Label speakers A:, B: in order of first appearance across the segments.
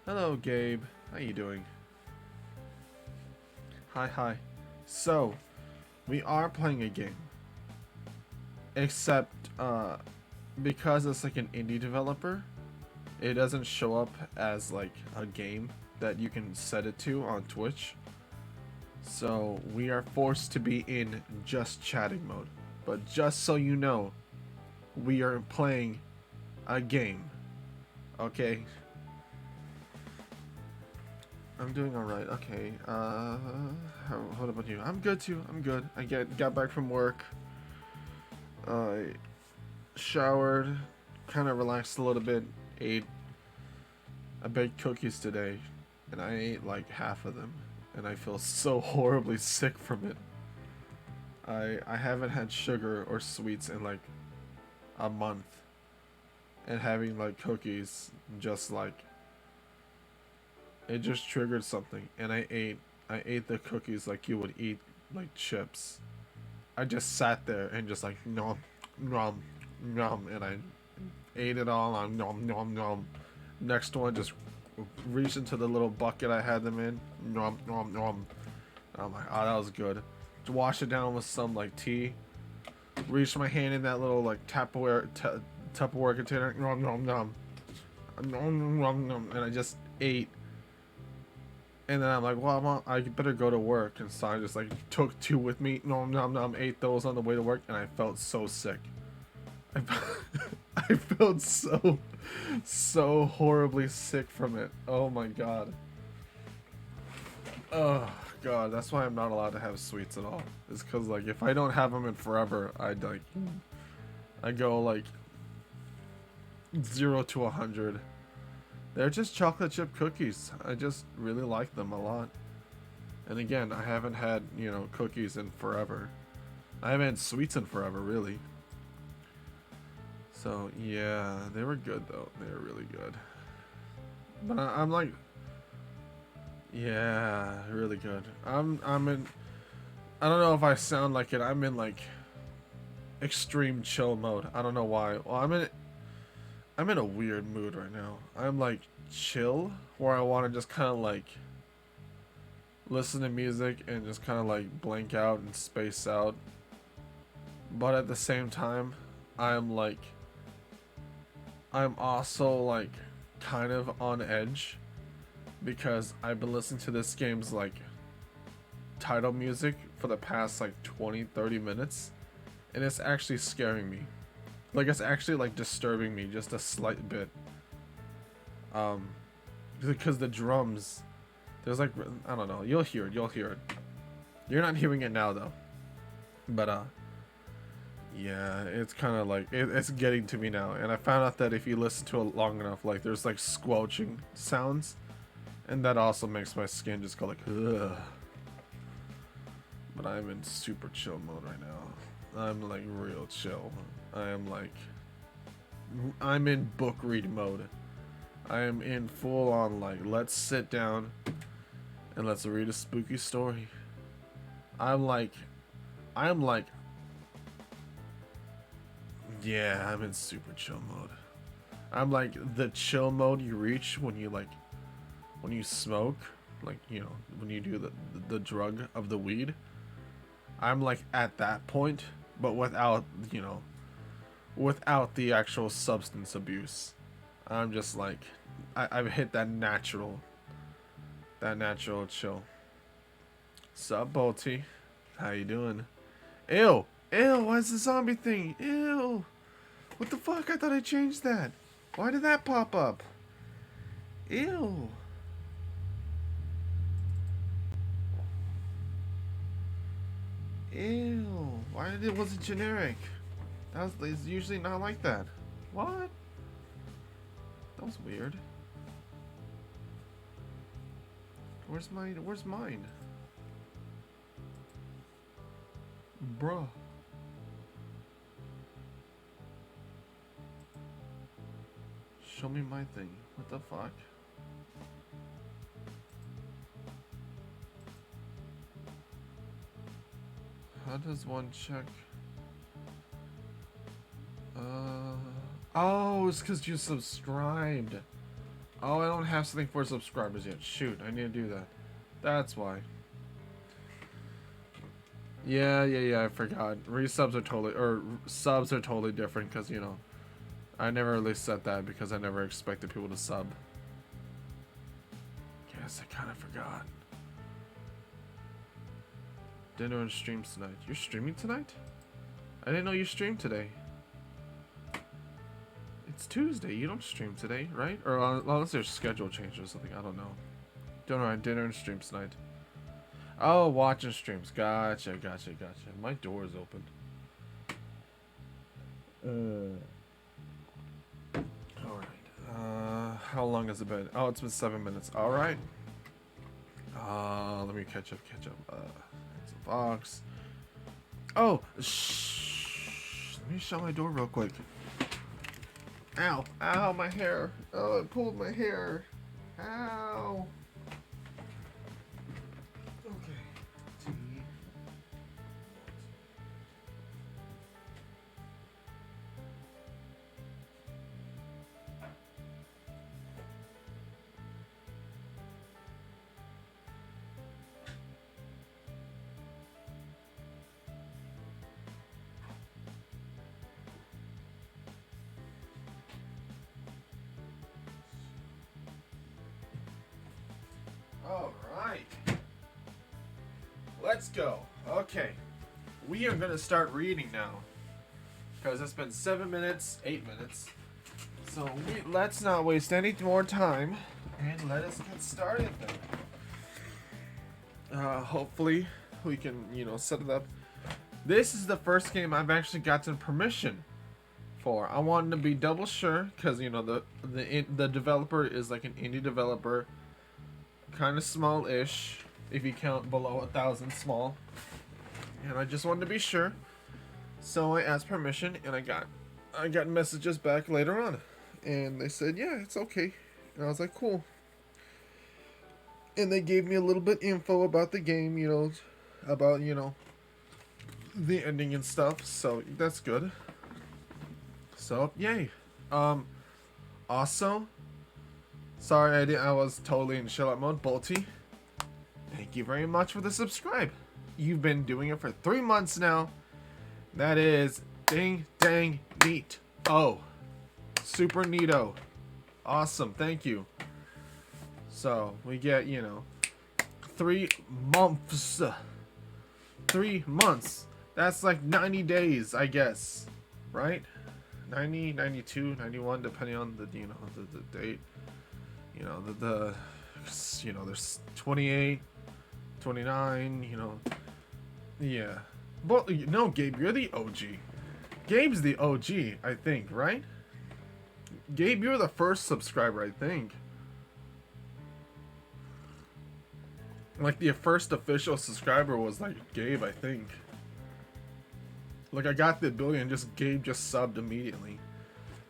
A: Hello, Gabe. How you doing? Hi. So, we are playing a game. Except, because it's like an indie developer, it doesn't show up as like a game that you can set it to on Twitch. So, we are forced to be in just chatting mode. But just so you know, we are playing a game. Okay? I'm doing alright. Okay. What about you? I'm good too. I'm good. I got back from work. I showered, kind of relaxed a little bit. I baked cookies today, and I ate like half of them, and I feel so horribly sick from it. I haven't had sugar or sweets in like a month, and having like cookies just like it just triggered something, and I ate the cookies like you would eat like chips. I just sat there and just like nom nom nom, and I ate it all on nom nom nom. Next one, just reached into the little bucket I had them in, nom nom nom. I'm like, oh, that was good. To wash it down with some like tea. Reached my hand in that little like Tupperware container, nom nom nom, nom nom nom, and I just ate. And then I'm like, well, I better go to work. And so I just like took two with me. Nom nom nom. Ate those on the way to work, and I felt so sick. I, I felt so horribly sick from it. Oh my god. Oh god, that's why I'm not allowed to have sweets at all. It's because like if I don't have them in forever, I go like 0 to 100. They're just chocolate chip cookies. I just really like them a lot. And again, I haven't had, cookies in forever. I haven't had sweets in forever, really. So, yeah, they were good, though. They were really good. But I'm like... Yeah, really good. I'm in... I don't know if I sound like it. I'm in, like, extreme chill mode. I don't know why. Well, I'm in a weird mood right now. I'm, like, chill, where I want to just kind of, like... listen to music and just kind of like blank out and space out, but at the same time I'm also like kind of on edge because I've been listening to this game's like title music for the past like 20-30 minutes, and it's actually scaring me. Like it's actually like disturbing me just a slight bit, because the drums, there's like, I don't know, you'll hear it. You're not hearing it now though. But yeah, it's kind of like it's getting to me now, and I found out that if you listen to it long enough, like there's like squelching sounds, and that also makes my skin just go like ugh. But I'm in super chill mode right now. I'm like real chill. I'm in book read mode. I am in full on like let's sit down and let's read a spooky story. I'm like, yeah, I'm in super chill mode. I'm like the chill mode you reach when you smoke, like, when you do the drug of the weed. I'm like at that point, but without the actual substance abuse. I'm just like, I've hit that natural chill. Sup, Bolty? How you doing? Ew! Why is the zombie thing? Ew! What the fuck? I thought I changed that. Why did that pop up? Ew! Ew! Why did it wasn't generic? It's usually not like that. What? That was weird. Where's mine? Bruh. Show me my thing. What the fuck? How does one check? Oh, it's because you subscribed. Oh, I don't have something for subscribers yet. Shoot, I need to do that. That's why. Yeah, I forgot. Resubs are totally, or subs are totally different because, you know, I never really said that because I never expected people to sub. Guess I kind of forgot. Dinner and streams tonight. You're streaming tonight? I didn't know you streamed today. It's Tuesday. You don't stream today, right? Or unless there's schedule change or something. I don't know. Don't know. Dinner and streams tonight. Oh, watching streams. Gotcha. My door is open. Alright. How long has it been? Oh, it's been 7 minutes. Alright. Let me catch up. It's a box. Oh, shh. Let me shut my door real quick. Ow, my hair. Oh, it pulled my hair. Ow. Okay. Alright. Let's go. Okay. We are going to start reading now. Because it's been 7 minutes, 8 minutes. So let's not waste any more time. And let us get started then. Hopefully we can, you know, set it up. This is the first game I've actually gotten permission for. I wanted to be double sure. Because, you know, the developer is like an indie developer. Kind of small-ish, if you count below 1,000 small. And I just wanted to be sure, so I asked permission, and I got messages back later on, and they said, yeah, it's okay. And I was like, cool. And they gave me a little bit info about the game, you know, about, you know, the ending and stuff, so that's good. So, yay. Also, sorry, I was totally in chill out mode. Bolty, thank you very much for the subscribe. You've been doing it for 3 months now. That is ding dang neat. Oh, super neato. Awesome, thank you. So we get, you know, 3 months. 3 months. That's like 90 days, I guess, right? 90, 92, 91, depending on the, you know, the date. You know, you know, there's 28, 29, you know. Yeah. But, no, Gabe, you're the OG. Gabe's the OG, I think, right? Gabe, you're the first subscriber, I think. Like, the first official subscriber was, like, Gabe, I think. Like, I got the ability and just Gabe just subbed immediately.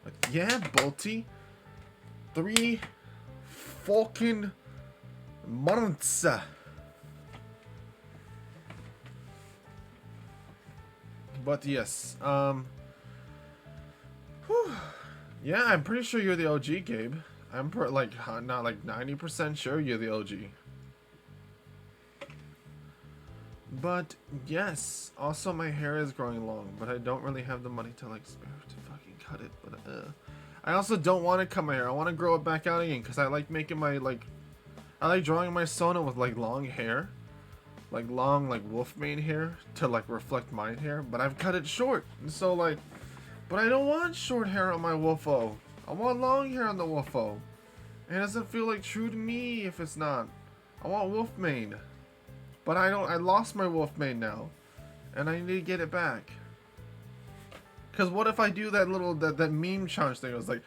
A: Like, yeah, Bolty. 3 fucking months. But yes, whew. Yeah, I'm pretty sure you're the OG, Gabe. I'm like not like 90% sure you're the OG. But yes, also my hair is growing long, but I don't really have the money to like spare to fucking cut it. But I also don't want to cut my hair. I want to grow it back out again because I like making my I like drawing my Sona with like long hair, like long like wolf mane hair to like reflect my hair. But I've cut it short, and so like, but I don't want short hair on my wolfo. I want long hair on the wolfo. It doesn't feel like true to me if it's not. I want wolf mane. But I don't. I lost my wolf mane now, and I need to get it back. Cause what if I do that little that meme challenge thing? It was like,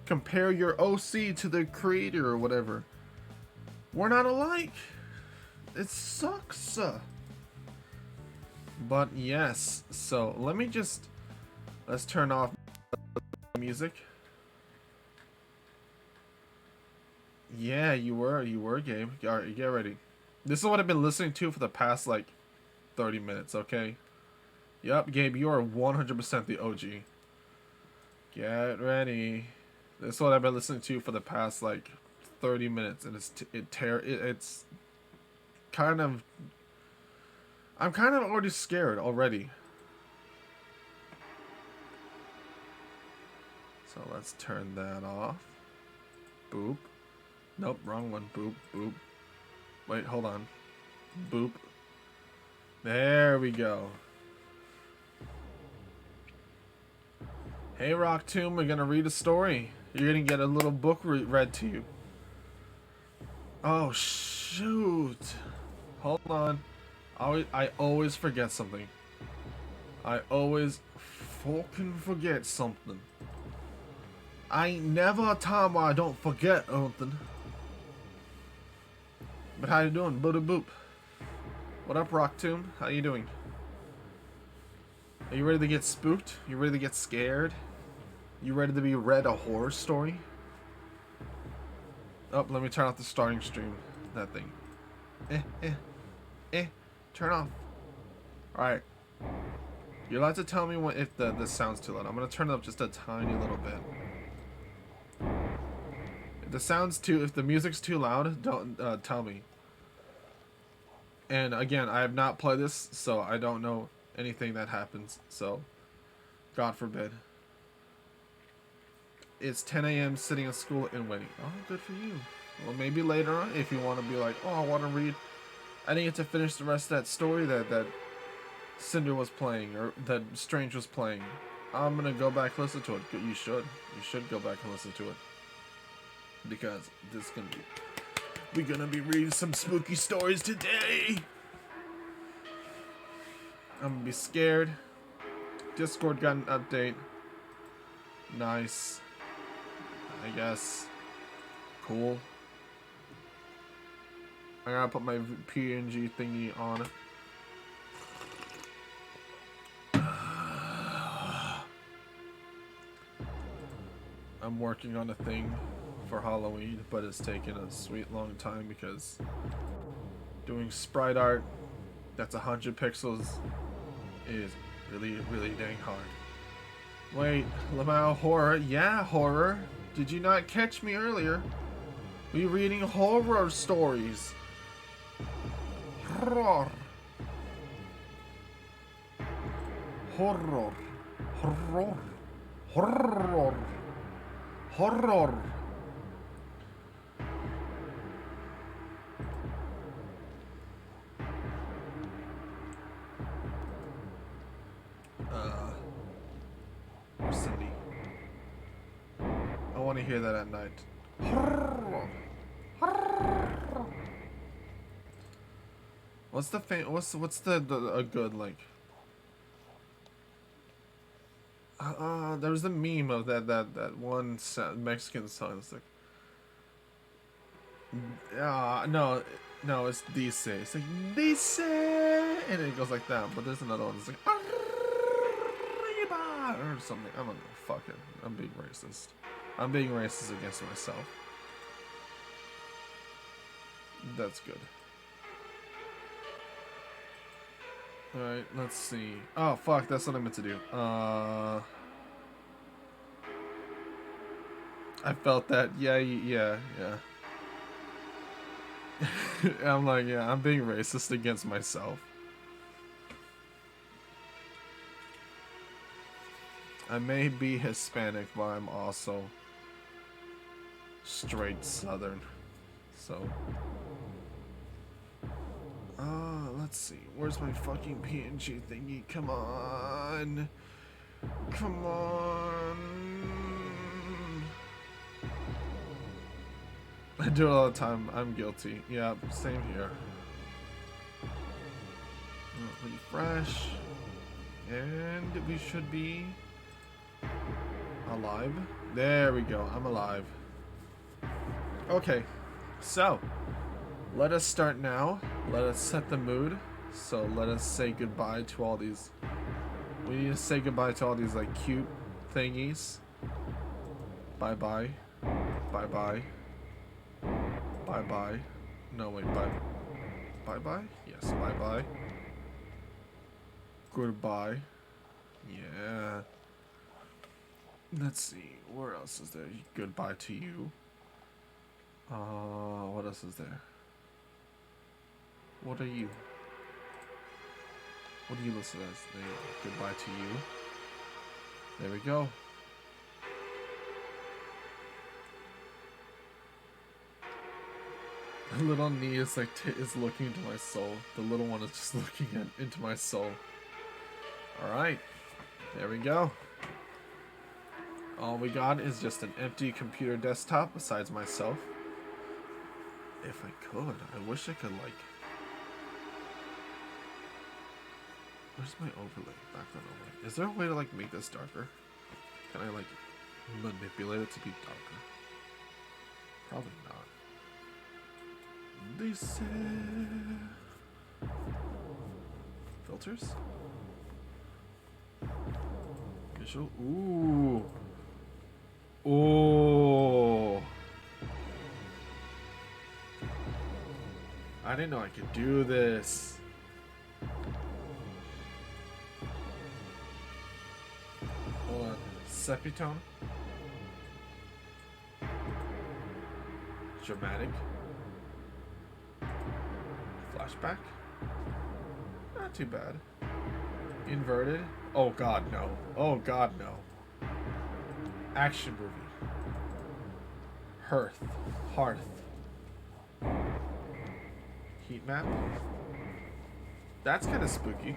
A: compare your OC to the creator or whatever. We're not alike. It sucks. But yes. So let's turn off the music. Yeah, you were, Gabe. Alright, get ready. This is what I've been listening to for the past, like, 30 minutes, okay? Yep, Gabe, you are 100% the OG. Get ready. This is what I've been listening to for the past, like, 30 minutes, and it's kind of, I'm kind of already scared already. So let's turn that off. Boop. Nope, wrong one. Boop, boop. Wait, hold on. Boop. There we go. Hey, Rock Tomb, we're gonna read a story. You're gonna get a little book read to you. Oh, shoot. Hold on. I always forget something. I always fucking forget something. I ain't never a time where I don't forget anything. But how you doing? Boop boop. What up, Rock Tomb? How you doing? Are you ready to get spooked? You ready to get scared? You ready to be read a horror story? Oh, let me turn off the starting stream. That thing. Turn off. Alright. You're allowed to tell me when, if the sound's too loud. I'm gonna turn it up just a tiny little bit. If the music's too loud, don't tell me. And again, I have not played this, so I don't know anything that happens. So, God forbid. It's 10 a.m. sitting at school and waiting. Oh, good for you. Well, maybe later on, if you want to be like, oh, I want to read. I didn't get to finish the rest of that story that Cinder was playing, or that Strange was playing. I'm gonna go back and listen to it. You should. You should go back and listen to it. Because this is gonna be... We're gonna be reading some spooky stories today. I'm gonna be scared. Discord got an update. Nice. I guess. Cool. I gotta put my PNG thingy on. I'm working on a thing for Halloween, but it's taken a sweet long time because doing sprite art that's 100 pixels is really, really dang hard. Wait, Lamau, horror? Yeah, horror. Did you not catch me earlier? We reading horror stories. Horror. Horror. Horror. Horror. Horror. Cindy. I want to hear that at night. What's the what's the a good like? There was a meme of that one Mexican song. It's like, no, it's Dice. It's like Dice, and it goes like that. But there's another one. It's like Arriba or something. I don't know. Fuck it. I'm being racist. I'm being racist against myself. That's good. Alright, let's see. Oh, fuck, that's what I meant to do. I felt that. Yeah. I'm like, yeah, I'm being racist against myself. I may be Hispanic, but I'm also straight Southern. So... let's see. Where's my fucking PNG thingy? Come on. Come on. I do it all the time. I'm guilty. Yeah, same here. Refresh. And we should be alive. There we go. I'm alive. Okay. So, let us start now. Let us set the mood. So let us say goodbye to all these. We need to say goodbye to all these like cute thingies. Bye bye. Bye bye. Bye bye. No wait, bye. Bye bye? Yes, bye bye. Goodbye. Yeah. Let's see. Where else is there? Goodbye to you. What else is there? What are you? What do you listen as? Goodbye to you. There we go. The little knee is like is looking into my soul. The little one is just looking into my soul. All right, there we go. All we got is just an empty computer desktop besides myself. If I could, I wish I could like. Where's my overlay? Background overlay. Is there a way to like make this darker? Can I like manipulate it to be darker? Probably not. This filters. Visual. Ooh. Oh. I didn't know I could do this. Hold on. Sepitone. Dramatic. Flashback. Not too bad. Inverted. Oh god, no. Oh god, no. Action movie. Hearth. Heat map. That's kind of spooky.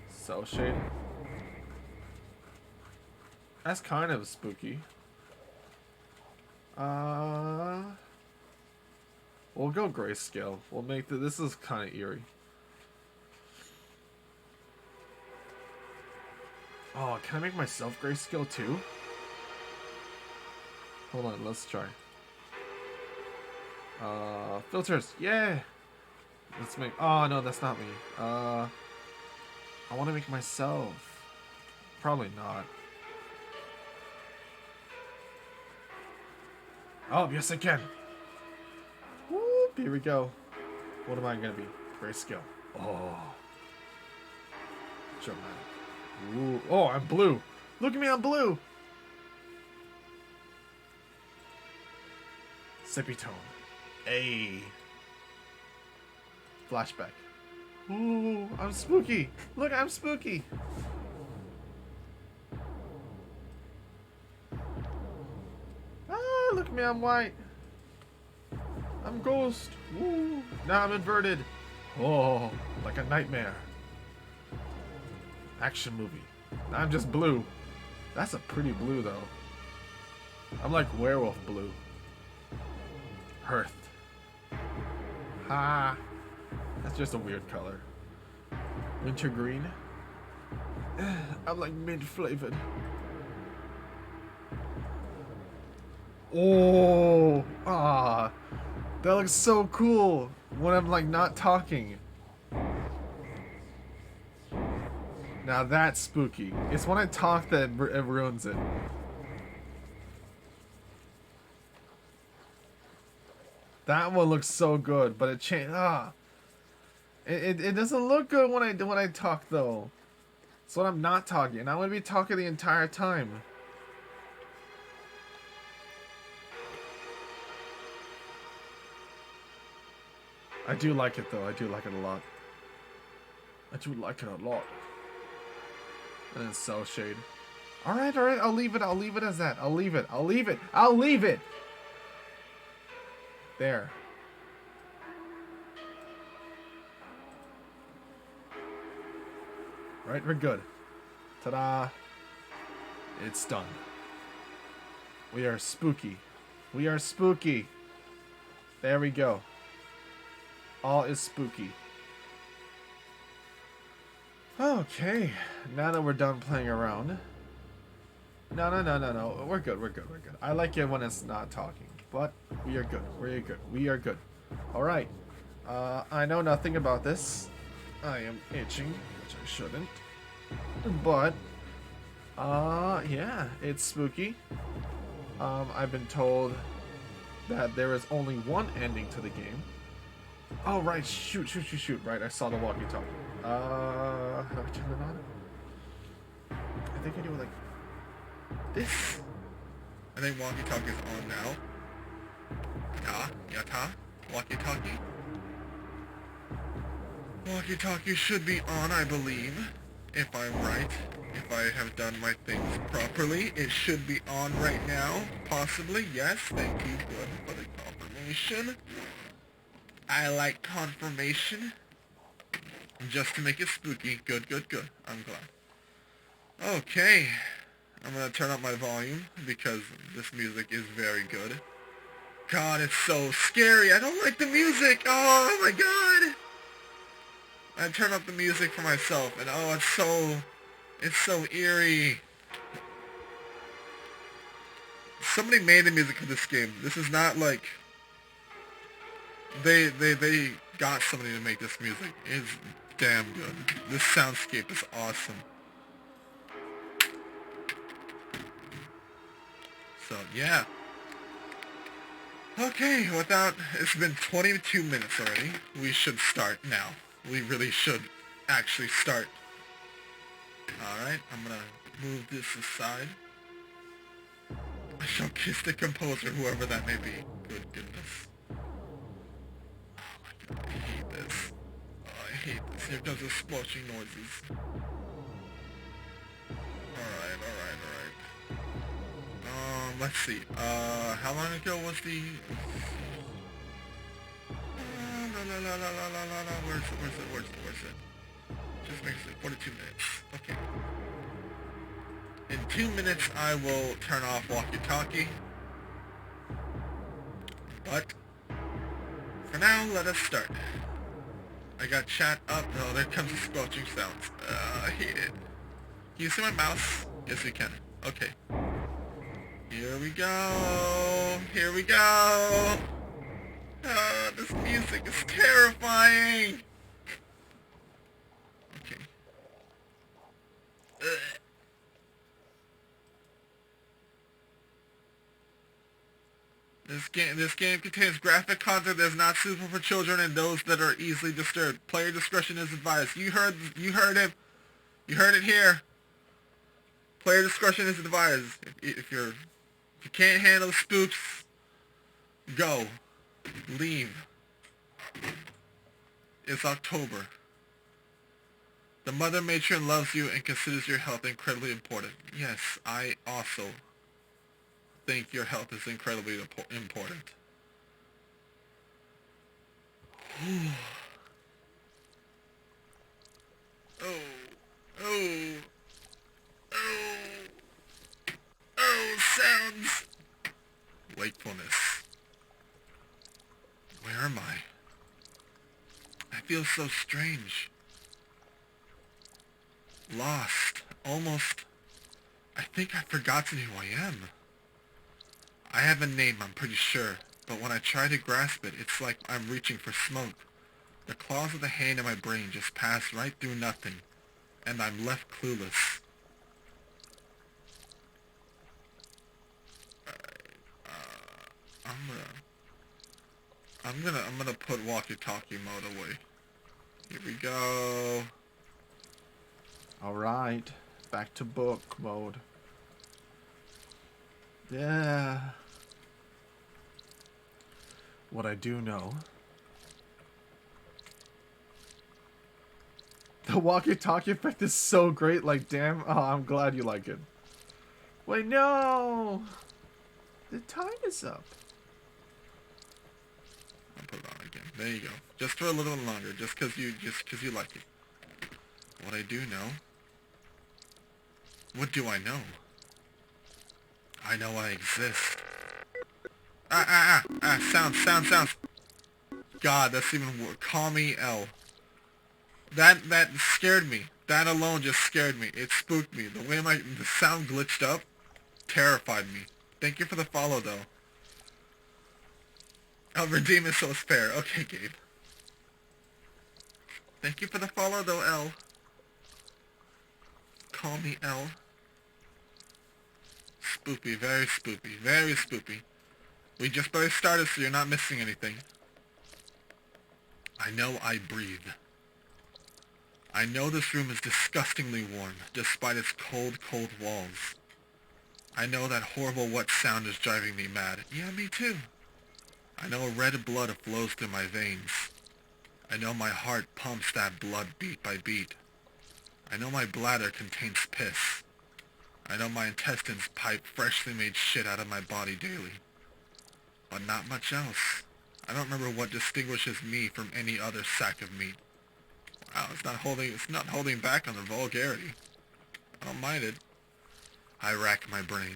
A: Cell shade. That's kind of spooky. We'll go grayscale. We'll make this is kind of eerie. Oh, can I make myself grayscale too? Hold on, let's try. Filters, yeah. Let's make. Oh no, that's not me. I want to make myself. Probably not. Oh, yes I can. Whoop, here we go. What am I gonna be? Grayscale. Oh. Dramatic. Ooh. Oh, I'm blue. Look at me, I'm blue. Sippy tone. A. Flashback. Ooh, I'm spooky. Look, I'm spooky. Ah, look at me, I'm white. I'm ghost. Ooh. Now I'm inverted. Oh, like a nightmare. Action movie. Now I'm just blue. That's a pretty blue though. I'm like werewolf blue. Hearth. Ha. That's just a weird color. Winter green. I'm like mint flavored. Oh, ah, that looks so cool when I'm like not talking. Now that's spooky. It's when I talk that it ruins it. That one looks so good, but it changed. Ah, it doesn't look good when I talk though. It's when I'm not talking. I want to be talking the entire time. I do like it though. I do like it a lot. I do like it a lot. And then cell shade. All right. I'll leave it. I'll leave it as that. I'll leave it. There. Right, we're good. Ta-da. It's done. We are spooky. We are spooky. There we go. All is spooky. Okay. Now that we're done playing around. No. We're good. I like it when it's not talking. But we are good. We are good. Alright. I know nothing about this. I am itching, which I shouldn't. But, yeah, it's spooky. I've been told that there is only one ending to the game. Oh, right, shoot. Right, I saw the walkie-talkie. How do I turn it on? I think I do it like this. I think walkie-talkie is on now. Ta? Yata? Walkie-talkie? Walkie-talkie should be on, I believe. If I'm right. If I have done my things properly. It should be on right now. Possibly. Yes. Thank you. Good for the confirmation. I like confirmation. Just to make it spooky. Good, good, good. I'm glad. Okay. I'm gonna turn up my volume because this music is very good. God, it's so scary. I don't like the music. Oh my god. I turn up the music for myself and oh, it's so eerie. Somebody made the music for this game. This is not like they got somebody to make this music. It's damn good. This soundscape is awesome. So yeah. Okay, it's been 22 minutes already. We should start now. We really should actually start. Alright, I'm gonna move this aside. I shall kiss the composer, whoever that may be. Good goodness. Oh my god, I hate this. Oh, I hate this. Here comes the splashing noises. Alright. Let's see. How long ago was the... Where's it? Just makes it 42 minutes. Okay. In 2 minutes, I will turn off walkie-talkie. But, for now, let us start. I got chat up. Oh, there comes the squelching sounds. I hate it. Can you see my mouse? Yes, you can. Okay. Here we go. Here we go. This music is terrifying. Okay. This game contains graphic content that is not suitable for children and those that are easily disturbed. Player discretion is advised. You heard him. You heard it here. Player discretion is advised. If you can't handle the spooks, go. Leave. It's October. The mother matron loves you and considers your health incredibly important. Yes, I also think your health is incredibly important. Oh, sounds. Wakefulness. Where am I? I feel so strange. Lost. Almost. I think I've forgotten who I am. I have a name, I'm pretty sure, but when I try to grasp it, it's like I'm reaching for smoke. The claws of the hand in my brain just pass right through nothing, and I'm left clueless. I'm gonna put walkie-talkie mode away. Here we go. Alright, back to book mode. Yeah. What I do know. The walkie-talkie effect is so great, like damn, oh, I'm glad you like it. Wait, no! The time is up. I'll put it on again. There you go. Just for a little longer, just cause you like it. What I do know. What do I know? I know I exist. Sounds. God, that's even worse. Call me L. That scared me. That alone just scared me. It spooked me. The way the sound glitched up terrified me. Thank you for the follow, though. I'll redeem it so it's fair. Okay, Gabe. Thank you for the follow, though, L. Call me L. Spoopy, very spoopy, very spoopy. We just barely started, so you're not missing anything. I know I breathe. I know this room is disgustingly warm, despite its cold, cold walls. I know that horrible wet sound is driving me mad. Yeah, me too.
B: I know red blood flows through my veins. I know my heart pumps that blood beat by beat. I know my bladder contains piss. I know my intestines pipe freshly made shit out of my body daily. But not much else. I don't remember what distinguishes me from any other sack of meat. Wow, it's not holding back on the vulgarity. I don't mind it. I rack my brain.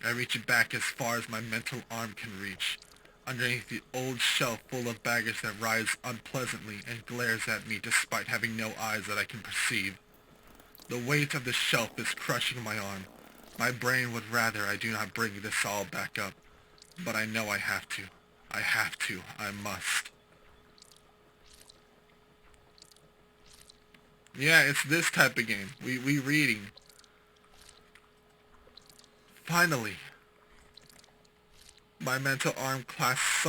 B: I reach it back as far as my mental arm can reach, underneath the old shelf full of baggage that writhes unpleasantly and glares at me despite having no eyes that I can perceive. The weight of the shelf is crushing my arm. My brain would rather I do not bring this all back up, but I know I have to. I have to. I must. Yeah, it's this type of game. We reading. Finally. My mental arm clasps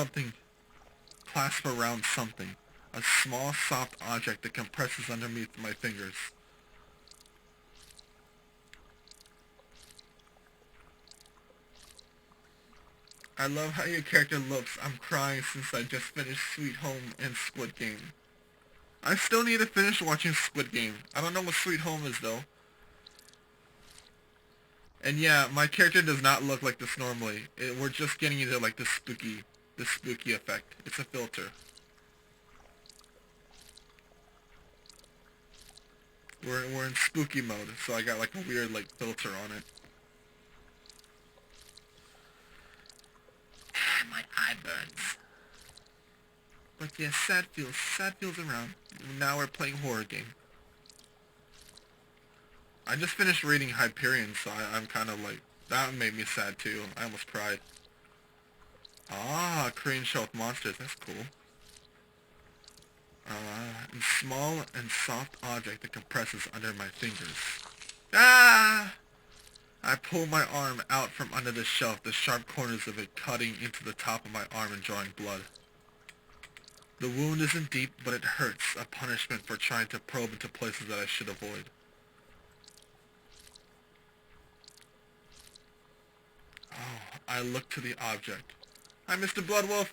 B: around something. A small, soft object that compresses underneath my fingers. I love how your character looks. I'm crying since I just finished Sweet Home and Squid Game. I still need to finish watching Squid Game. I don't know what Sweet Home is though. And yeah, my character does not look like this normally. We're just getting into like the spooky effect. It's a filter. We're in spooky mode, so I got like a weird like filter on it. My eye burns. But yeah, sad feels around. Now we're playing horror game. I just finished reading Hyperion, so I'm kind of like, that made me sad too. I almost cried. Ah, Korean show with monsters, that's cool. A small and soft object that compresses under my fingers. Ah! I pull my arm out from under the shelf, the sharp corners of it cutting into the top of my arm and drawing blood. The wound isn't deep, but it hurts, a punishment for trying to probe into places that I should avoid. Oh, I look to the object. Hi, Mr. Bloodwolf!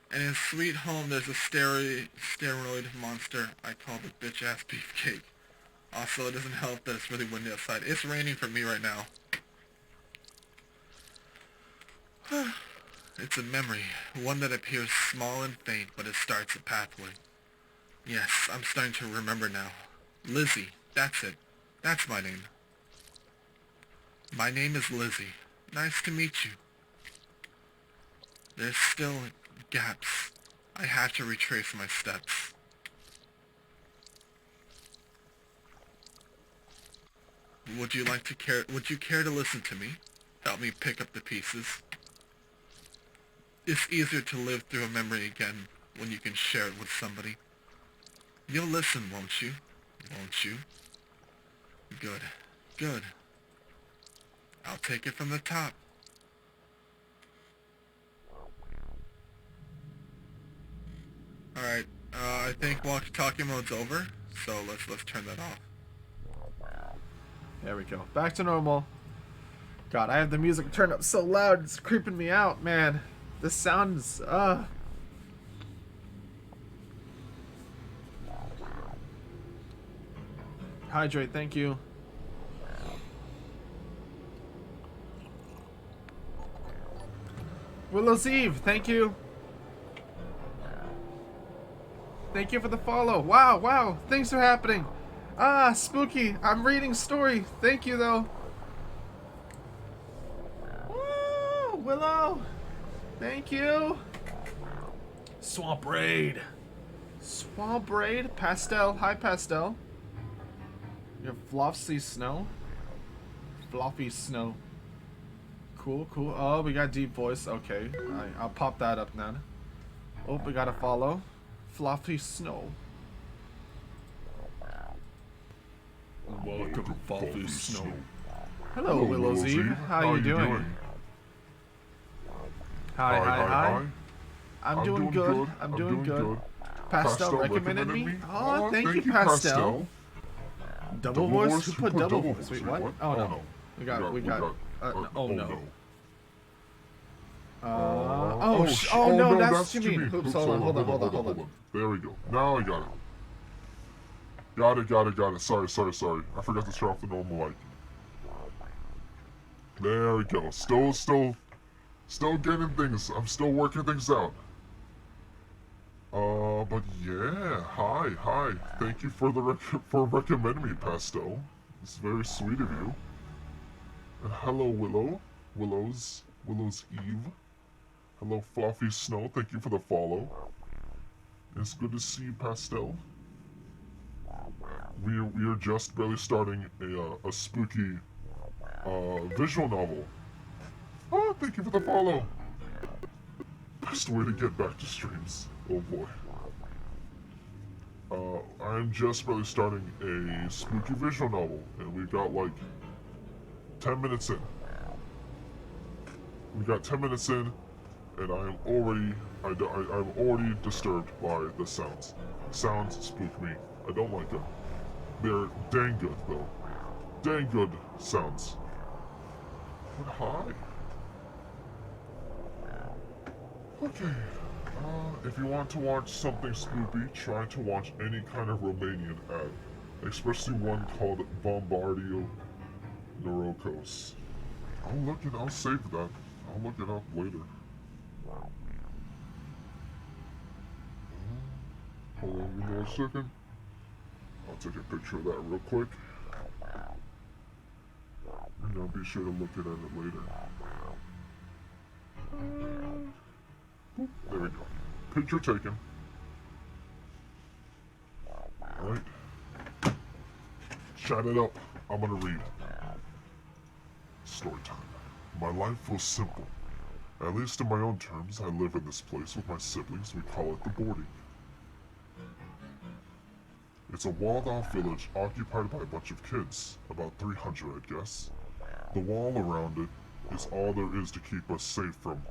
B: And in Sweet Home, there's a steroid monster I call the bitch-ass beefcake. Also, it doesn't help that it's really windy outside. It's raining for me right now. It's a memory, one that appears small and faint, but it starts a pathway. Yes, I'm starting to remember now. Lizzie, that's it. That's my name. My name is Lizzie. Nice to meet you. There's still gaps. I have to retrace my steps. Would you care to listen to me? Help me pick up the pieces. It's easier to live through a memory again when you can share it with somebody. You'll listen, won't you? Won't you? Good. Good. I'll take it from the top. Alright, I think walkie-talkie mode's over, so let's turn that off.
A: There we go. Back to normal. God, I have the music turned up so loud, it's creeping me out, man. This sounds, Hydrate, thank you. Willow's Eve, thank you. Thank you for the follow. Wow, wow, things are happening. Ah, spooky. I'm reading story. Thank you, though. Woo, Willow. Thank you. Swamp Raid. Swamp Raid. Pastel. Hi, Pastel. You have Floppy Snow. Floppy Snow. Cool, cool. Oh, we got deep voice. Okay. I'll pop that up now. Oh, we got a follow. Floppy Snow.
C: Welcome, Floppy Snow.
A: Hello, Willow's Eve. How you doing? Hi. I'm doing good. I'm doing good. Pastel recommended me. Oh, thank you, Pastel. Double voice? Who put double voice? Wait, what? Oh no. We got. Oh no. Oh no,
C: no,
A: that's
C: that's
A: what you mean.
C: Jimmy.
A: Oops, hold on.
C: There we go. Now I got it. Got it. Sorry. I forgot to turn off the normal light. There we go. Still getting things. I'm still working things out. But yeah, hi. Thank you for for recommending me, Pastel. It's very sweet of you. And hello, Willow's Eve. Hello, Fluffy Snow. Thank you for the follow. It's good to see you, Pastel. We are just barely starting a spooky visual novel. Oh, thank you for the follow. Best way to get back to streams. Oh boy. I'm just barely starting a spooky visual novel, and we've got like 10 minutes in. We got 10 minutes in, and I'm already disturbed by the sounds. Sounds spook me. I don't like them. They're dang good though. Dang good sounds. But hi. Okay. If you want to watch something spoopy, try to watch any kind of Romanian ad, especially one called Bombardio Norocos. I'll save that. I'll look it up later. Hold on, give me 1 second. I'll take a picture of that real quick. And I'll be sure to look at it later. There we go. Picture taken. Alright. Chat it up. I'm gonna read. Story time. My life was simple. At least in my own terms, I live in this place with my siblings. We call it the boarding. It's a walled-off village occupied by a bunch of kids. About 300, I'd guess. The wall around it is all there is to keep us safe from,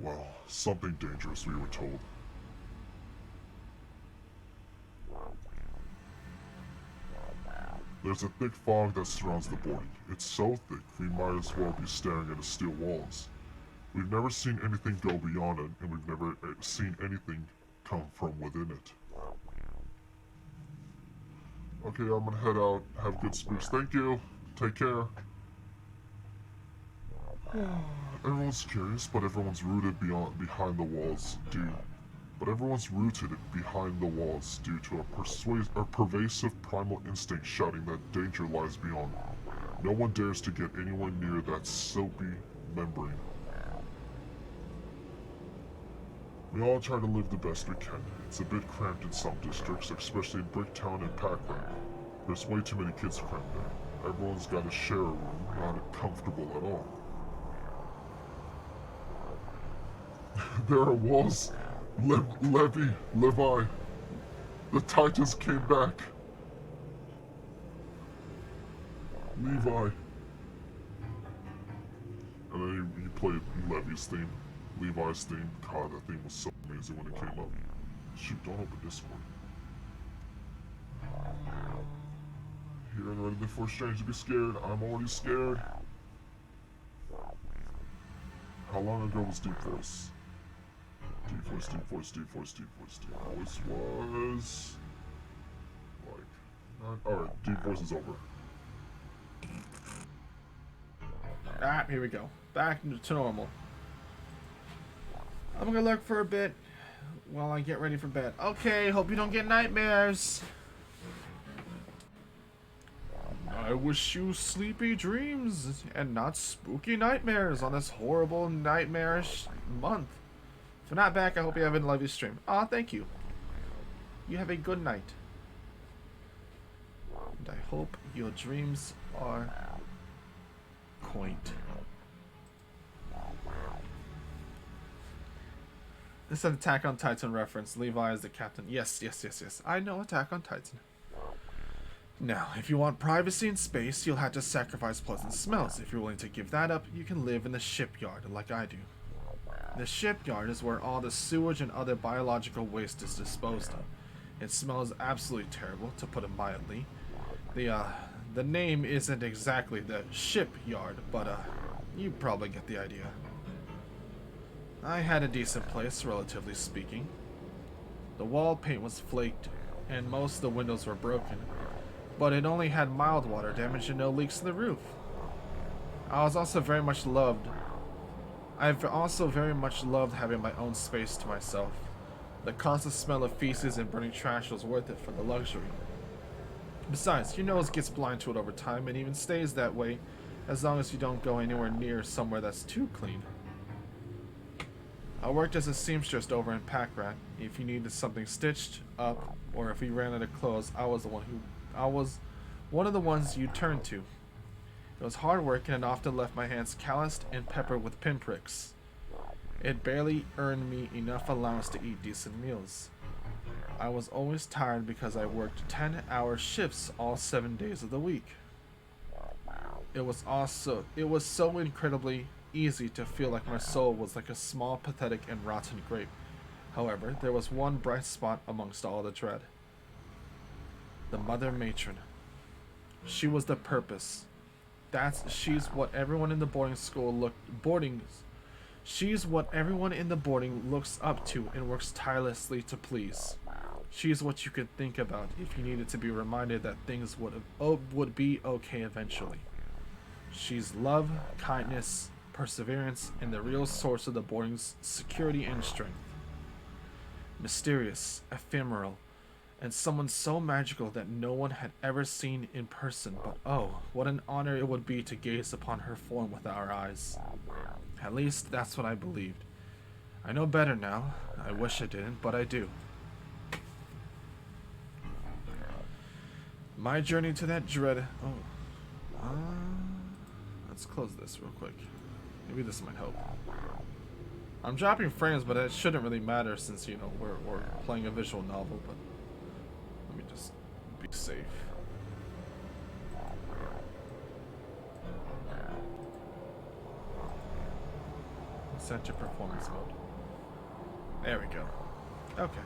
C: well, something dangerous, we were told. There's a thick fog that surrounds the boarding. It's so thick, we might as well be staring at steel walls. We've never seen anything go beyond it, and we've never seen anything come from within it. Okay, I'm gonna head out. Have good spooks. Thank you. Take care. Everyone's curious, but everyone's rooted behind the walls due. But everyone's rooted behind the walls due to a pervasive primal instinct shouting that danger lies beyond. No one dares to get anywhere near that soapy membrane. We all try to live the best we can. It's a bit cramped in some districts, especially in Bricktown and Packland. There's way too many kids crammed there. Everyone's got to share a room, not comfortable at all. There are walls. Levi. The Titans came back. Levi. And then he played Levi's theme. Levi's theme. God, that theme was so amazing when it came up. Shoot, don't open Discord. Here and ready for a stranger to be scared. I'm already scared. How long ago was Deep Voice? Deep Voice was like alright, Deep Voice is over.
A: Here we go. Back to normal. I'm gonna lurk for a bit while I get ready for bed. Okay, hope you don't get nightmares. I wish you sleepy dreams and not spooky nightmares on this horrible nightmarish month. If you're not back, I hope you have a lovely stream. Aw, thank you. You have a good night. And I hope your dreams are quaint. This is an Attack on Titan reference. Levi is the captain. Yes. I know Attack on Titan. Now, if you want privacy and space, you'll have to sacrifice pleasant smells. If you're willing to give that up, you can live in the shipyard like I do. The shipyard is where all the sewage and other biological waste is disposed of. It smells absolutely terrible, to put it mildly. The name isn't exactly the shipyard, but you probably get the idea. I had a decent place, relatively speaking. The wall paint was flaked, and most of the windows were broken, but it only had mild water damage and no leaks in the roof. I was also very much loved. I've also very much loved having my own space to myself. The constant smell of feces and burning trash was worth it for the luxury. Besides, your nose gets blind to it over time and even stays that way as long as you don't go anywhere near somewhere that's too clean. I worked as a seamstress over in Packrat. If you needed something stitched up or if you ran out of clothes, I was one of the ones you turned to. It was hard work and it often left my hands calloused and peppered with pinpricks. It barely earned me enough allowance to eat decent meals. I was always tired because I worked 10-hour shifts all 7 days of the week. It was so incredibly easy to feel like my soul was like a small, pathetic, and rotten grape. However, there was one bright spot amongst all the dread. The mother matron. She was the purpose. She's what everyone in the She's what everyone in the boarding looks up to and works tirelessly to please. She's what you could think about if you needed to be reminded that things would be okay eventually. She's love, kindness, perseverance, and the real source of the boarding's security and strength. Mysterious, ephemeral, and someone so magical that no one had ever seen in person, but oh, what an honor it would be to gaze upon her form with our eyes. At least, that's what I believed. I know better now. I wish I didn't, but I do. My journey to that dread... let's close this real quick. Maybe this might help. I'm dropping frames, but it shouldn't really matter since, you know, we're playing a visual novel, but... Let me just be safe. Set to performance mode. There we go. Okay.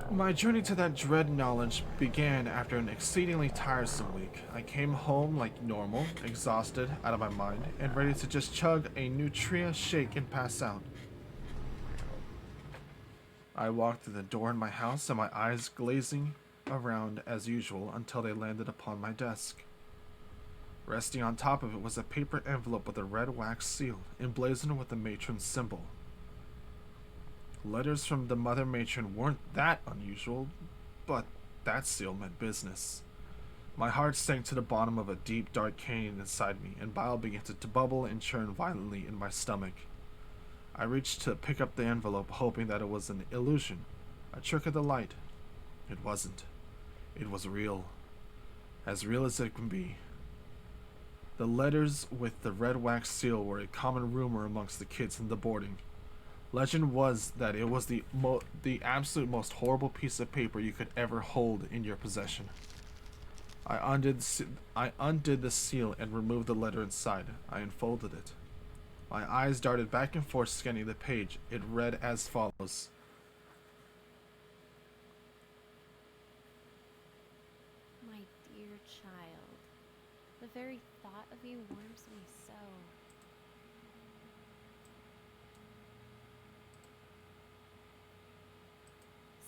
A: My journey to that dread knowledge began after an exceedingly tiresome week. I came home like normal, exhausted, out of my mind, and ready to just chug a Nutria shake and pass out. I walked through the door in my house and my eyes glazing around as usual until they landed upon my desk. Resting on top of it was a paper envelope with a red wax seal, emblazoned with the matron's symbol. Letters from the mother matron weren't that unusual, but that seal meant business. My heart sank to the bottom of a deep, dark canyon inside me, and bile began to bubble and churn violently in my stomach. I reached to pick up the envelope, hoping that it was an illusion, a trick of the light. It wasn't. It was real. As real as it can be. The letters with the red wax seal were a common rumor amongst the kids in the boarding. Legend was that it was the absolute most horrible piece of paper you could ever hold in your possession. I undid the seal and removed the letter inside. I unfolded it. My eyes darted back and forth scanning the page. It read as follows.
D: My dear child, the very thought of you warms me so.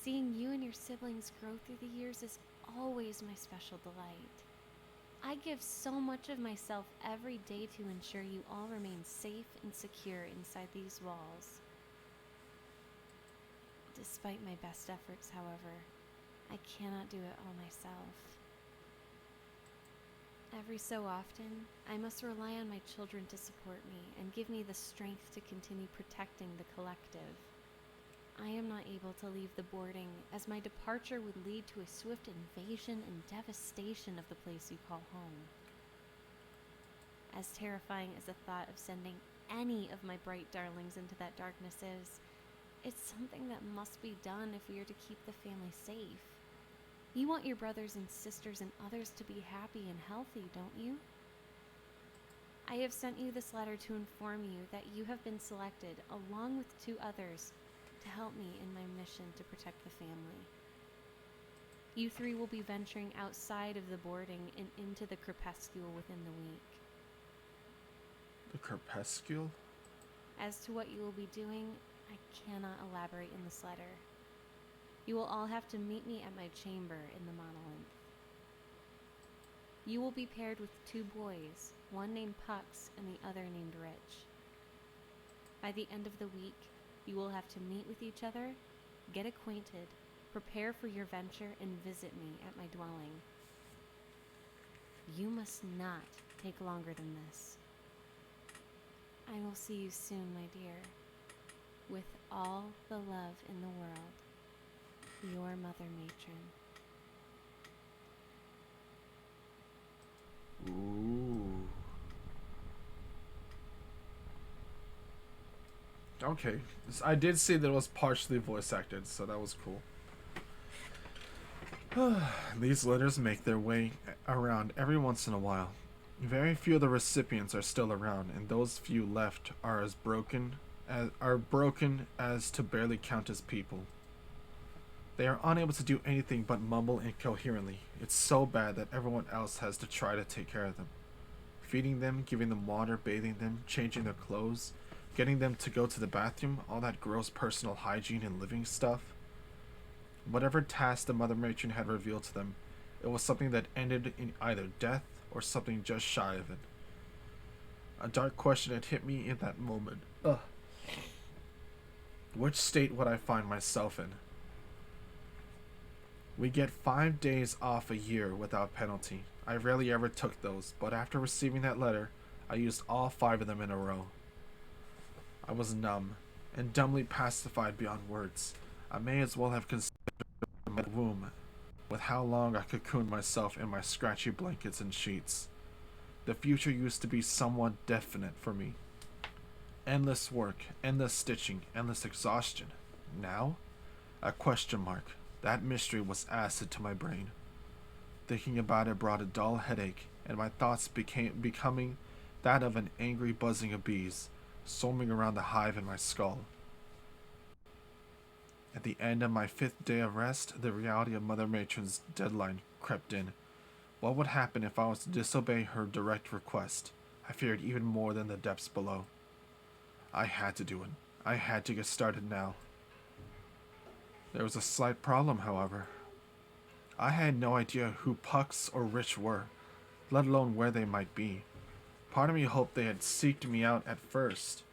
D: Seeing you and your siblings grow through the years is always my special delight. I give so much of myself every day to ensure you all remain safe and secure inside these walls. Despite my best efforts, however, I cannot do it all myself. Every so often, I must rely on my children to support me and give me the strength to continue protecting the collective. I am not able to leave the boarding, as my departure would lead to a swift invasion and devastation of the place you call home. As terrifying as the thought of sending any of my bright darlings into that darkness is, it's something that must be done if we are to keep the family safe. You want your brothers and sisters and others to be happy and healthy, don't you? I have sent you this letter to inform you that you have been selected, along with 2 others, to help me in my mission to protect the family. You 3 will be venturing outside of the boarding and into the crepuscule within the week.
A: The Crepuscule?
D: As to what you will be doing, I cannot elaborate in this letter. You will all have to meet me at my chamber in the monolith. You will be paired with 2 boys, one named Pux and the other named Rich. By the end of the week, you will have to meet with each other, get acquainted, prepare for your venture, and visit me at my dwelling. You must not take longer than this. I will see you soon, my dear. With all the love in the world, your mother matron.
A: Ooh. Okay. I did see that it was partially voice acted, so that was cool. These letters make their way around every once in a while. Very few of the recipients are still around, and those few left are broken as to barely count as people. They are unable to do anything but mumble incoherently. It's so bad that everyone else has to try to take care of them. Feeding them, giving them water, bathing them, changing their clothes, getting them to go to the bathroom, all that gross personal hygiene and living stuff. Whatever task the mother matron had revealed to them, it was something that ended in either death or something just shy of it. A dark question had hit me in that moment. Ugh. Which state would I find myself in? We get 5 days off a year without penalty. I rarely ever took those, but after receiving that letter, I used all 5 of them in a row. I was numb, and dumbly pacified beyond words. I may as well have considered my womb, with how long I cocooned myself in my scratchy blankets and sheets. The future used to be somewhat definite for me. Endless work, endless stitching, endless exhaustion. Now? A question mark. That mystery was acid to my brain. Thinking about it brought a dull headache, and my thoughts becoming that of an angry buzzing of bees, swarming around the hive in my skull. At the end of my 5th day of rest, the reality of Mother Matron's deadline crept in. What would happen if I was to disobey her direct request? I feared even more than the depths below. I had to do it. I had to get started now. There was a slight problem, however. I had no idea who Pux or Rich were, let alone where they might be. Part of me hoped they had seeked me out first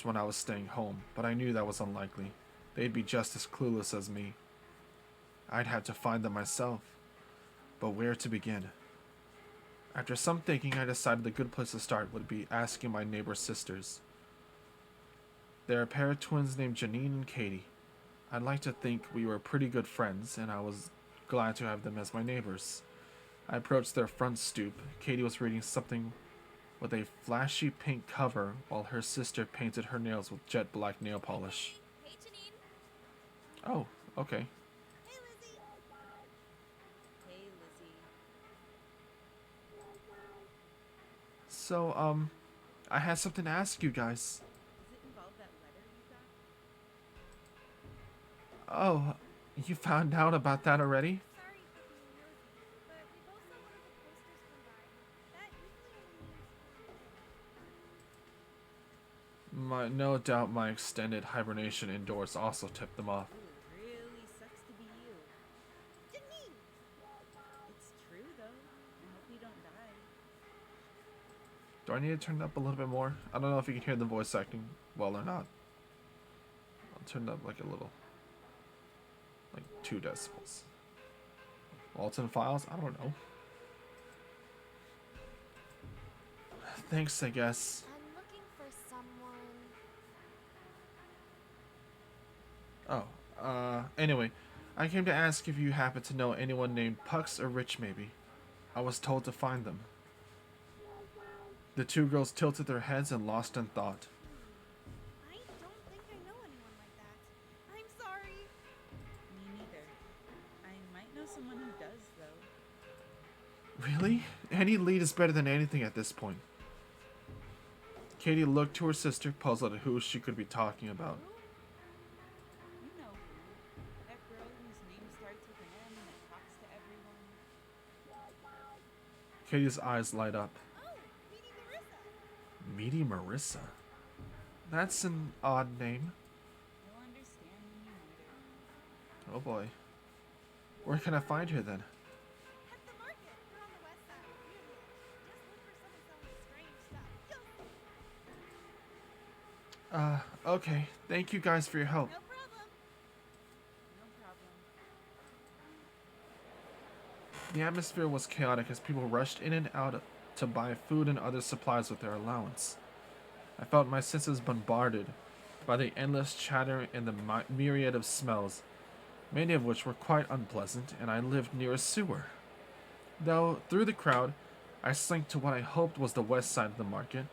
A: when I was staying home, but I knew that was unlikely. They'd be just as clueless as me. I'd have to find them myself. But where to begin? After some thinking, I decided the good place to start would be asking my neighbor's sisters. They're a pair of twins named Janine and Katie. I'd like to think we were pretty good friends, and I was glad to have them as my neighbors. I approached their front stoop. Katie was reading something with a flashy pink cover, while her sister painted her nails with jet black nail polish.
E: Hey, Janine.
A: Oh, okay.
E: Hey, Lizzie. Hey, Lizzie.
A: So, I had something to ask you guys.
E: Does it involve that letter you got?
A: Oh, you found out about that already?
E: Sorry for being nosy, but we both saw one of the posters come by. That usually only means
A: No doubt my extended hibernation indoors also tipped them off.
E: Ooh, really sucks to be you. Janine! It's true, though. I hope you don't die.
A: Do I need to turn it up a little bit more? I don't know if you can hear the voice acting well or not. I'll turn it up like a little. Like 2 decibels. Walton files? I don't know. Thanks, I guess.
F: I'm looking for someone.
A: Anyway, I came to ask if you happen to know anyone named Pux or Rich, maybe. I was told to find them. The 2 girls tilted their heads and lost in thought.
E: I don't think I know anyone like that. I'm sorry. Me neither. I might know someone who does, though.
A: Really? Any lead is better than anything at this point. Katie looked to her sister, puzzled at who she could be talking about.
E: You know who. That girl whose name starts with an M that talks to everyone.
A: Katie's eyes light up.
E: Oh, meeting Marissa.
A: Meaty Marissa. That's an odd name.
E: You'll understand when you meet her.
A: Oh boy. Where can I find her then?
F: At the market. We're on the west side. Near the edge. Just look for someone selling strange stuff. You'll
A: Okay. Thank you guys for your help.
F: No problem.
E: No problem.
A: The atmosphere was chaotic as people rushed in and out to buy food and other supplies with their allowance. I felt my senses bombarded by the endless chatter and the myriad of smells, many of which were quite unpleasant, and I lived near a sewer. Though, through the crowd, I slinked to what I hoped was the west side of the market.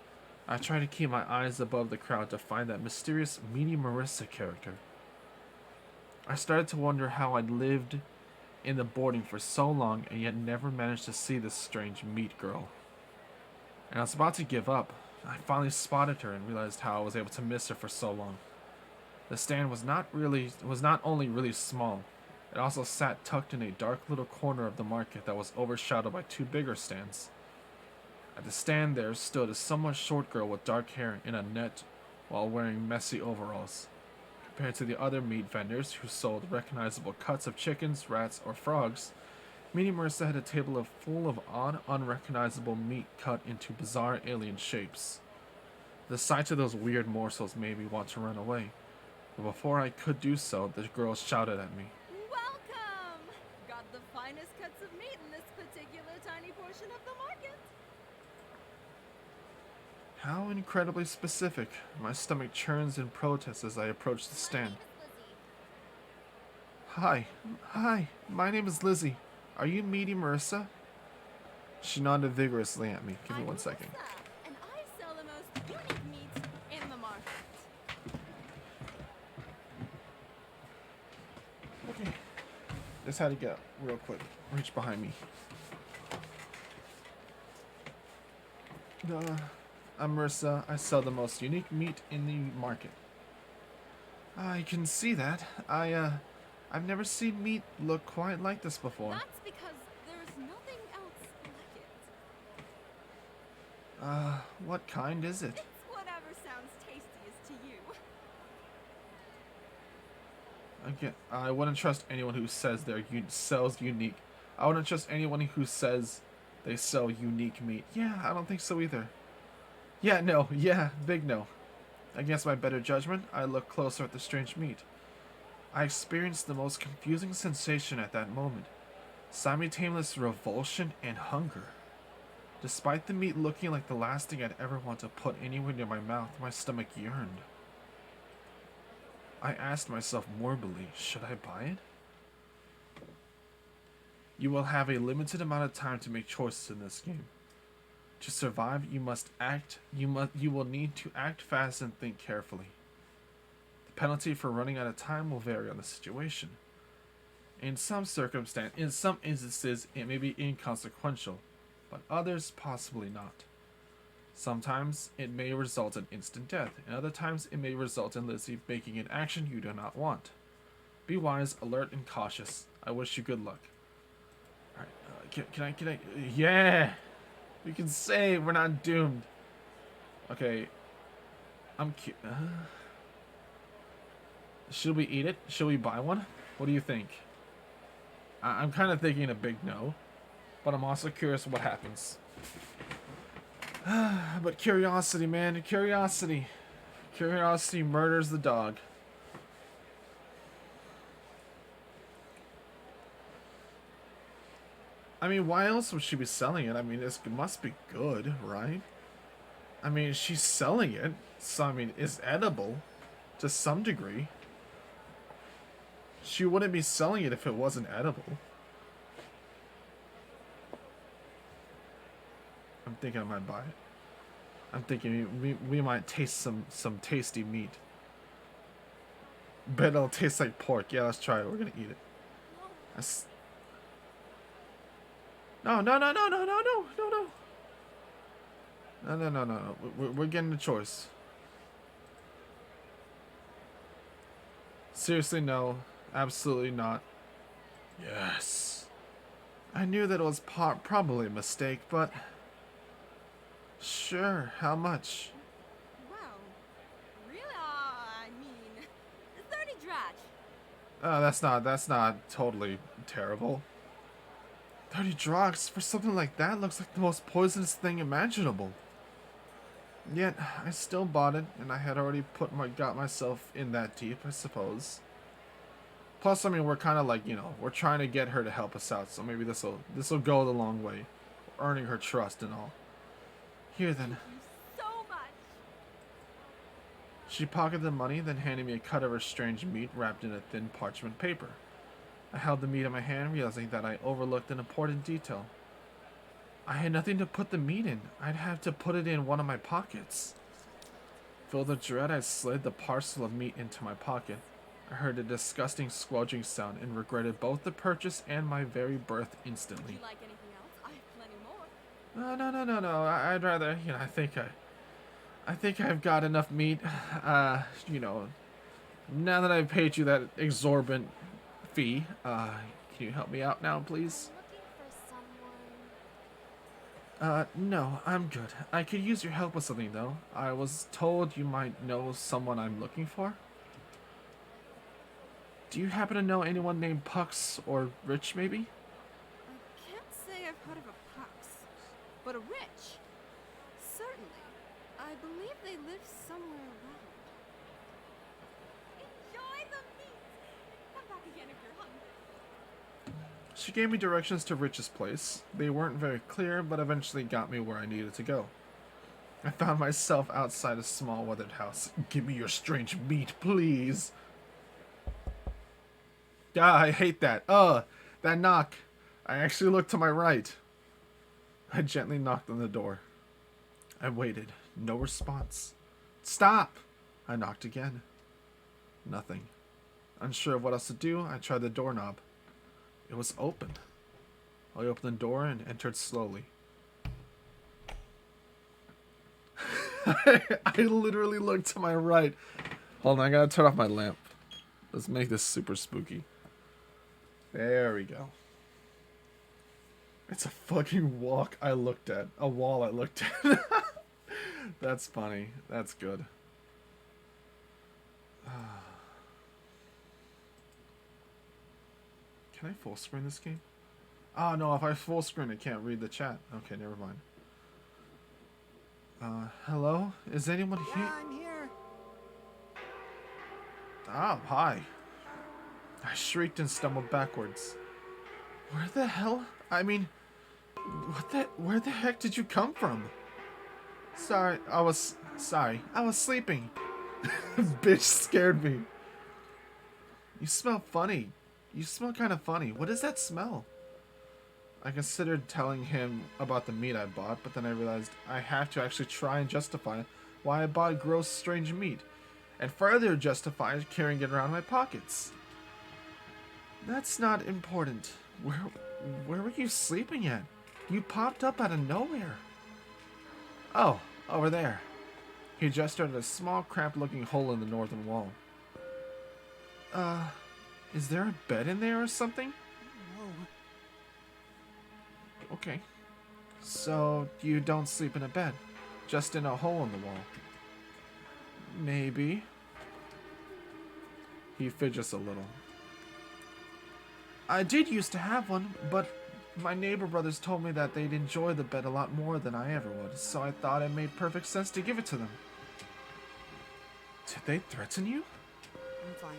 A: I tried to keep my eyes above the crowd to find that mysterious Meaty Marissa character. I started to wonder how I'd lived in the boarding for so long and yet never managed to see this strange meat girl. And I was about to give up. I finally spotted her and realized how I was able to miss her for so long. The stand was not only really small, it also sat tucked in a dark little corner of the market that was overshadowed by two bigger stands. At the stand there stood a somewhat short girl with dark hair in a net while wearing messy overalls. Compared to the other meat vendors who sold recognizable cuts of chickens, rats, or frogs, Meaty Marissa had a table full of odd, unrecognizable meat cut into bizarre alien shapes. The sight of those weird morsels made me want to run away, but before I could do so, the girl shouted at me.
F: Welcome! Got the finest cuts of meat in this particular tiny portion of the market.
A: How incredibly specific. My stomach churns in protest as I approach the stand. Hi, my name is Lizzie. Are you Meaty Marissa? She nodded vigorously at me. Give me 1 second.
F: Marissa, and I sell the most unique meat in the market.
A: Okay. Just had to get up real quick. Reach behind me. I'm Marissa. I sell the most unique meat in the market. I can see that. I've never seen meat look quite like this before.
F: That's because there's nothing else like it.
A: What kind is it?
F: It's whatever sounds tastiest to you.
A: Again, I wouldn't trust anyone who says sells unique. I wouldn't trust anyone who says they sell unique meat. Yeah, I don't think so either. Yeah, no. Yeah, big no. Against my better judgment, I looked closer at the strange meat. I experienced the most confusing sensation at that moment. Simultaneous revulsion and hunger. Despite the meat looking like the last thing I'd ever want to put anywhere near my mouth, my stomach yearned. I asked myself morbidly, should I buy it? You will have a limited amount of time to make choices in this game. To survive, you will need to act fast and think carefully. The penalty for running out of time will vary on the situation. In some instances, it may be inconsequential, but others possibly not. Sometimes it may result in instant death, and other times it may result in Lizzie making an action you do not want. Be wise, alert, and cautious. I wish you good luck. Alright, can I? Yeah! We can save, we're not doomed. Okay. I'm cute. Should we eat it? Should we buy one? What do you think? I'm kind of thinking a big no, but I'm also curious what happens. But curiosity, man, curiosity. Curiosity murders the dog. I mean, why else would she be selling it? I mean, it must be good, right? I mean, she's selling it, so I mean, it's edible to some degree. She wouldn't be selling it if it wasn't edible. I'm thinking I might buy it. I'm thinking we might taste some tasty meat. Bet it'll taste like pork. Yeah, let's try it. We're gonna eat it. No. We're getting a choice. Seriously, no. Absolutely not. Yes. I knew that it was probably a mistake, but Sure, how much?
F: Wow. Really? I mean, 30 drach.
A: Oh, that's not totally terrible. 30 drugs for something like that looks like the most poisonous thing imaginable. Yet, I still bought it, and I had already got myself in that deep, I suppose. Plus, I mean, we're kind of like, we're trying to get her to help us out, so maybe this'll go the long way, earning her trust and all. Here then.
F: Thank you so much.
A: She pocketed the money, then handed me a cut of her strange meat wrapped in a thin parchment paper. I held the meat in my hand, realizing that I overlooked an important detail. I had nothing to put the meat in. I'd have to put it in one of my pockets. Filled with dread, I slid the parcel of meat into my pocket. I heard a disgusting squelching sound and regretted both the purchase and my very birth
F: Would
A: instantly.
F: you like anything else? I have plenty more.
A: No. I'd rather, I think I've got enough meat. Now that I've paid you that exorbitant fee, can you help me out now, please?
D: Looking for someone.
A: No, I'm good. I could use your help with something, though. I was told you might know someone I'm looking for. Do you happen to know anyone named Pucks or Rich, maybe?
F: I can't say I've heard of a Pux, but a Rich. Certainly. I believe they live somewhere around. Enjoy the meat! Come back again if you're hungry.
A: She gave me directions to Rich's place. They weren't very clear, but eventually got me where I needed to go. I found myself outside a small weathered house. Give me your strange meat, please. Ah, I hate that. That knock. I actually looked to my right. I gently knocked on the door. I waited. No response. Stop! I knocked again. Nothing. Unsure of what else to do, I tried the doorknob. It was open. I opened the door and entered slowly. I literally looked to my right. Hold on, I gotta turn off my lamp. Let's make this super spooky. There we go. It's a fucking walk I looked at. A wall I looked at. That's funny. That's good. Can I full screen this game? Oh no, if I full screen I can't read the chat. Okay, never mind. Hello? Is anyone here?
G: Yeah, I'm here.
A: Oh, hi. I shrieked and stumbled backwards. Where the hell? I mean, where the heck did you come from? Sorry, I was sleeping. Bitch scared me. You smell funny. You smell kind of funny. What is that smell? I considered telling him about the meat I bought, but then I realized I have to actually try and justify why I bought gross, strange meat, and further justify carrying it around in my pockets. That's not important. Where were you sleeping at? You popped up out of nowhere. Oh, over there. He gestured at a small, cramped-looking hole in the northern wall. Is there a bed in there or something?
G: No.
A: Okay. So, you don't sleep in a bed, just in a hole in the wall? Maybe. He fidgets a little. I did used to have one, but my neighbor brothers told me that they'd enjoy the bed a lot more than I ever would, so I thought it made perfect sense to give it to them. Did they threaten you?
G: I'm fine.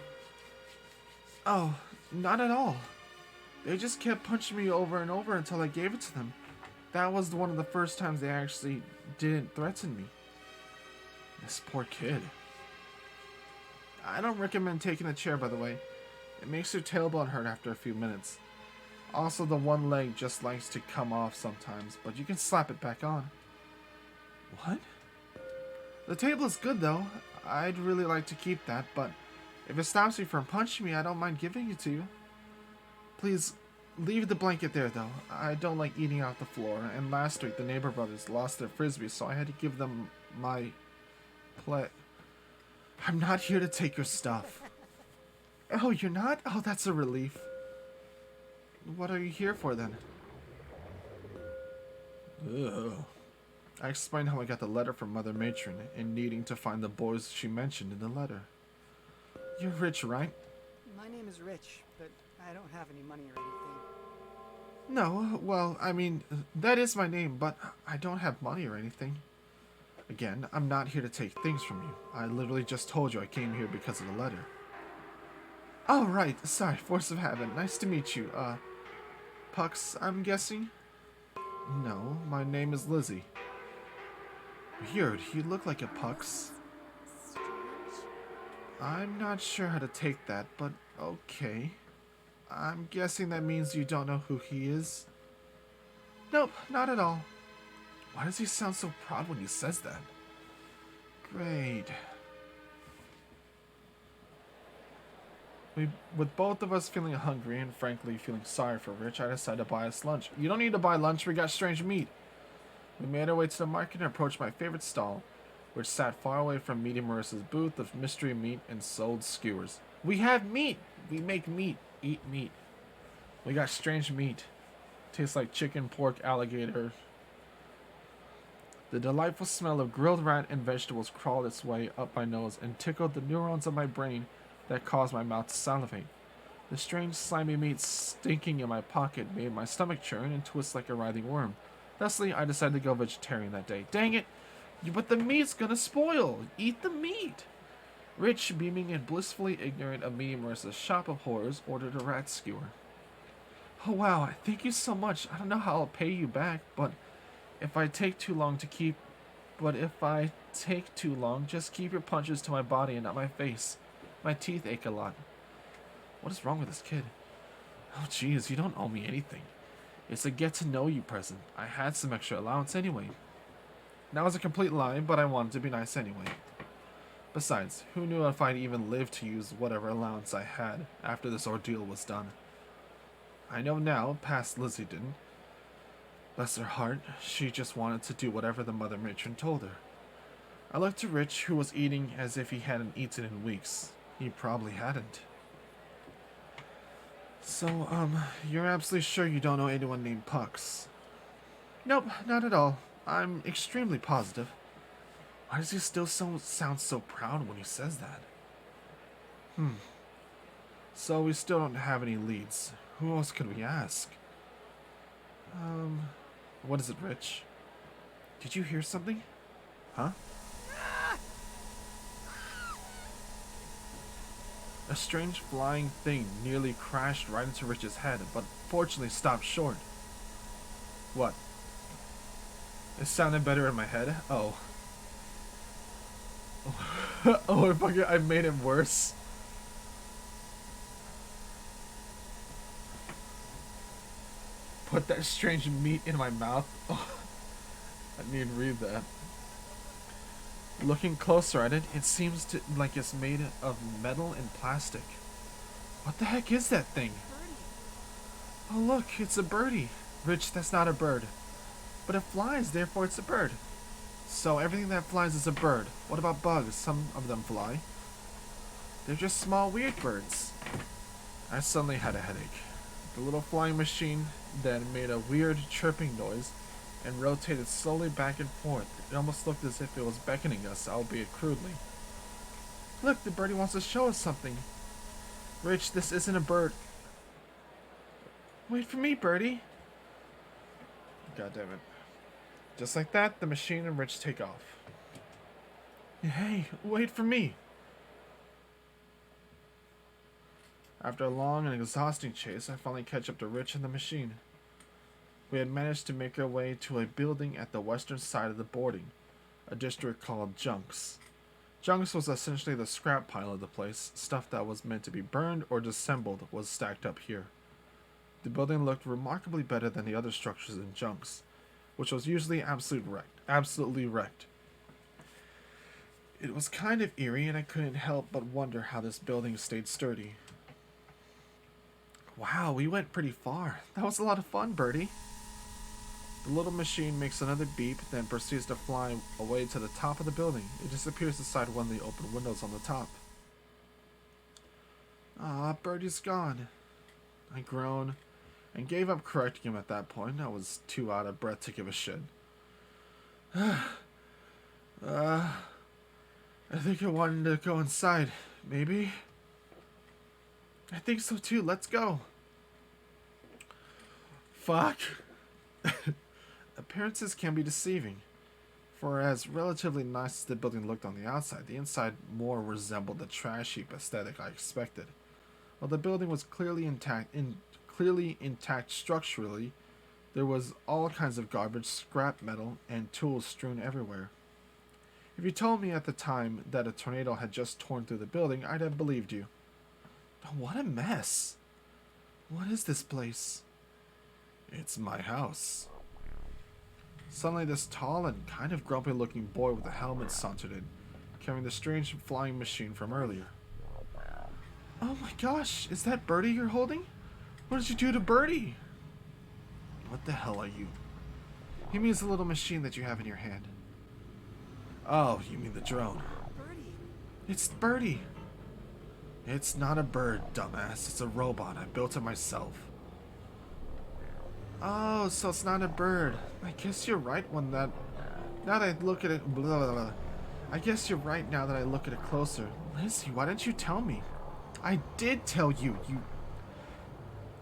A: Oh, not at all. They just kept punching me over and over until I gave it to them. That was one of the first times they actually didn't threaten me. This poor kid. I don't recommend taking the chair, by the way. It makes your tailbone hurt after a few minutes. Also, the one leg just likes to come off sometimes, but you can slap it back on. What? The table is good, though. I'd really like to keep that, but if it stops you from punching me, I don't mind giving it to you. Please, leave the blanket there, though. I don't like eating off the floor, and last week the neighbor brothers lost their frisbee, so I had to give them my plate. I'm not here to take your stuff. Oh, you're not? Oh, that's a relief. What are you here for, then? Ugh. I explained how I got the letter from Mother Matron and needing to find the boys she mentioned in the letter. You're rich, right?
G: My name is Rich, but I don't have any money or anything.
A: No, well, I mean, that is my name, but I don't have money or anything. Again, I'm not here to take things from you. I literally just told you I came here because of the letter. Oh, right. Sorry, Force of Habit. Nice to meet you. Pucks, I'm guessing? No, my name is Lizzie. Weird, you look like a Pucks.
F: Strange.
A: I'm not sure how to take that, but okay. I'm guessing that means you don't know who he is? Nope, not at all. Why does he sound so proud when he says that? Great. With both of us feeling hungry and frankly feeling sorry for Rich, I decided to buy us lunch. You don't need to buy lunch, we got strange meat. We made our way to the market and approached my favorite stall, which sat far away from Meaty Marissa's booth of mystery meat and sold skewers. We have meat! We make meat. Eat meat. We got strange meat. Tastes like chicken, pork, alligator. The delightful smell of grilled rat and vegetables crawled its way up my nose and tickled the neurons of my brain that caused my mouth to salivate. The strange slimy meat stinking in my pocket made my stomach churn and twist like a writhing worm. Thusly, I decided to go vegetarian that day. Dang it! But the meat's gonna spoil! Eat the meat! Rich, beaming and blissfully ignorant of Meaty Marissa's shop of horrors, ordered a rat skewer. Oh wow, thank you so much. I don't know how I'll pay you back, but if I take too long, just keep your punches to my body and not my face. My teeth ache a lot. What is wrong with this kid? Oh jeez, you don't owe me anything. It's a get-to-know-you present. I had some extra allowance anyway. That was a complete lie, but I wanted to be nice anyway. Besides, who knew if I'd even live to use whatever allowance I had after this ordeal was done. I know now, past Lizzie didn't. Bless her heart, she just wanted to do whatever the Mother Matron told her. I looked to Rich, who was eating as if he hadn't eaten in weeks. He probably hadn't. So, you're absolutely sure you don't know anyone named Pucks? Nope, not at all. I'm extremely positive. Why does he still sound so proud when he says that? So we still don't have any leads. Who else could we ask? What is it, Rich? Did you hear something? Huh? A strange flying thing nearly crashed right into Rich's head, but fortunately stopped short. What? It sounded better in my head? Oh. Oh, I made it worse. Put that strange meat in my mouth. Oh, I need to read that. Looking closer at it, it seems like it's made of metal and plastic. What the heck is that thing? Oh look, it's a birdie. Rich, that's not a bird. But it flies, therefore it's a bird. So everything that flies is a bird. What about bugs? Some of them fly. They're just small weird birds. I suddenly had a headache. The little flying machine then made a weird chirping noise and rotated slowly back and forth. It almost looked as if it was beckoning us, albeit crudely. Look, the birdie wants to show us something. Rich, this isn't a bird. Wait for me, birdie. God damn it. Just like that, the machine and Rich take off. Hey, wait for me. After a long and exhausting chase, I finally catch up to Rich and the machine. We had managed to make our way to a building at the western side of the boarding, a district called Junks. Junks was essentially the scrap pile of the place. Stuff that was meant to be burned or disassembled was stacked up here. The building looked remarkably better than the other structures in Junks, which was usually absolutely wrecked. It was kind of eerie, and I couldn't help but wonder how this building stayed sturdy. Wow, we went pretty far. That was a lot of fun, Birdie. The little machine makes another beep, then proceeds to fly away to the top of the building. It disappears inside one of the open windows on the top. Ah, Birdie's gone. I groaned and gave up correcting him at that point. I was too out of breath to give a shit. I think I wanted to go inside. Maybe? I think so too. Let's go. Fuck. Appearances can be deceiving. For as relatively nice as the building looked on the outside, the inside more resembled the trash heap aesthetic I expected. While the building was clearly intact structurally, there was all kinds of garbage, scrap metal, and tools strewn everywhere. If you told me at the time that a tornado had just torn through the building, I'd have believed you. Oh, what a mess. What is this place? It's my house. Suddenly this tall and kind of grumpy-looking boy with a helmet sauntered in, carrying the strange flying machine from earlier. Oh my gosh, is that Birdie you're holding? What did you do to Birdie? What the hell are you? He means the little machine that you have in your hand. Oh, you mean the drone.
G: Birdie.
A: It's Birdie. It's not a bird, dumbass. It's a robot. I built it myself. Oh, so it's not a bird. I guess you're right when that... Now that I look at it... Blah, blah, blah. I guess you're right now that I look at it closer. Lizzie, why didn't you tell me? I did tell you. You...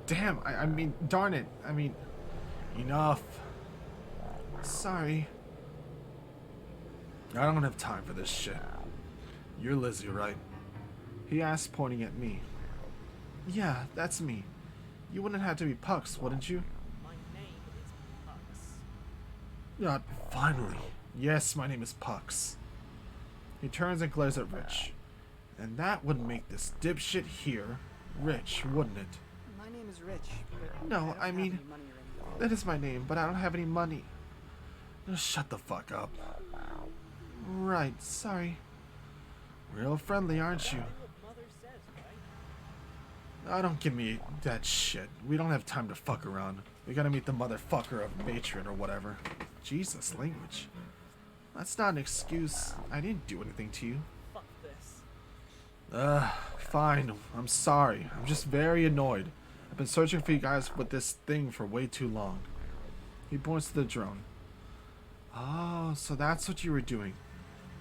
A: Damn, I mean, darn it. I mean, enough. Sorry. I don't have time for this shit. You're Lizzie, right? He asked, pointing at me. Yeah, that's me. You wouldn't have to be Pucks, wouldn't you?
G: My name is Pucks.
A: Finally. Yes, my name is Pucks. He turns and glares at Rich. And that would make this dipshit here rich, wouldn't it?
G: My name is Rich, but
A: No,
G: I don't
A: I
G: have
A: mean,
G: any money or anything.
A: that is my name, but I don't have any money. Just shut the fuck up. Right, sorry. Real friendly, aren't you? Oh, don't give me that shit. We don't have time to fuck around. We gotta meet the motherfucker of MATRON or whatever. Jesus, language. That's not an excuse. I didn't do anything to you.
G: Fuck this.
A: Fine. I'm sorry. I'm just very annoyed. I've been searching for you guys with this thing for way too long. He points to the drone. Oh, so that's what you were doing.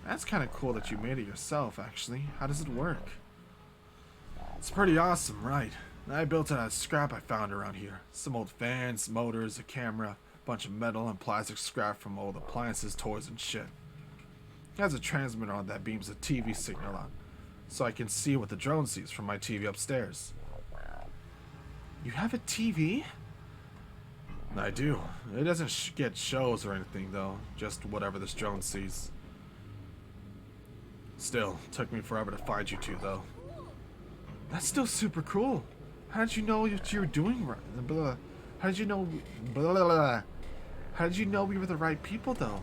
A: That's kind of cool that you made it yourself, actually. How does it work? It's pretty awesome, right? I built it out of scrap I found around here. Some old fans, motors, a camera, a bunch of metal and plastic scrap from old appliances, toys, and shit. It has a transmitter on that beams a TV signal out, so I can see what the drone sees from my TV upstairs. You have a TV? I do. It doesn't get shows or anything, though. Just whatever this drone sees. Still, took me forever to find you two, though. That's still super cool. How did you know what you were doing right? Blah. How did you know? Blah, blah, blah. How did you know we were the right people, though?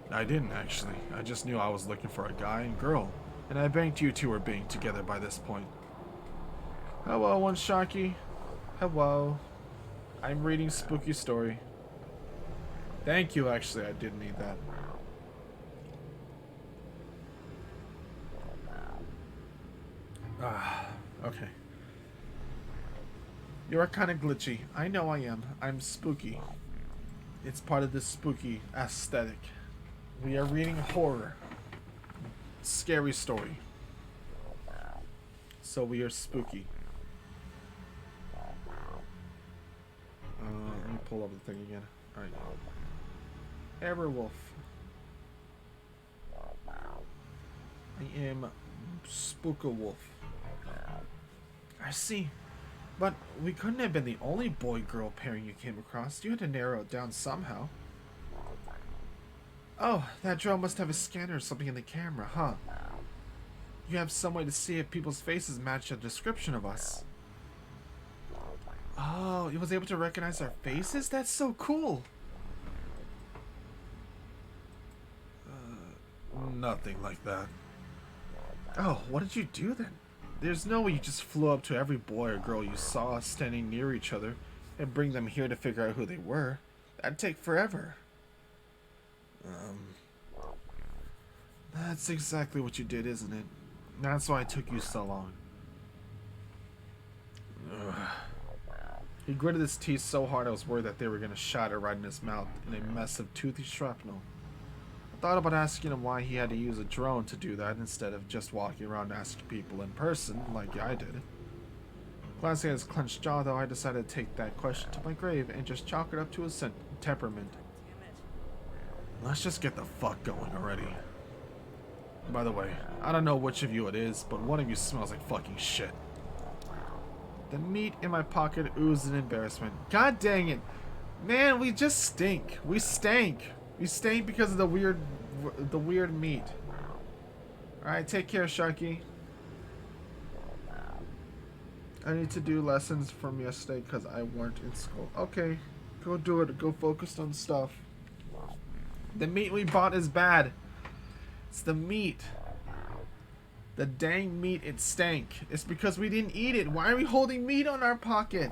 A: I didn't, actually. I just knew I was looking for a guy and girl, and I banked you two were being together by this point. Hello, One Sharky. Hello. I'm reading Spooky Story. Thank you, actually. I did need that. Okay. You are kind of glitchy. I know I am. I'm spooky. It's part of this spooky aesthetic. We are reading horror. Scary story. So we are spooky. Let me pull up the thing again. Alright. Everwolf. I am Spookawolf. I see. But we couldn't have been the only boy-girl pairing you came across. You had to narrow it down somehow. Oh, that drone must have a scanner or something in the camera, huh? You have some way to see if people's faces match the description of us. Oh, it was able to recognize our faces? That's so cool! Nothing like that. Oh, what did you do then? There's no way you just flew up to every boy or girl you saw standing near each other and bring them here to figure out who they were. That'd take forever. That's exactly what you did, isn't it? That's why it took you so long. Ugh. He gritted his teeth so hard I was worried that they were going to shatter right in his mouth in a mess of toothy shrapnel. I thought about asking him why he had to use a drone to do that instead of just walking around asking people in person like I did. Glancing at his clenched jaw, though, I decided to take that question to my grave and just chalk it up to his temperament. Let's just get the fuck going already. By the way, I don't know which of you it is, but one of you smells like fucking shit. The meat in my pocket oozed in embarrassment. God dang it. Man, we just stink. We stank. We stank because of the weird meat. Alright, take care, Sharky. I need to do lessons from yesterday because I weren't in school. Okay, go do it. Go focus on stuff. The meat we bought is bad. It's the meat. The dang meat, it stank. It's because we didn't eat it. Why are we holding meat on our pocket?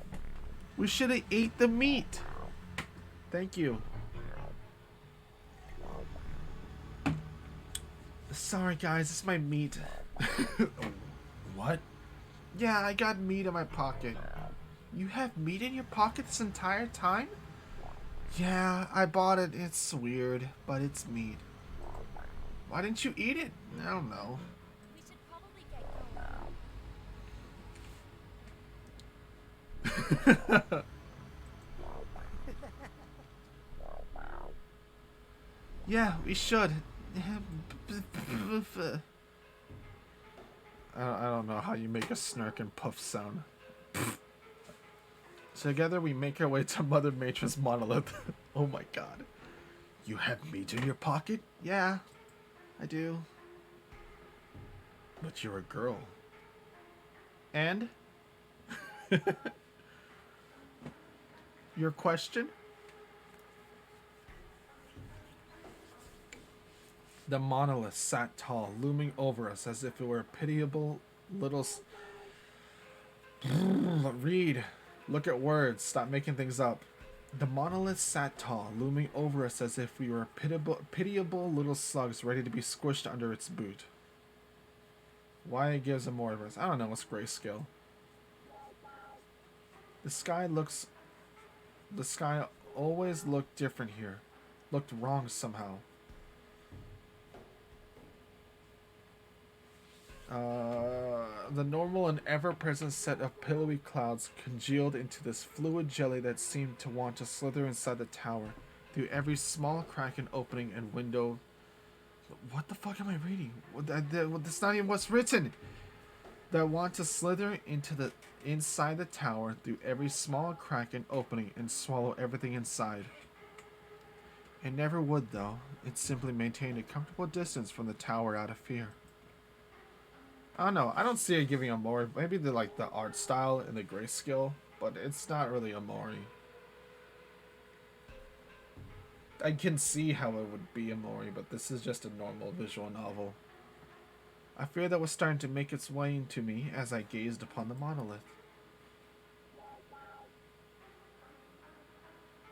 A: We should have ate the meat. Thank you. Sorry guys, it's my meat. What? Yeah, I got meat in my pocket. You have meat in your pocket this entire time? Yeah, I bought it. It's weird, but it's meat. Why didn't you eat it? I don't know.
H: We should probably get going.
A: Yeah, we should. I don't know how you make a snark and puff sound. Together we make our way to Mother Matron's monolith. Oh my god. You have meat in your pocket? Yeah, I do. But you're a girl. And? Your question? The monolith sat tall, looming over us as if it were a pitiable little... Read. Look at words. Stop making things up. The monolith sat tall, looming over us as if we were pitiable little slugs ready to be squished under its boot. Why it gives them more of us? I don't know. It's grayscale. The sky always looked different here. Looked wrong somehow. The normal and ever-present set of pillowy clouds congealed into this fluid jelly that seemed to want to slither inside the tower through every small crack and opening and window. What the fuck am I reading? That's not even what's written. That want to slither inside the tower through every small crack and opening and swallow everything inside. It never would, though. It simply maintained a comfortable distance from the tower out of fear. I don't know. I don't see it giving Amori. Maybe the art style and the grayscale, but it's not really Amori. I can see how it would be Amori, but this is just a normal visual novel. I fear that was starting to make its way into me as I gazed upon the monolith.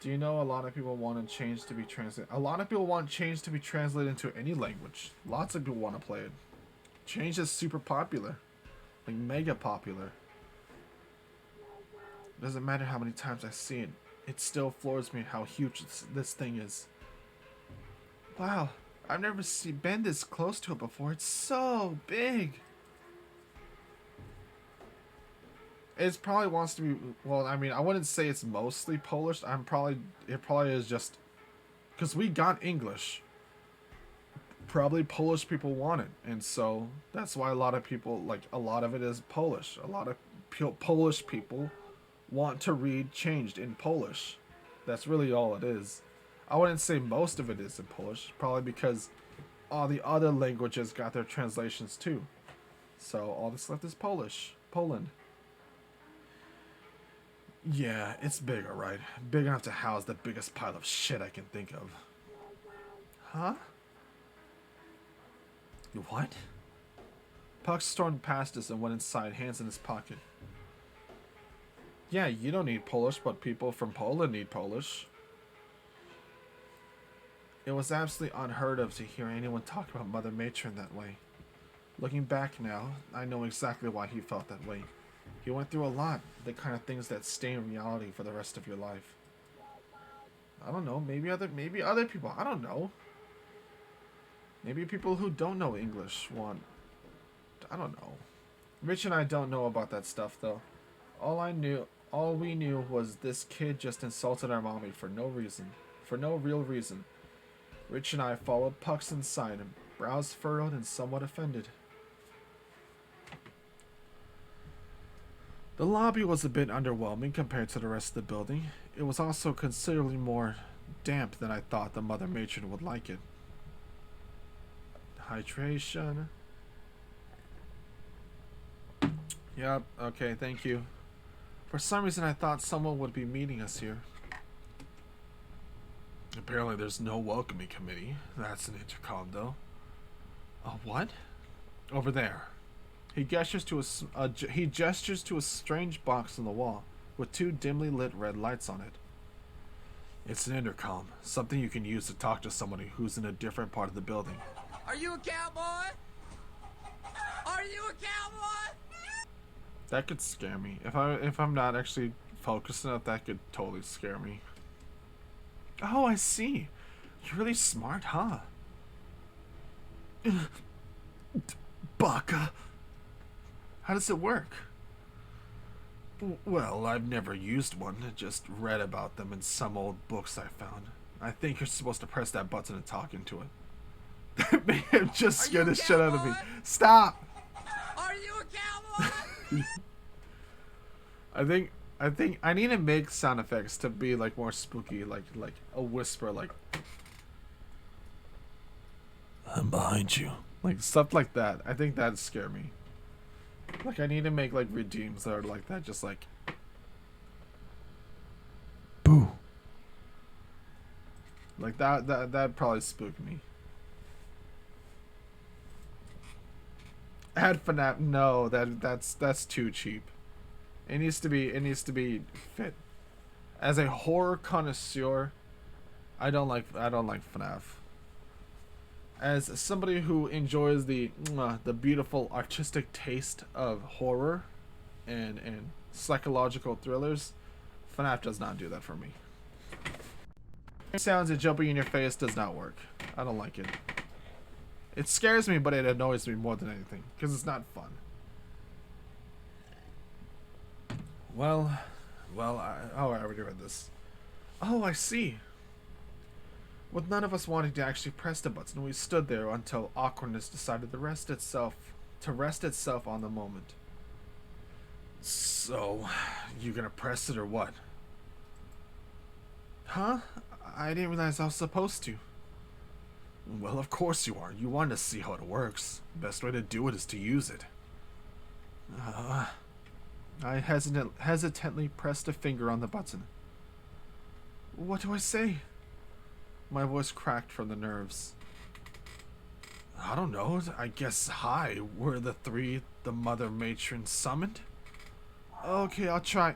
A: Do you know a lot of people want change to be translated? A lot of people want change to be translated into any language. Lots of people want to play it. Change is super popular. Like, mega popular. Doesn't matter how many times I see it. It still floors me how huge this thing is. Wow. I've never been this close to it before. It's so big. It probably wants to be... Well, I mean, I wouldn't say it's mostly Polish. It probably is just... Because we got English. Probably Polish people want it, and so that's why a lot of people, a lot of it is Polish. A lot of Polish people want to read changed in Polish. That's really all it is. I wouldn't say most of it is in Polish, probably because all the other languages got their translations too. So all that's left is Polish. Poland. Yeah, it's big, alright. Big enough to house the biggest pile of shit I can think of. Huh? What? Puck stormed past us and went inside, hands in his pocket. Yeah, you don't need Polish, but people from Poland need Polish. It was absolutely unheard of to hear anyone talk about Mother Matron that way. Looking back now, I know exactly why he felt that way. He went through a lot. The kind of things that stay in reality for the rest of your life. I don't know. Maybe other people. I don't know. Maybe people who don't know English want. I don't know. Rich and I don't know about that stuff though. All we knew was this kid just insulted our mommy for no reason. For no real reason. Rich and I followed Puck's inside him, brows furrowed and somewhat offended. The lobby was a bit underwhelming compared to the rest of the building. It was also considerably more damp than I thought the mother matron would like it. Hydration. Yep, okay, thank you. For some reason I thought someone would be meeting us here. Apparently there's no welcoming committee. That's an intercom though. A what? Over there. He gestures to a strange box on the wall with two dimly lit red lights on it. It's an intercom, something you can use to talk to somebody who's in a different part of the building.
I: Are you a cowboy? Are you a cowboy?
A: That could scare me. If I'm not actually focused enough, that could totally scare me. Oh, I see. You're really smart, huh? Baka. How does it work? Well, I've never used one. Just read about them in some old books I found. I think you're supposed to press that button and talk into it. That may have just scared the shit out of me. Stop!
I: Are you a cowboy?
A: I think I need to make sound effects to be like more spooky, like a whisper, like I'm behind you, like stuff like that. I think that'd scare me. Like I need to make like redeems that are like that, just like boo. Like that'd probably spook me. Add FNAF, no, that's too cheap. It needs to be fit. As a horror connoisseur, I don't like FNAF. As somebody who enjoys the beautiful artistic taste of horror and psychological thrillers, FNAF does not do that for me. Sounds and jumping in your face does not work. I don't like it. It scares me, but it annoys me more than anything because it's not fun. Well, I already read this. Oh, I see. With none of us wanting to actually press the button, we stood there until awkwardness decided to rest itself on the moment. So, you gonna press it or what? Huh? I didn't realize I was supposed to. Well, of course you are. You want to see how it works. Best way to do it is to use it. I hesitantly pressed a finger on the button. What do I say? My voice cracked from the nerves. I don't know. I guess hi. Were the three the mother matron summoned? Okay, I'll try.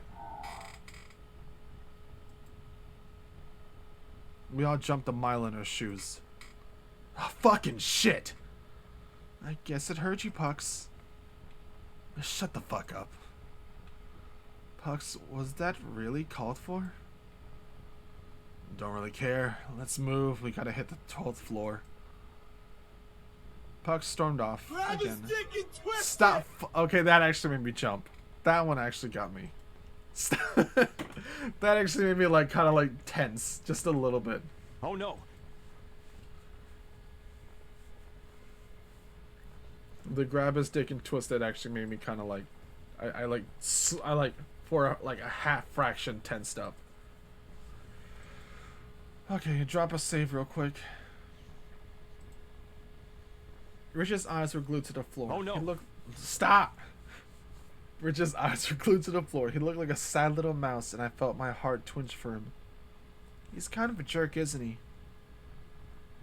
A: We all jumped a mile in our shoes. Oh, fucking shit! I guess it hurt you, Pucks. Shut the fuck up. Pucks, was that really called for? Don't really care. Let's move. We gotta hit the 12th floor. Pucks stormed off again. Stop. Okay, that actually made me jump. That one actually got me. That actually made me like kind of like tense, just a little bit.
J: Oh no.
A: The grab his dick and twist it actually made me kind of like, I like for like a half fraction tensed up. Okay, drop a save real quick. Rich's eyes were glued to the floor.
J: Oh no.
A: Stop! Rich's eyes were glued to the floor. He looked like a sad little mouse, and I felt my heart twinge for him. He's kind of a jerk, isn't he?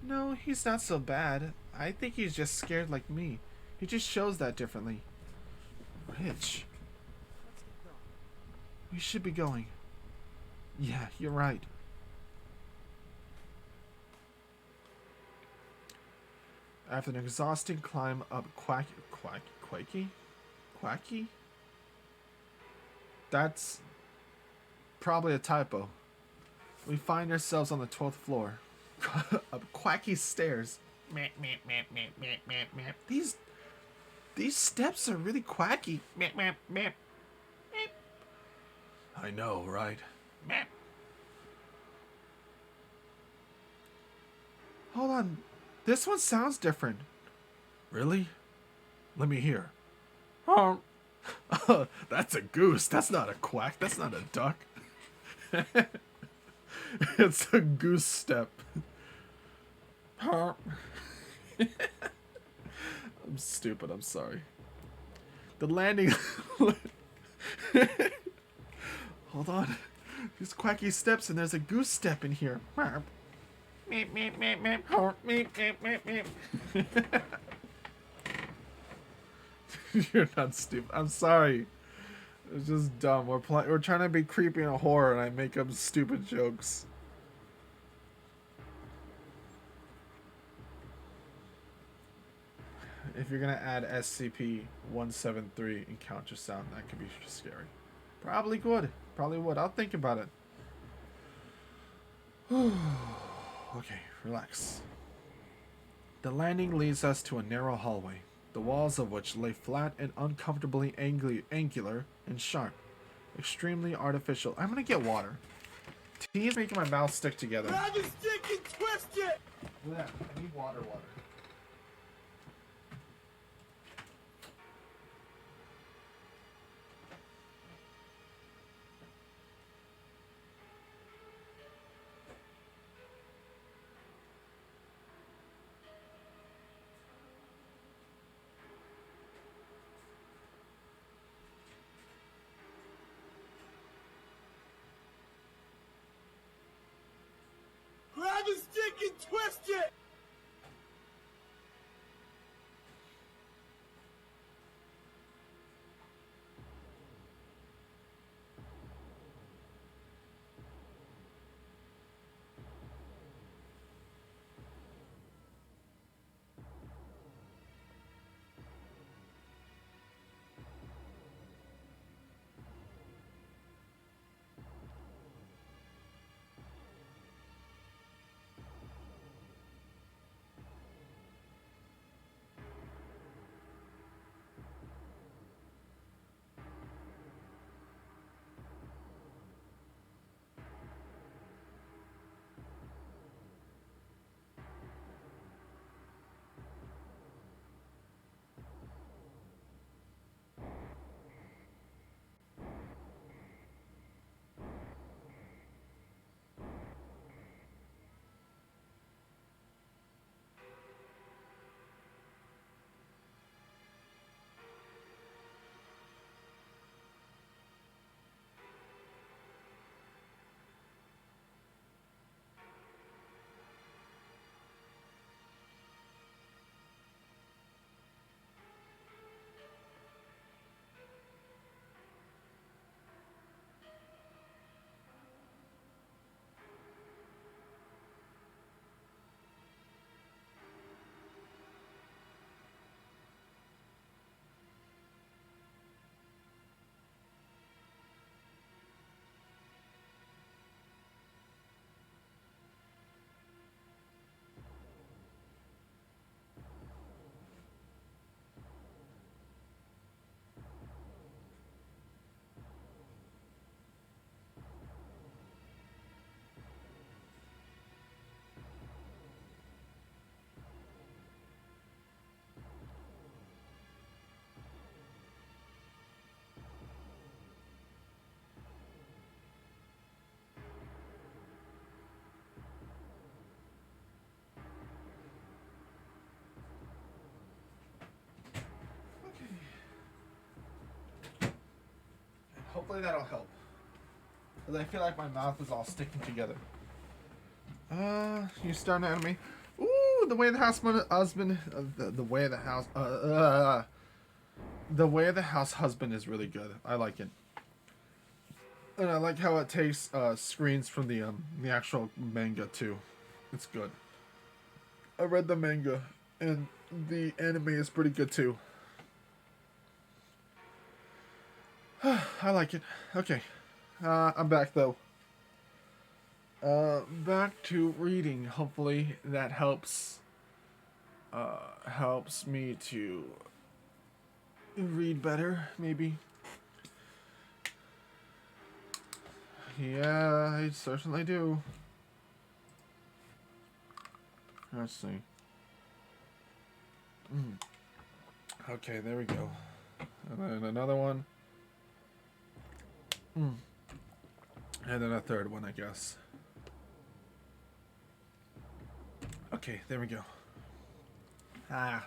A: No, he's not so bad. I think he's just scared like me. He just shows that differently. Rich. We should be going. Yeah, you're right. After an exhausting climb up Quacky? That's probably a typo. We find ourselves on the 12th floor. Up quacky stairs. Meh, meh, meh, meh, meh, meh, meh. These steps are really quacky. Meh, meh, meh. Meh. I know, right? Meh. Hold on. This one sounds different. Really? Let me hear. Oh. That's a goose. That's not a quack. That's not a duck. It's a goose step. I'm stupid. I'm sorry. The landing. Hold on. These quacky steps, and there's a goose step in here. Meep, meep, meep, meep. Meep, meep, meep, meep. You're not stupid. I'm sorry. It's just dumb. We're trying to be creepy in a horror, and I make up stupid jokes. If you're gonna add SCP-173 encounter sound, that could be scary. Probably would. Probably would. I'll think about it. Okay, relax. The landing leads us to a narrow hallway, the walls of which lay flat and uncomfortably angular and sharp. Extremely artificial. I'm gonna get water. Tea is making my mouth stick together.
I: Grab the stick and twist it!
A: Yeah, I need water.
I: Grab the stick and twist it!
A: Hopefully that'll help. Because I feel like my mouth is all sticking together. You start an anime. Ooh, the way the husband, the way the house husband is really good. I like it, and I like how it takes screens from the actual manga too. It's good. I read the manga, and the anime is pretty good too. I like it. Okay. I'm back though. Back to reading. Hopefully that helps me to read better, maybe. Yeah, I certainly do. Let's see. Okay, there we go. And then another one. And then a third one, I guess. Okay, there we go. Ah.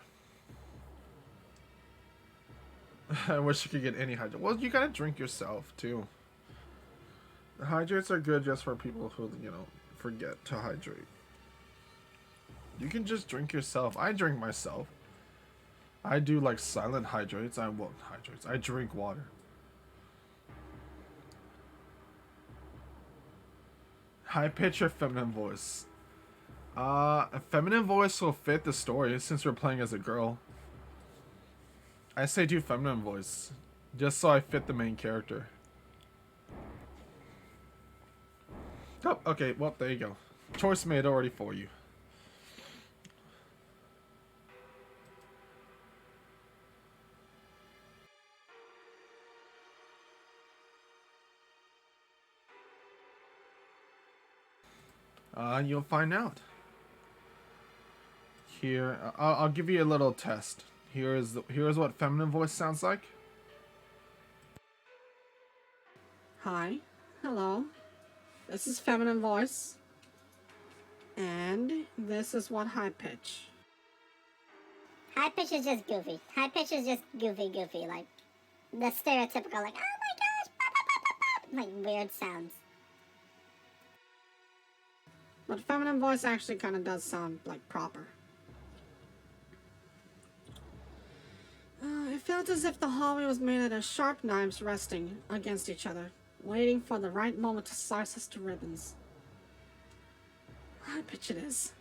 A: I wish you could get any hydrate. Well, you gotta drink yourself, too. The hydrates are good just for people who, forget to hydrate. You can just drink yourself. I drink myself. I do, silent hydrates. I drink water. High pitch or feminine voice? A feminine voice will fit the story since we're playing as a girl. I say do feminine voice, just so I fit the main character. Oh, okay, well, there you go. Choice made already for you. You'll find out. Here, I'll give you a little test. Here's what feminine voice sounds like.
J: Hi, hello. This is feminine voice. And this is what high pitch.
K: High pitch is just goofy. High pitch is just goofy, like the stereotypical, oh my gosh, pop, pop, pop, pop, pop, like weird sounds.
J: But feminine voice actually kind of does sound proper. It felt as if the hallway was made out of sharp knives resting against each other, waiting for the right moment to slice us to ribbons. High pitch it is.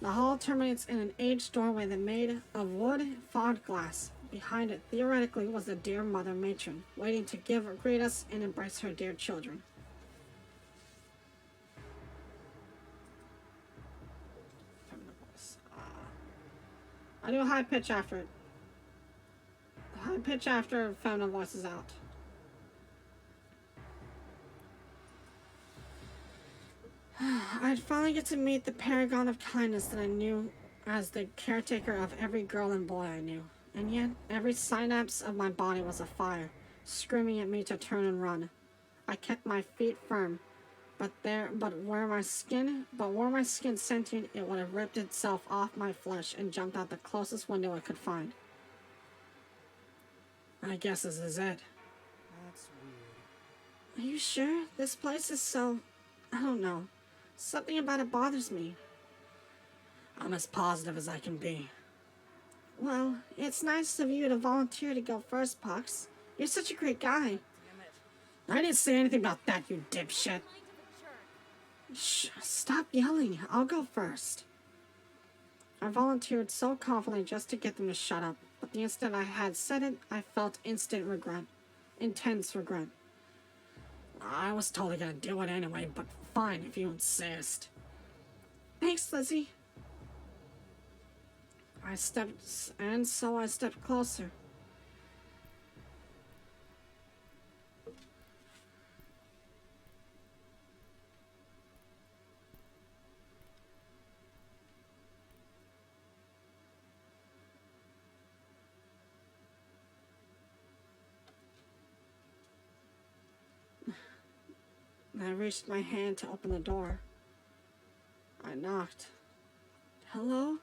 J: The hall terminates in an aged doorway that made of wood fogged glass. Behind it, theoretically, was the dear mother matron, waiting to greet us and embrace her dear children. Feminine voice. I do a high pitch after it. The high pitch after feminine voice is out. I'd finally get to meet the paragon of kindness that I knew as the caretaker of every girl and boy I knew. And yet, every synapse of my body was afire, screaming at me to turn and run. I kept my feet firm, but were my skin sentient, it would have ripped itself off my flesh and jumped out the closest window it could find. I guess this is it.
G: That's weird.
J: Are you sure? This place is so... I don't know. Something about it bothers me. I'm as positive as I can be. Well, it's nice of you to volunteer to go first, Pox. You're such a great guy.
E: Damn it.
J: I didn't say anything about that, you dipshit. Shh, stop yelling. I'll go first. I volunteered so confidently just to get them to shut up, but the instant I had said it, I felt instant regret. Intense regret. I was totally gonna do it anyway, but fine if you insist. Thanks, Lizzie. I stepped closer. I reached my hand to open the door. I knocked. Hello?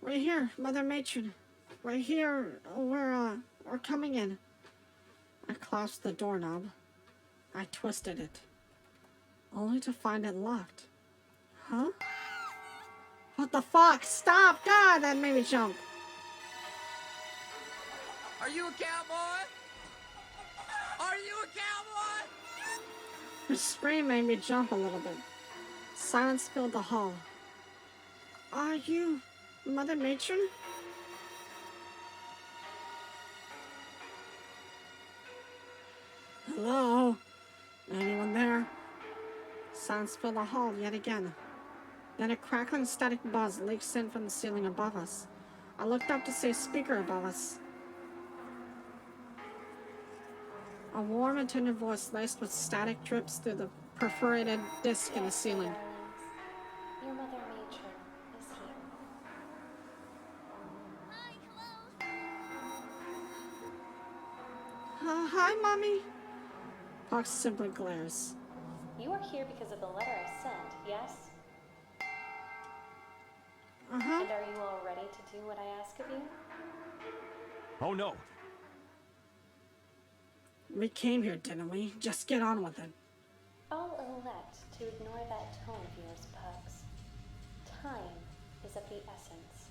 J: Right here, Mother Matron. Right here, we're coming in. I clasped the doorknob. I twisted it, only to find it locked. Huh? What the fuck? Stop! God, that made me jump.
I: Are you a cowboy? Are you a cowboy?
J: Her scream made me jump a little bit. Silence filled the hall. Are you Mother Matron? Hello? Anyone there? Sounds fill the hall yet again. Then a crackling static buzz leaks in from the ceiling above us. I looked up to see a speaker above us. A warm and tender voice laced with static drips through the perforated disc in the ceiling.
D: Darlings, your mother Matron is here.
J: Hi, Mommy. Pox simply glares.
D: You are here because of the letter I sent, yes?
J: Uh-huh.
D: And are you all ready to do what I ask of you?
L: Oh no!
J: We came here, didn't we? Just get on with it.
D: I'll elect to ignore that tone of yours, Pugs. Time is of the essence.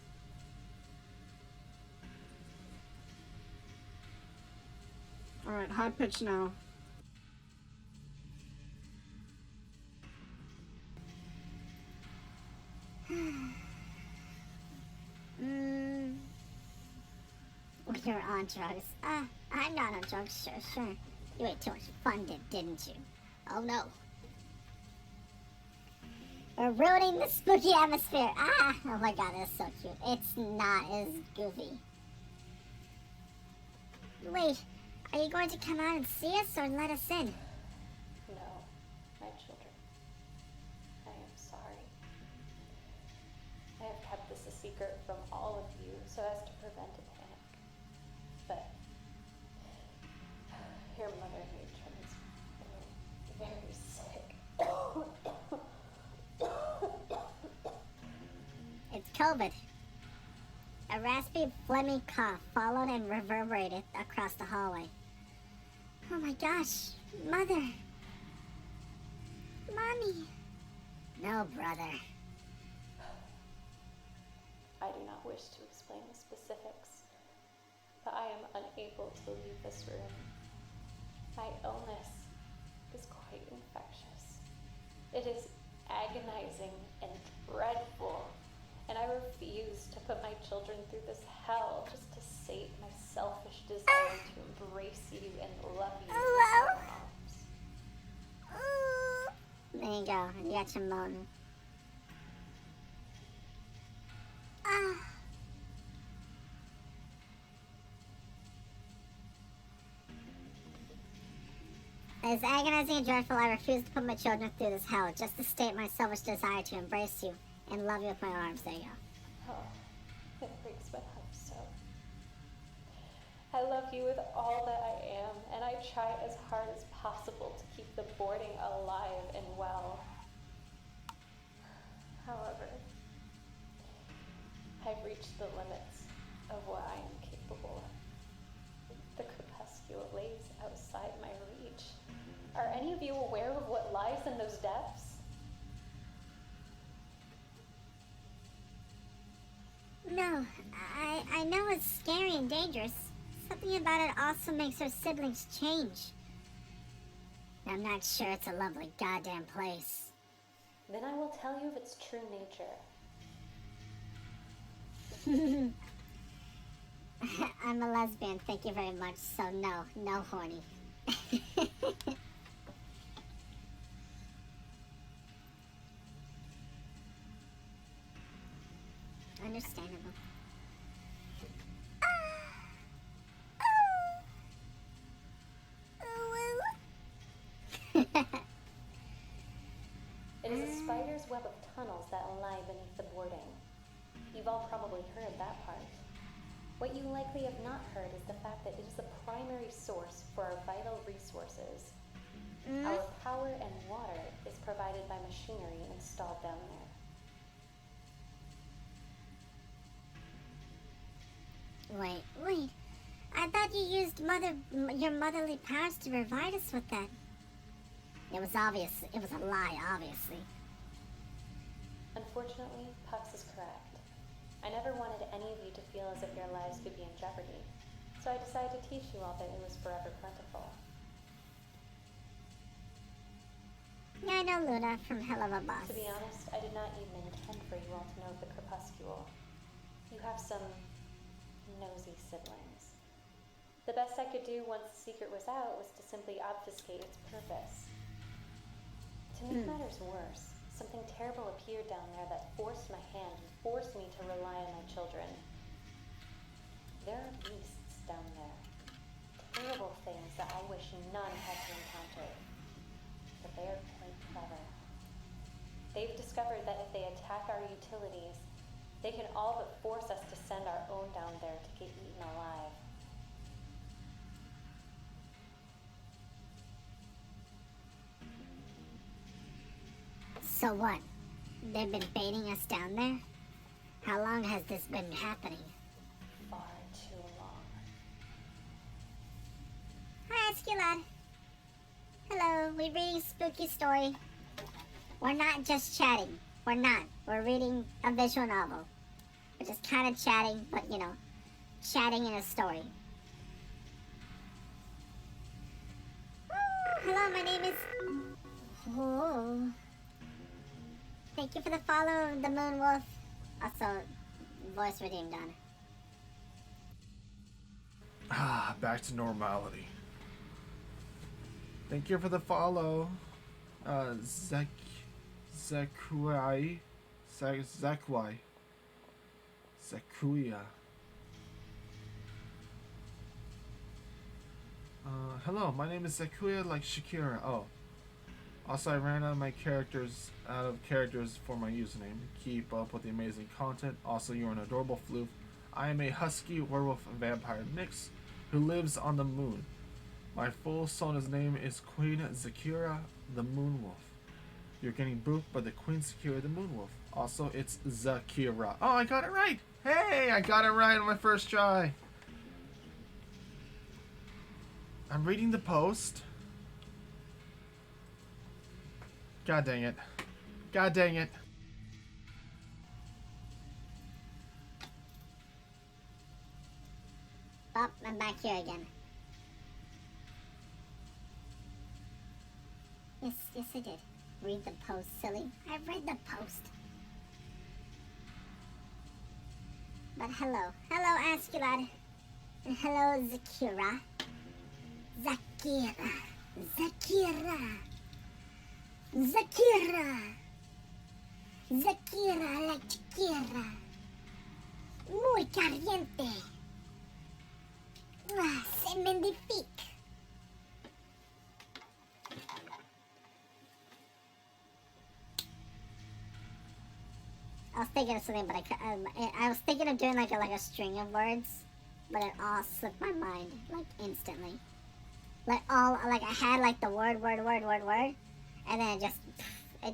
J: Alright, high pitch now.
K: You're on drugs. I'm not on drugs, sure. You ate too much fun, didn't you? Oh no. We're ruining the spooky atmosphere. Oh my god, that's so cute. It's not as goofy. Wait, are you going to come out and see us or let us in?
D: No, my children. I am sorry. I have kept this a secret from all of you so as to prevent a panic. But your mother Matron is very sick.
K: It's COVID. A raspy, phlegmy cough followed and reverberated across the hallway. Oh my gosh, Mother. Mommy. No, brother.
D: I do not wish to explain the specifics, but I am unable to leave this room. My illness is quite infectious. It is agonizing and dreadful, and I refuse to put my children through this hell just to sate my selfish desire to embrace you and love you with my arms.
K: There you go, you got your moan. As agonizing and dreadful, I refuse to put my children through this hell just to state my selfish desire to embrace you and love you with my arms. There you go.
D: Oh, it breaks my heart so. I love you with all that I am, and I try as hard as possible to keep the boarding alive and well. However, I've reached the limits of what I am capable of. The crepuscule lays outside my reach. Are any of you aware of what lies in those depths?
K: No, I know it's scary and dangerous. Something about it also makes her siblings change. I'm not sure it's a lovely goddamn place.
D: Then I will tell you of its true nature.
K: I'm a lesbian, thank you very much, so no horny. Understandable.
D: It is a spider's web of tunnels that lie beneath the boarding. You've all probably heard that part. What you likely have not heard is the fact that it is the primary source for our vital resources. Our power and water is provided by machinery installed down there.
K: Wait. I thought you used your motherly powers to provide us with that. It was obvious. It was a lie, obviously.
D: Unfortunately, Pux is correct. I never wanted any of you to feel as if your lives could be in jeopardy, so I decided to teach you all that it was forever plentiful.
K: Yeah, I know Luna from Hell of a Boss.
D: To be honest, I did not even intend for you all to know of the crepuscule. You have some nosy siblings. The best I could do once the secret was out was to simply obfuscate its purpose. To make matters worse, something terrible appeared down there that forced my hand and forced me to rely on my children. There are beasts down there. Terrible things that I wish none had to encounter. But they are quite clever. They've discovered that if they attack our utilities, they can all but force us to send our own down there to get eaten alive.
K: So what? They've been baiting us down there? How long has this been happening?
D: Far too long.
K: Hi, Esculad. Hello, we're reading a spooky story. We're not just chatting. We're not. We're reading a visual novel. We're just kind of chatting, but you know, chatting in a story. Hello, my name is... Oh. Thank you for the follow, the Moon Wolf. Also, voice redeemed on.
A: Ah, back to normality. Thank you for the follow. Zakuya. Hello, my name is Zakuya like Shakira. Oh. Also, I ran out of characters for my username. Keep up with the amazing content. Also, you're an adorable floof. I am a husky werewolf vampire mix who lives on the moon. My full sona's name is Queen Zakira the Moon Wolf. You're getting booped by the Queen Zakira the Moon Wolf. Also, it's Zakira. Oh, I got it right! Hey, I got it right on my first try. I'm reading the post. God dang it. God dang it.
K: Oh, I'm back here again. Yes, I did. Read the post, silly. I read the post. But hello. Hello, Asculad. And hello, Zakira. Zakira. Zakira la Shakira. Muy caliente. Se magnifique. I was thinking of something, but I was thinking of doing like a string of words, but it all slipped my mind like instantly. I had like the word, and then it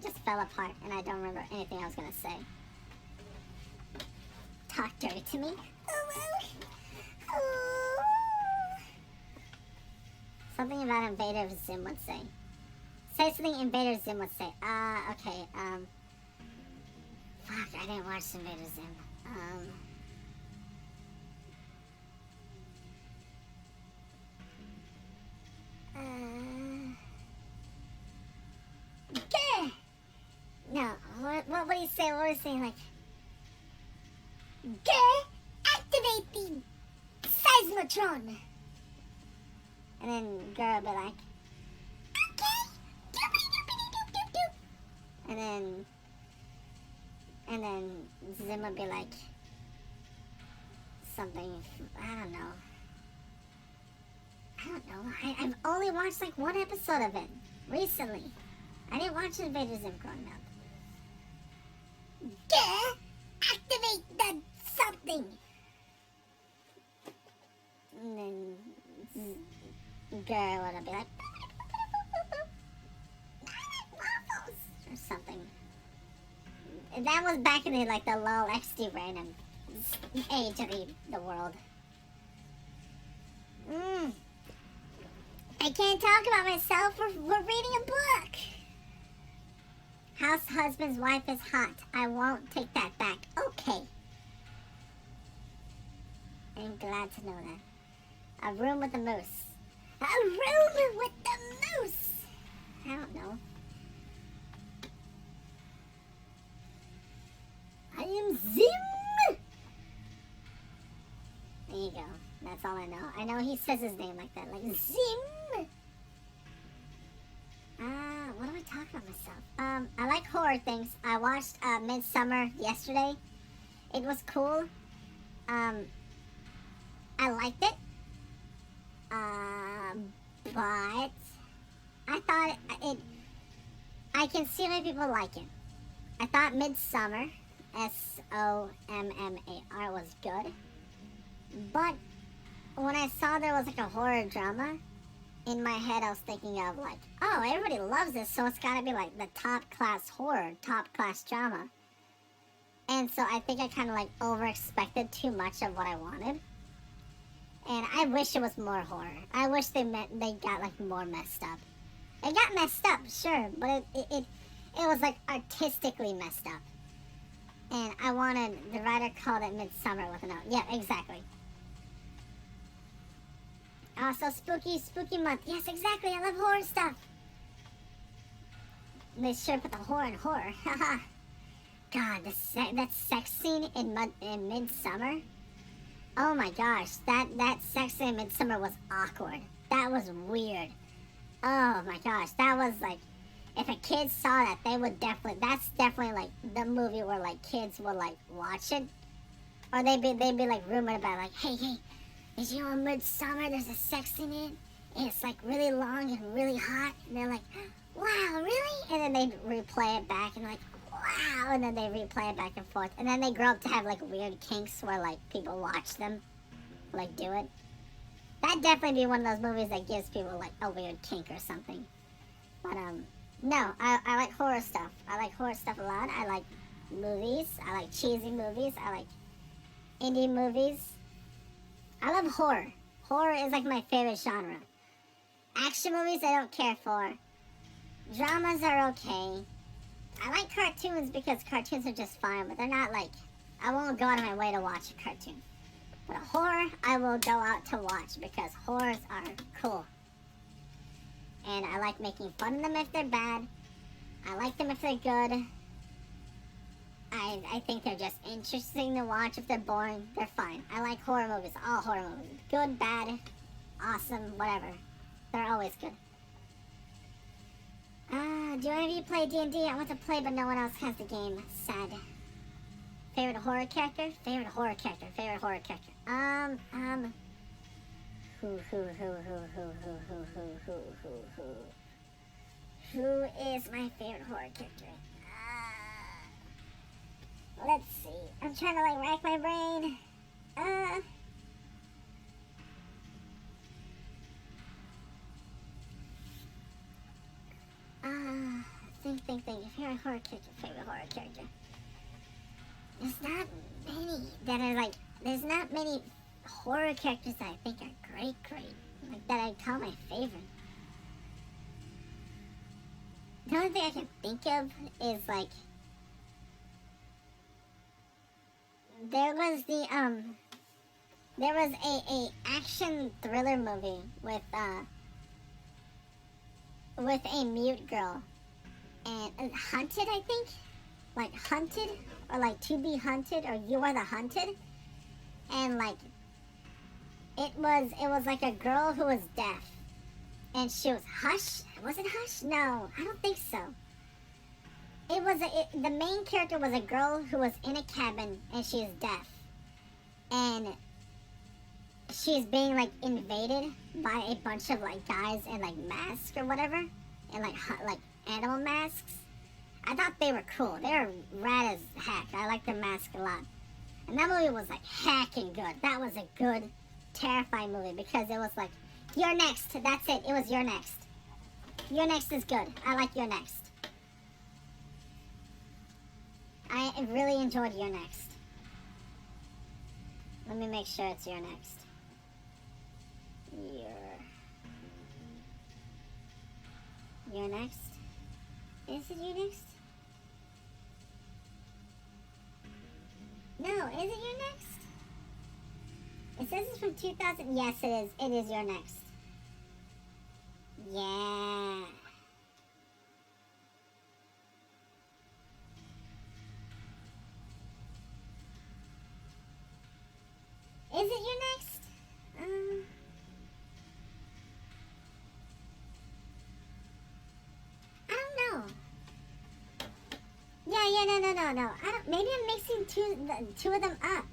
K: just fell apart, and I don't remember anything I was gonna say. Talk dirty to me. Something about Invader Zim would say. Say something Invader Zim would say. Okay, fuck, I didn't watch Invader Zim. No, what would he say? What would he say? Like, activate the seismotron. And then girl would be like, okay, and then Zim would be like, something, I don't know. I've only watched like one episode of it recently. I didn't watch Invader Zim growing up. Activate the something. And then girl would be like, or something. And that was back in the LOL XD random age of the world. I can't talk about myself. We're reading a book. House husband's wife is hot. I won't take that back. Okay. I'm glad to know that. A room with a moose. A room with the moose. I don't know. I am Zim. There you go. That's all I know. I know he says his name like that, like Zim. What am I talking about myself? I like horror things. I watched Midsummer yesterday. It was cool. I liked it. But I thought it. I can see why people like it. I thought Midsummer, Sommar, was good. But when I saw there was like a horror drama, in my head I was thinking of like, oh, everybody loves this, so it's gotta be like the top class horror, top class drama. And so I think I kind of like over expected too much of what I wanted. And I wish it was more horror. I wish they got like more messed up. It got messed up, sure, but it was like artistically messed up. And I wanted, the writer called it Midsummer with an O. Yeah, exactly. Also, spooky month. Yes, exactly. I love horror stuff. They sure put the horror in horror. Haha. God, that sex scene in Midsummer. Oh my gosh, that sex scene in Midsummer was awkward. That was weird. Oh my gosh, that was like, if a kid saw that, they would definitely. That's definitely like the movie where like kids would like watch it, or they'd be like rumored about like, hey, did you know in Midsummer there's a sex scene in it? And it's like really long and really hot, and they're like, wow, really? And then they replay it back and like, wow, and then they replay it back and forth, and then they grow up to have like weird kinks where like people watch them like do it. That'd definitely be one of those movies that gives people like a weird kink or something. But no, I like horror stuff. I like horror stuff a lot. I like movies. I like cheesy movies. I like indie movies. I love horror. Horror is like my favorite genre. Action movies I don't care for. Dramas are okay. I like cartoons because cartoons are just fine, but they're not like, I won't go out of my way to watch a cartoon. But a horror, I will go out to watch because horrors are cool. And I like making fun of them if they're bad. I like them if they're good. I think they're just interesting to watch. If they're boring, they're fine. I like horror movies, all horror movies. Good, bad, awesome, whatever. They're always good. Do any of you play D&D? I want to play, but no one else has the game. Sad. Favorite horror character? Favorite horror character. Favorite horror character. Who is my favorite horror character? Let's see. I'm trying to like rack my brain. Think. Favorite horror character. There's not many that are like, there's not many horror characters that I think are great. Like that I'd call my favorite. The only thing I can think of is like, there was a action thriller movie with a mute girl, and Hunted, I think, like Hunted, or like To Be Hunted, or You Are the Hunted, and like it was like a girl who was deaf, and she was Hush. Was it Hush? No, I don't think so. The main character was a girl who was in a cabin and she's deaf, and she's being like invaded by a bunch of like guys in like masks or whatever, and like animal masks. I thought they were cool. They were rad as heck. I liked their mask a lot. And that movie was like hacking good. That was a good, terrifying movie because it was like, you're next. That's it. It was You're Next. You're Next is good. I like You're Next. I really enjoyed You're Next. Let me make sure it's You're Next. You're Next? Is it You're Next? No, is it You're Next? It says it's from 2000. Yes, it is. It is You're Next. Yeah. Is it You're Next? No. I don't. Maybe I'm mixing two of them up.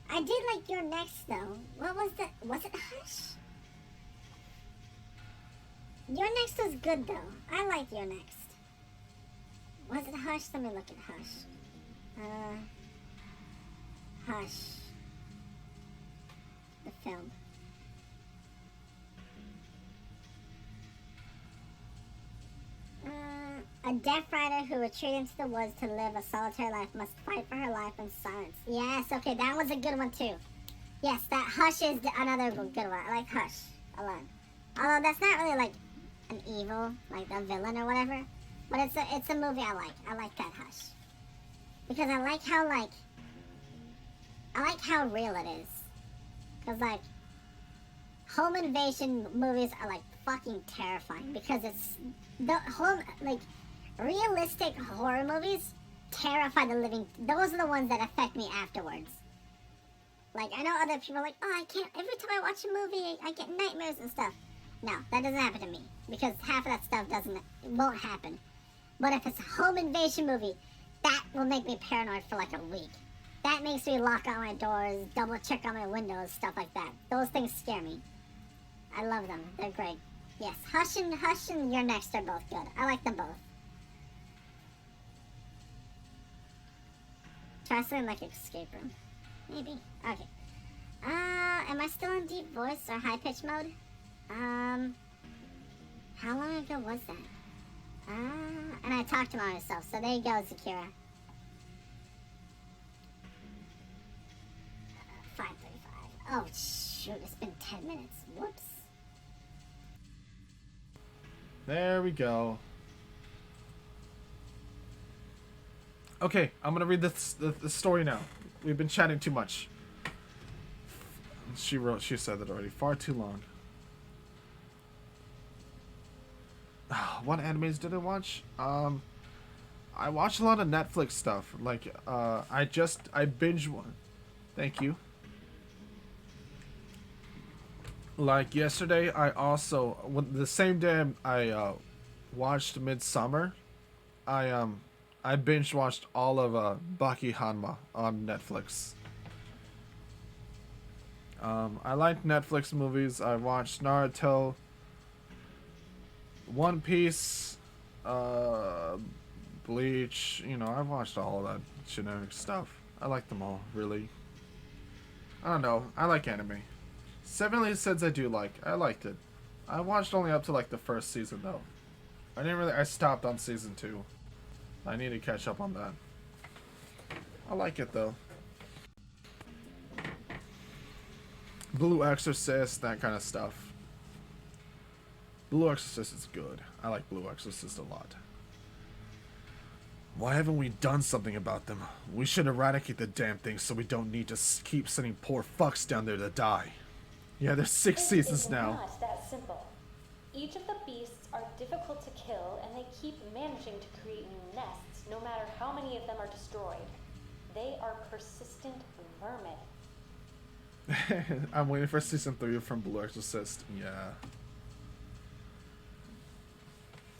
K: I did like Your Next though. What was that? Was it Hush? Your Next was good though. I like Your Next. Was it Hush? Let me look at Hush. Hush. The film. A deaf rider who retreated into the woods to live a solitary life must fight for her life in silence. Yes, okay, that was a good one too. Yes, that Hush is another good one. I like Hush a lot. Although that's not really like an evil, like a villain or whatever. But it's a movie I like. I like that Hush. Because I like how real it is. Because like, home invasion movies are like fucking terrifying. Because it's, the home, like, realistic horror movies terrify the living, those are the ones that affect me afterwards. Like, I know other people are like, oh, I can't, every time I watch a movie, I get nightmares and stuff. No, that doesn't happen to me. Because half of that stuff won't happen. But if it's a home invasion movie, that will make me paranoid for like a week. That makes me lock on my doors, double check on my windows, stuff like that. Those things scare me. I love them. They're great. Yes, Hush and Your Next are both good. I like them both. Try something like Escape Room. Maybe. Okay. Am I still in deep voice or high pitch mode? How long ago was that? And I talked to myself, so there you go, Zakira. 5:35. Oh, shoot, it's been 10 minutes. Whoops.
A: There we go. Okay, I'm gonna read the story now. We've been chatting too much. She said that already. Far too long. What animes did I watch? I watch a lot of Netflix stuff. Like, I binge one. Thank you. Like yesterday, I also, the same day I watched Midsummer, I binge watched all of Baki Hanma on Netflix. I like Netflix movies. I watched Naruto, One Piece, Bleach. You know, I've watched all of that generic stuff. I like them all, really. I don't know. I like anime. Seven League Sins I do like. I liked it. I watched only up to like the first season though. I stopped on season 2. I need to catch up on that. I like it though. Blue Exorcist, that kind of stuff. Blue Exorcist is good. I like Blue Exorcist a lot. Why haven't we done something about them? We should eradicate the damn thing so we don't need to keep sending poor fucks down there to die. Yeah, there's 6 seasons now.
H: It's not that simple. Each of the beasts are difficult to kill, and they keep managing to create new nests, no matter how many of them are destroyed. They are persistent vermin.
A: I'm waiting for season 3 from Blue Exorcist. Yeah.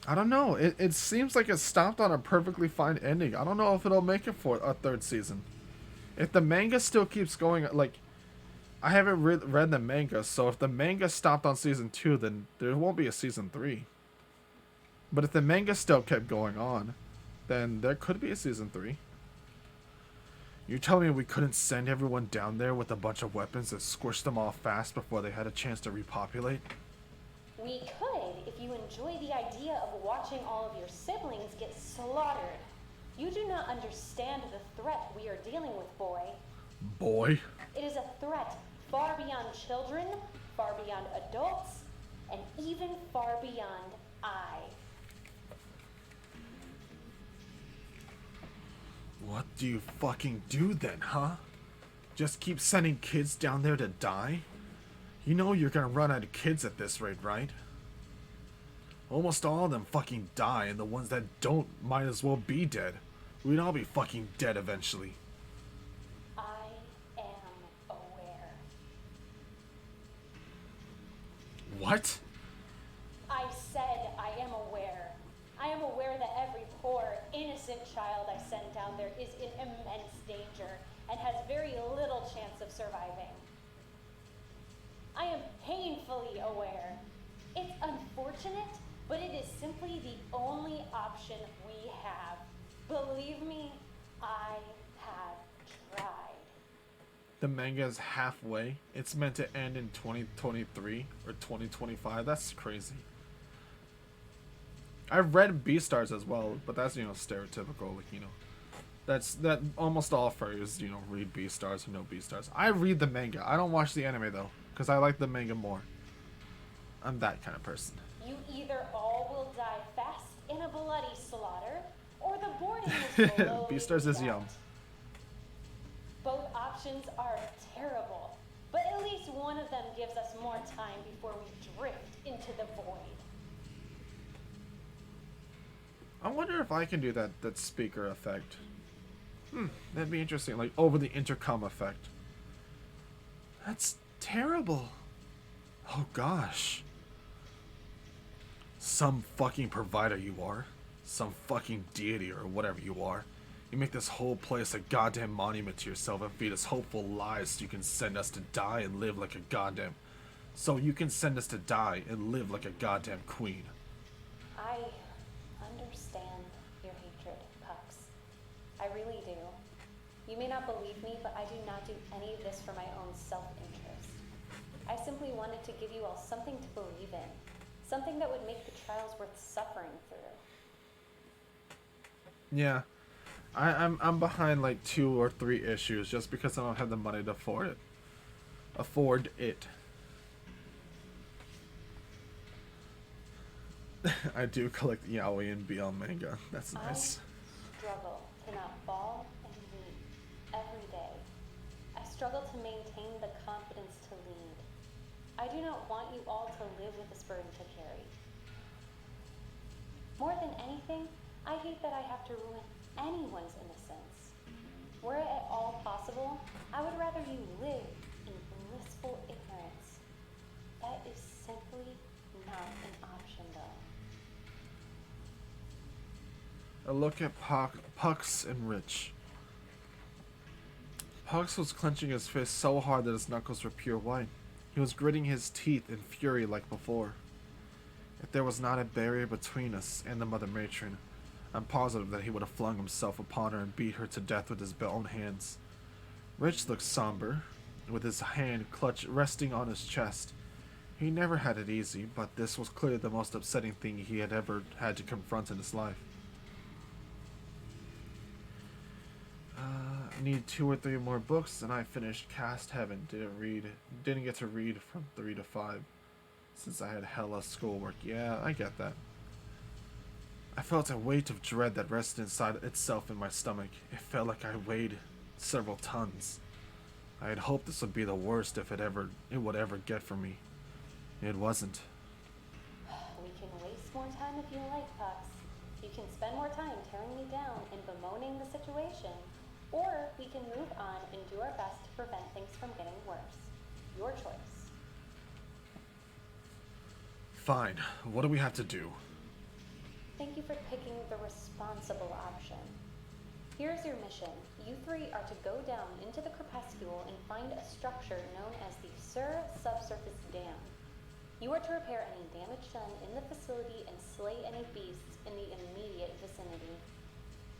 A: I don't know. It seems like it stopped on a perfectly fine ending. I don't know if it'll make it for a 3rd season. If the manga still keeps going, like, I haven't read the manga, so if the manga stopped on season 2, then there won't be a season 3. But if the manga still kept going on, then there could be a season 3. You telling me we couldn't send everyone down there with a bunch of weapons that squished them all fast before they had a chance to repopulate?
H: We could if you enjoy the idea of watching all of your siblings get slaughtered. You do not understand the threat we are dealing with, boy.
A: Boy?
H: It is a threat far beyond children, far beyond adults, and even far beyond I.
A: What do you fucking do then, huh? Just keep sending kids down there to die? You know you're gonna run out of kids at this rate, right? Almost all of them fucking die, and the ones that don't might as well be dead. We'd all be fucking dead eventually.
H: I am aware.
A: What?
H: I said I am aware. I am aware that every poor, innocent innocent child I send down there is in immense danger and has very little chance of surviving. I am painfully aware. It's unfortunate, but it is simply the only option we have. Believe me, I have tried.
A: The manga is halfway. It's meant to end in 2023 or 2025. That's crazy. I've read Beastars as well, but that's, you know, stereotypical, like, you know. That almost all furries, you know, read Beastars or know Beastars. I read the manga. I don't watch the anime though, because I like the manga more. I'm that kind of person.
H: You either all will die fast in a bloody slaughter, or the boarding is below.
A: Beastars is yum.
H: Both options are terrible, but at least one of them gives us more time before we drift into the void.
A: I wonder if I can do that speaker effect. That'd be interesting, like over the intercom effect. That's terrible. Oh gosh. Some fucking provider you are. Some fucking deity or whatever you are. You make this whole place a goddamn monument to yourself and feed us hopeful lies so you can send us to die and live like a goddamn... So you can send us to die and live like a goddamn queen.
H: I understand your hatred, Pucks. I really do. You may not believe me, but I do not do any of this for my own self-interest. I simply wanted to give you all something to believe in. Something that would make the trials worth suffering through.
A: Yeah. I'm behind like 2 or 3 issues just because I don't have the money to afford it. I do collect yaoi and BL manga. That's nice.
H: I struggle to not fall and lead every day. I struggle to maintain the confidence to lead. I do not want you all to live with this burden to carry. More than anything, I hate that I have to ruin anyone's innocence. Were it at all possible, I would rather you live in blissful ignorance. That is simply not an option, though.
A: A look at Pucks and Rich. Pucks was clenching his fist so hard that his knuckles were pure white. He was gritting his teeth in fury like before. If there was not a barrier between us and the Mother Matron, I'm positive that he would have flung himself upon her and beat her to death with his own hands. Rich looked somber, with his hand clutched resting on his chest. He never had it easy, but this was clearly the most upsetting thing he had ever had to confront in his life. I need 2 or 3 more books, and I finished Cast Heaven. Didn't get to read from 3 to 5, since I had hella schoolwork. Yeah, I get that. I felt a weight of dread that rested inside itself in my stomach. It felt like I weighed several tons. I had hoped this would be the worst if it would ever get for me. It wasn't.
H: We can waste more time if you like, Pucks. You can spend more time tearing me down and bemoaning the situation, or we can move on and do our best to prevent things from getting worse. Your choice.
A: Fine. What do we have to do?
H: Thank you for picking the responsible option. Here's your mission. You 3 are to go down into the crepuscule and find a structure known as the Sur Subsurface Dam. You are to repair any damage done in the facility and slay any beasts in the immediate vicinity.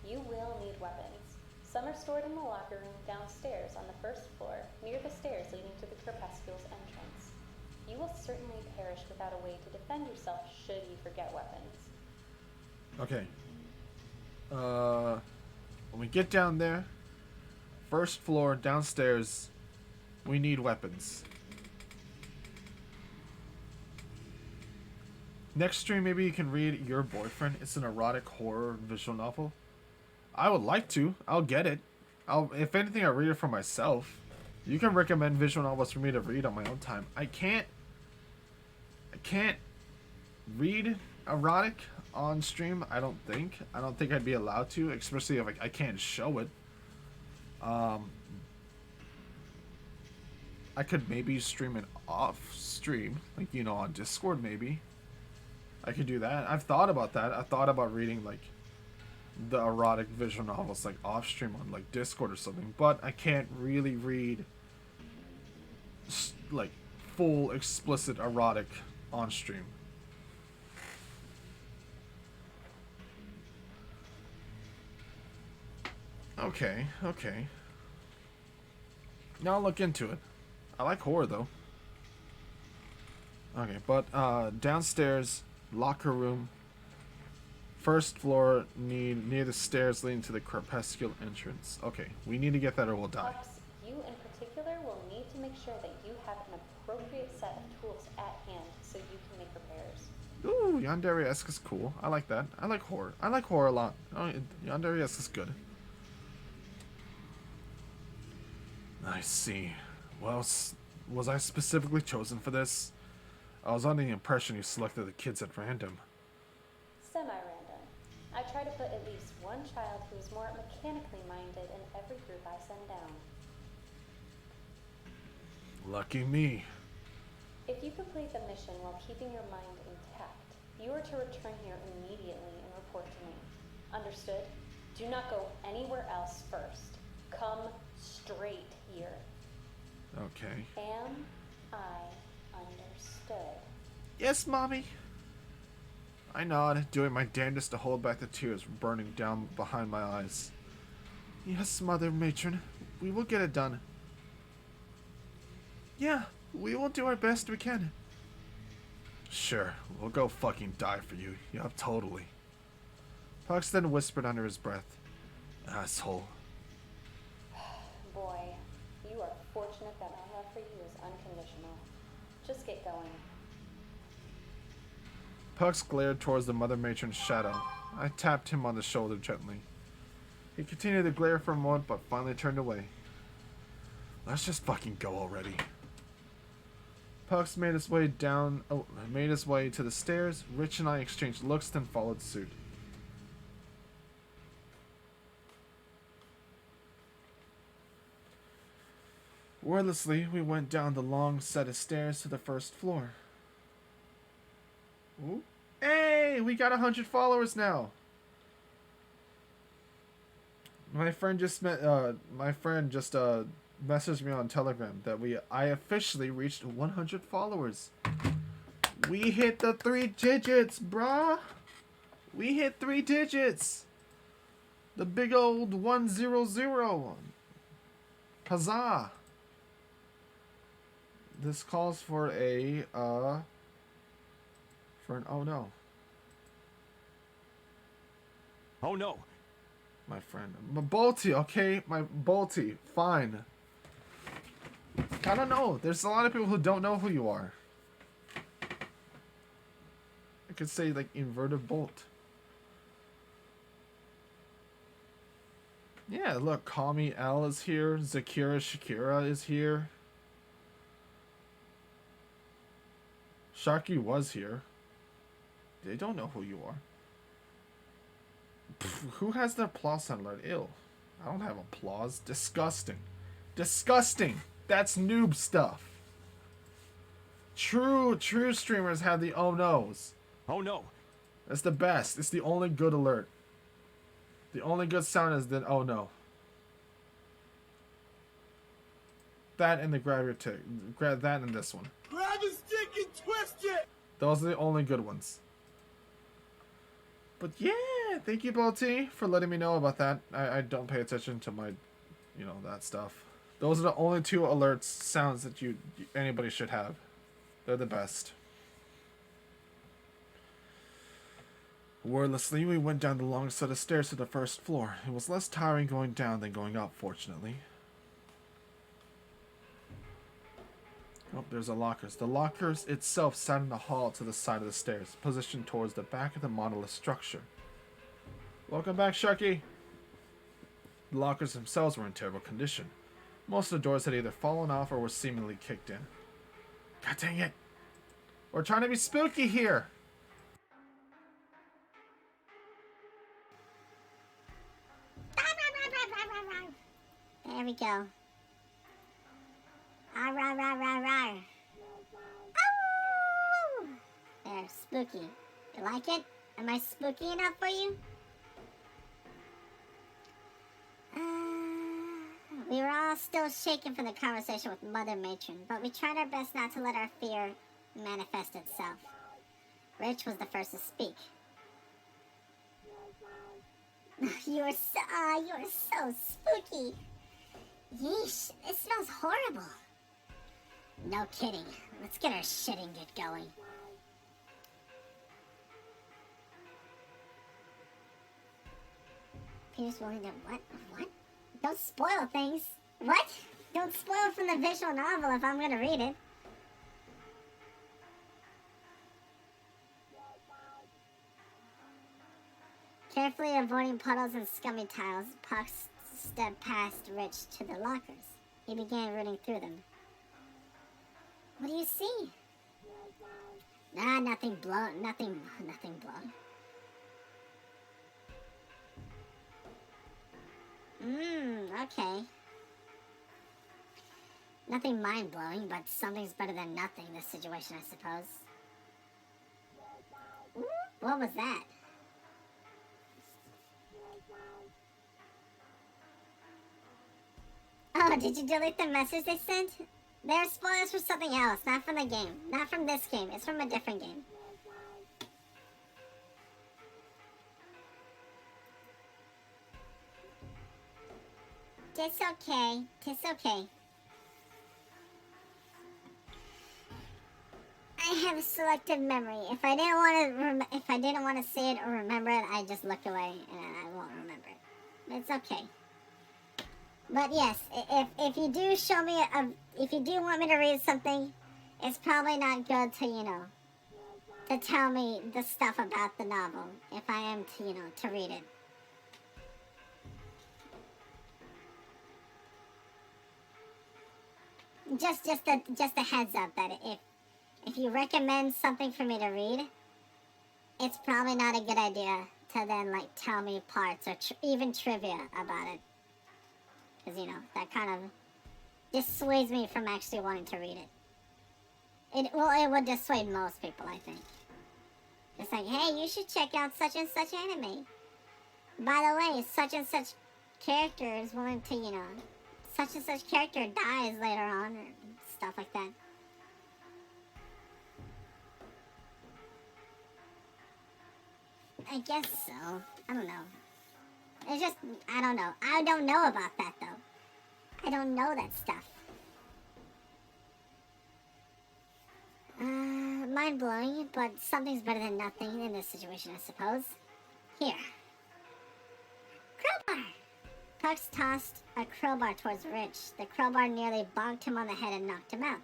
H: You will need weapons. Some are stored in the locker room downstairs on the 1st floor, near the stairs leading to the crepuscule's entrance. You will certainly perish without a way to defend yourself should you forget weapons.
A: Okay. When we get down there, 1st floor, downstairs, we need weapons. Next stream, maybe you can read Your Boyfriend. It's an erotic horror visual novel. I would like to. I'll get it. If anything, I'll read it for myself. You can recommend visual novels for me to read on my own time. I can't read erotic on stream. I don't think I'd be allowed to, especially if I can't show it. I could maybe stream it off stream, like, you know, on Discord maybe. I could do that. I've thought about that. I thought about reading like the erotic visual novels like off stream on like Discord or something, but I can't really read like full explicit erotic on stream. Okay, okay. Now I'll look into it. I like horror though. Okay, but downstairs, locker room, first floor, near the stairs leading to the crepuscular entrance. Okay, we need to get that or we'll die.
H: Fox, you in particular will need to make sure that you have an appropriate set of tools at hand so you can make repairs.
A: Ooh, Yandere-esque is cool. I like that. I like horror. I like horror a lot. Oh, Yandere-esque is good. I see. Well, was I specifically chosen for this? I was under the impression you selected the kids at random.
H: Semi-random. I try to put at least one child who is more mechanically minded in every group I send down.
A: Lucky me.
H: If you complete the mission while keeping your mind intact, you are to return here immediately and report to me. Understood? Do not go anywhere else first. Come straight here.
A: Okay.
H: Am I understood?
A: Yes, Mommy. I nod, doing my damnedest to hold back the tears burning down behind my eyes. Yes, Mother Matron. We will get it done. Yeah, we will do our best we can. Sure, we'll go fucking die for you. Yup, totally. Pucks then whispered under his breath. Asshole.
H: Boy, you are fortunate that my love for you is unconditional. Just get going.
A: Pucks glared towards the Mother Matron's shadow. I tapped him on the shoulder gently. He continued to glare for a moment, but finally turned away. Let's just fucking go already. Pucks made his way to the stairs. Rich and I exchanged looks, then followed suit. Wordlessly, we went down the long set of stairs to the first floor. Ooh. Hey, we got 100 followers now. My friend just messaged me on Telegram that I officially reached 100 followers. We hit the 3 digits, brah. We hit 3 digits. The big old 100. Huzzah. This calls for an oh no.
L: Oh no.
A: My friend. My Bolty, okay? My Bolty. Fine. I don't know. There's a lot of people who don't know who you are. I could say like inverted bolt. Yeah, look, Call Me L is here. Zakira Shakira is here. Sharky was here. They don't know who you are. Pff, who has the applause sound alert? Ew. I don't have applause. Disgusting. Disgusting. That's noob stuff. True streamers have the oh no's.
L: Oh no.
A: That's the best. It's the only good alert. The only good sound is the oh no. That and the grab that and this one.
I: Grab the stick and twist it!
A: Those are the only good ones. But yeah, thank you, Balti, for letting me know about that. I don't pay attention to my, that stuff. Those are the only 2 alerts sounds that anybody should have. They're the best. Wordlessly, we went down the long set of stairs to the first floor. It was less tiring going down than going up, fortunately. Oh, there's a lockers. The lockers itself sat in the hall to the side of the stairs, positioned towards the back of the monolith structure. Welcome back, Sharky! The lockers themselves were in terrible condition. Most of the doors had either fallen off or were seemingly kicked in. God dang it! We're trying to be spooky here!
K: There we go. Rawr, rawr, rawr, rawr, rawr. Oh! There, spooky. You like it? Am I spooky enough for you? still shaken from the conversation with Mother Matron, but we tried our best not to let our fear manifest itself. Rich was the first to speak. You are so spooky. Yeesh, it smells horrible. No kidding. Let's get our shit and get going. Peter's willing to what? What? Don't spoil things. What? Don't spoil from the visual novel if I'm gonna read it. Carefully avoiding puddles and scummy tiles, Pucks stepped past Rich to the lockers. He began rooting through them. What do you see? Nah, nothing blown. Nothing blown. Okay. Nothing mind-blowing, but something's better than nothing in this situation, I suppose. What was that? Oh, did you delete the message they sent? They're spoilers for something else, not from the game. Not from this game, it's from a different game. It's okay. It's okay. I have a selective memory. If I didn't want to see it or remember it, I just look away and I won't remember it. It's okay. But yes, if you do show me if you do want me to read something, it's probably not good to, you know, to tell me the stuff about the novel if I am to, you know, to read it. Just a heads up that if you recommend something for me to read, it's probably not a good idea to then like tell me parts or even trivia about it, because you know that kind of dissuades me from actually wanting to read it. It would dissuade most people, I think. It's like, hey, you should check out such and such anime. By the way, such and such character is willing to, you know, such and such character dies later on, or stuff like that. I guess so. I don't know. It's just, I don't know. I don't know about that, though. I don't know that stuff. Mind-blowing, but something's better than nothing in this situation, I suppose. Here. Crowbar! Pucks tossed a crowbar towards Rich. The crowbar nearly bonked him on the head and knocked him out,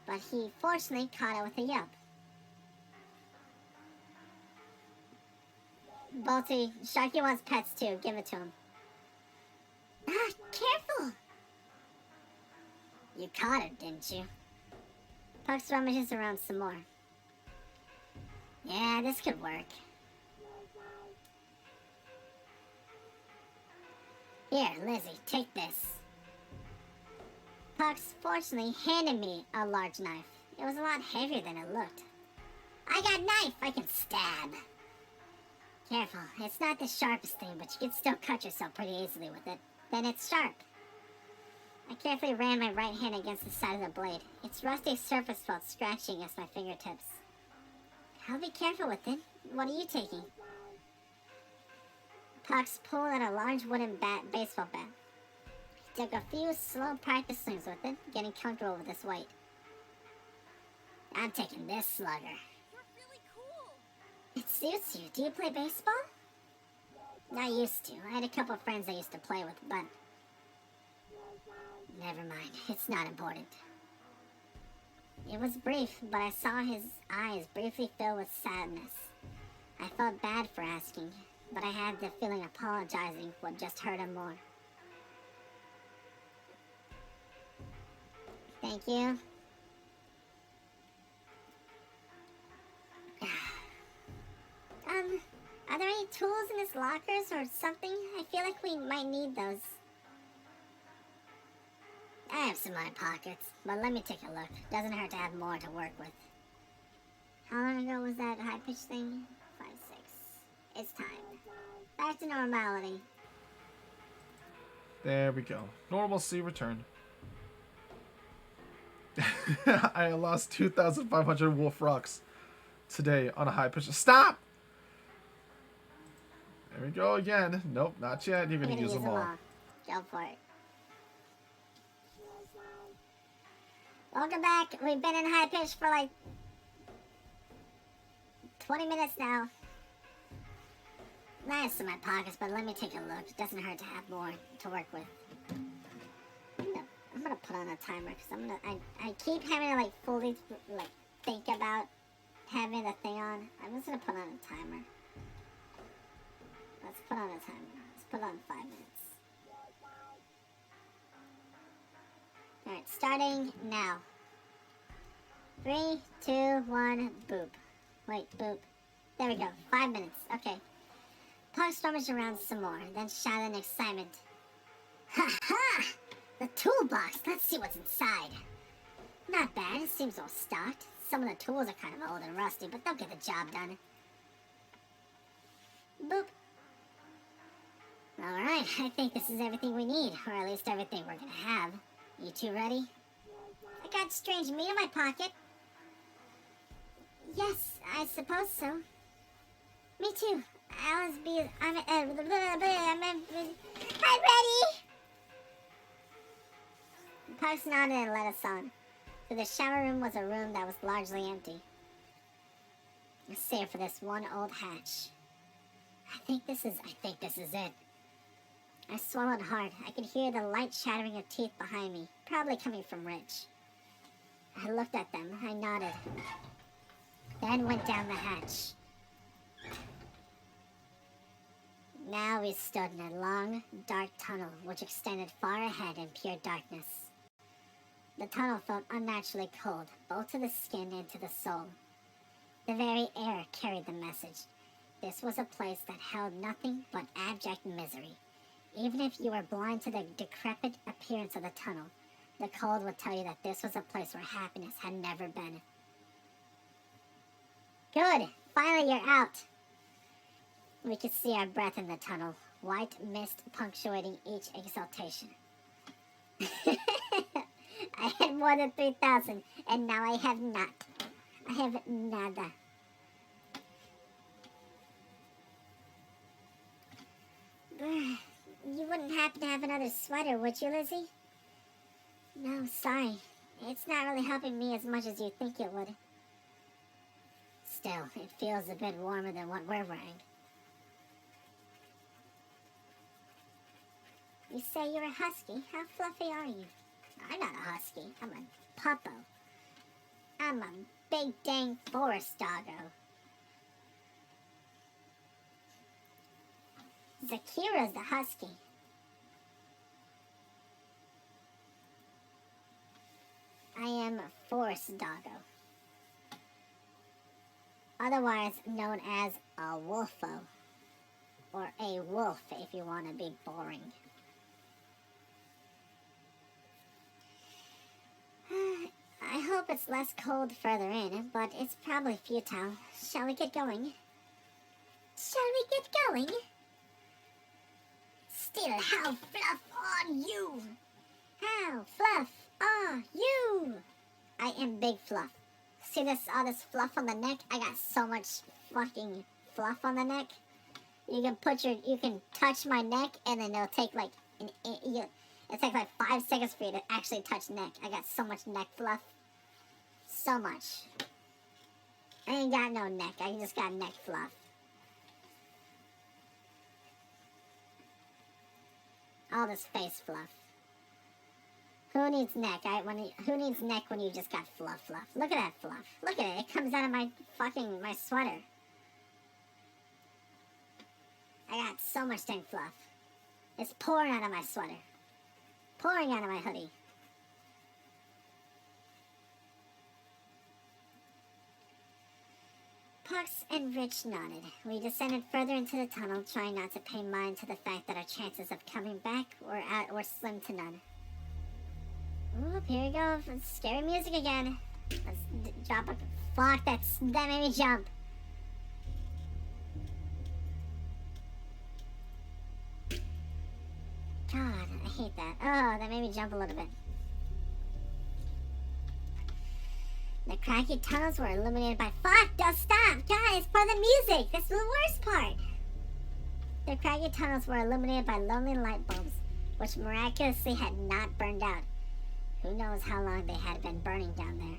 K: but he fortunately caught it with a yelp. Bolty, Sharky wants pets too. Give it to him. Ah, careful! You caught it, didn't you? Pucks rummages around some more. Yeah, this could work. Here, Lizzie, take this. Pucks fortunately handed me a large knife. It was a lot heavier than it looked. I got knife! I can stab. Careful, it's not the sharpest thing, but you can still cut yourself pretty easily with it. Then it's sharp. I carefully ran my right hand against the side of the blade. Its rusty surface felt scratchy against my fingertips. I'll be careful with it. What are you taking? Pucks pulled out a large wooden baseball bat. He took a few slow practice swings with it, getting comfortable with this weight. I'm taking this slugger.
E: You're really cool.
K: It suits you. Do you play baseball? I used to. I had a couple friends I used to play with, but... Never mind. It's not important. It was brief, but I saw his eyes briefly fill with sadness. I felt bad for asking, but I had the feeling apologizing would just hurt him more. Thank you. Are there any tools in his lockers or something? I feel like we might need those. I have some in my pockets, but let me take a look. Doesn't hurt to have more to work with. How long ago was that high-pitched thing? 5, 6. It's time. Back to normality.
A: There we go. Normalcy returned. I lost 2,500 wolf rocks today on a high pitch. Stop! There we go again. Nope, not yet. You're gonna use them all.
K: Go for it. Welcome back. We've been in high pitch for like 20 minutes now. Nice in my pockets, but let me take a look. It doesn't hurt to have more to work with. I'm gonna put on a timer because I keep having to like fully like think about having the thing on. I'm just gonna put on a timer. Let's put on a timer. Let's put on 5 minutes. Alright, starting now. 3, 2, 1, boop. Wait, boop. There we go. 5 minutes. Okay. Pug storms around some more, then shouted in excitement. Ha ha! The toolbox! Let's see what's inside. Not bad. It seems all stocked. Some of the tools are kind of old and rusty, but they'll get the job done. Boop. Alright, I think this is everything we need, or at least everything we're gonna have. You two ready? I got strange meat in my pocket. Yes, I suppose so. Me too. I'm ready! Pugs nodded and led us on. So the shower room was a room that was largely empty. Save for this one old hatch. I think this is it. I swallowed hard. I could hear the light chattering of teeth behind me, probably coming from Rich. I looked at them. I nodded. Then went down the hatch. Now we stood in a long, dark tunnel which extended far ahead in pure darkness. The tunnel felt unnaturally cold, both to the skin and to the soul. The very air carried the message. This was a place that held nothing but abject misery. Even if you were blind to the decrepit appearance of the tunnel, the cold would tell you that this was a place where happiness had never been. Good! Finally you're out! We could see our breath in the tunnel, white mist punctuating each exhaltation. I had more than 3,000, and now I have not. I have nada. You wouldn't happen to have another sweater, would you, Lizzie? No, sorry. It's not really helping me as much as you think it would. Still, it feels a bit warmer than what we're wearing. You say you're a husky? How fluffy are you? I'm not a husky. I'm a puppo. I'm a big dang forest doggo. Zakira's the husky. I am a forest doggo. Otherwise known as a wolfo. Or a wolf if you want to be boring. I hope it's less cold further in, but it's probably futile. Shall we get going? Shall we get going? Still, how fluff are you? How fluff are you? I am big fluff. See this, all this fluff on the neck? I got so much fucking fluff on the neck. You can touch my neck and then it'll take like, it takes like 5 seconds for you to actually touch neck. I got so much neck fluff. So much. I ain't got no neck. I just got neck fluff. All this face fluff. Who needs neck? Who needs neck when you just got fluff? Look at that fluff. Look at it. It comes out of my sweater. I got so much dang fluff. It's pouring out of my sweater. Pouring out of my hoodie. Pugs and Rich nodded. We descended further into the tunnel, trying not to pay mind to the fact that our chances of coming back were slim to none. Ooh, here we go. Scary music again. Let's drop a... Fuck, that made me jump. God, I hate that. Oh, that made me jump a little bit. The cracky tunnels were illuminated by... Fuck! Don't stop! Guys, for the music! This is the worst part! The craggy tunnels were illuminated by lonely light bulbs, which miraculously had not burned out. Who knows how long they had been burning down there.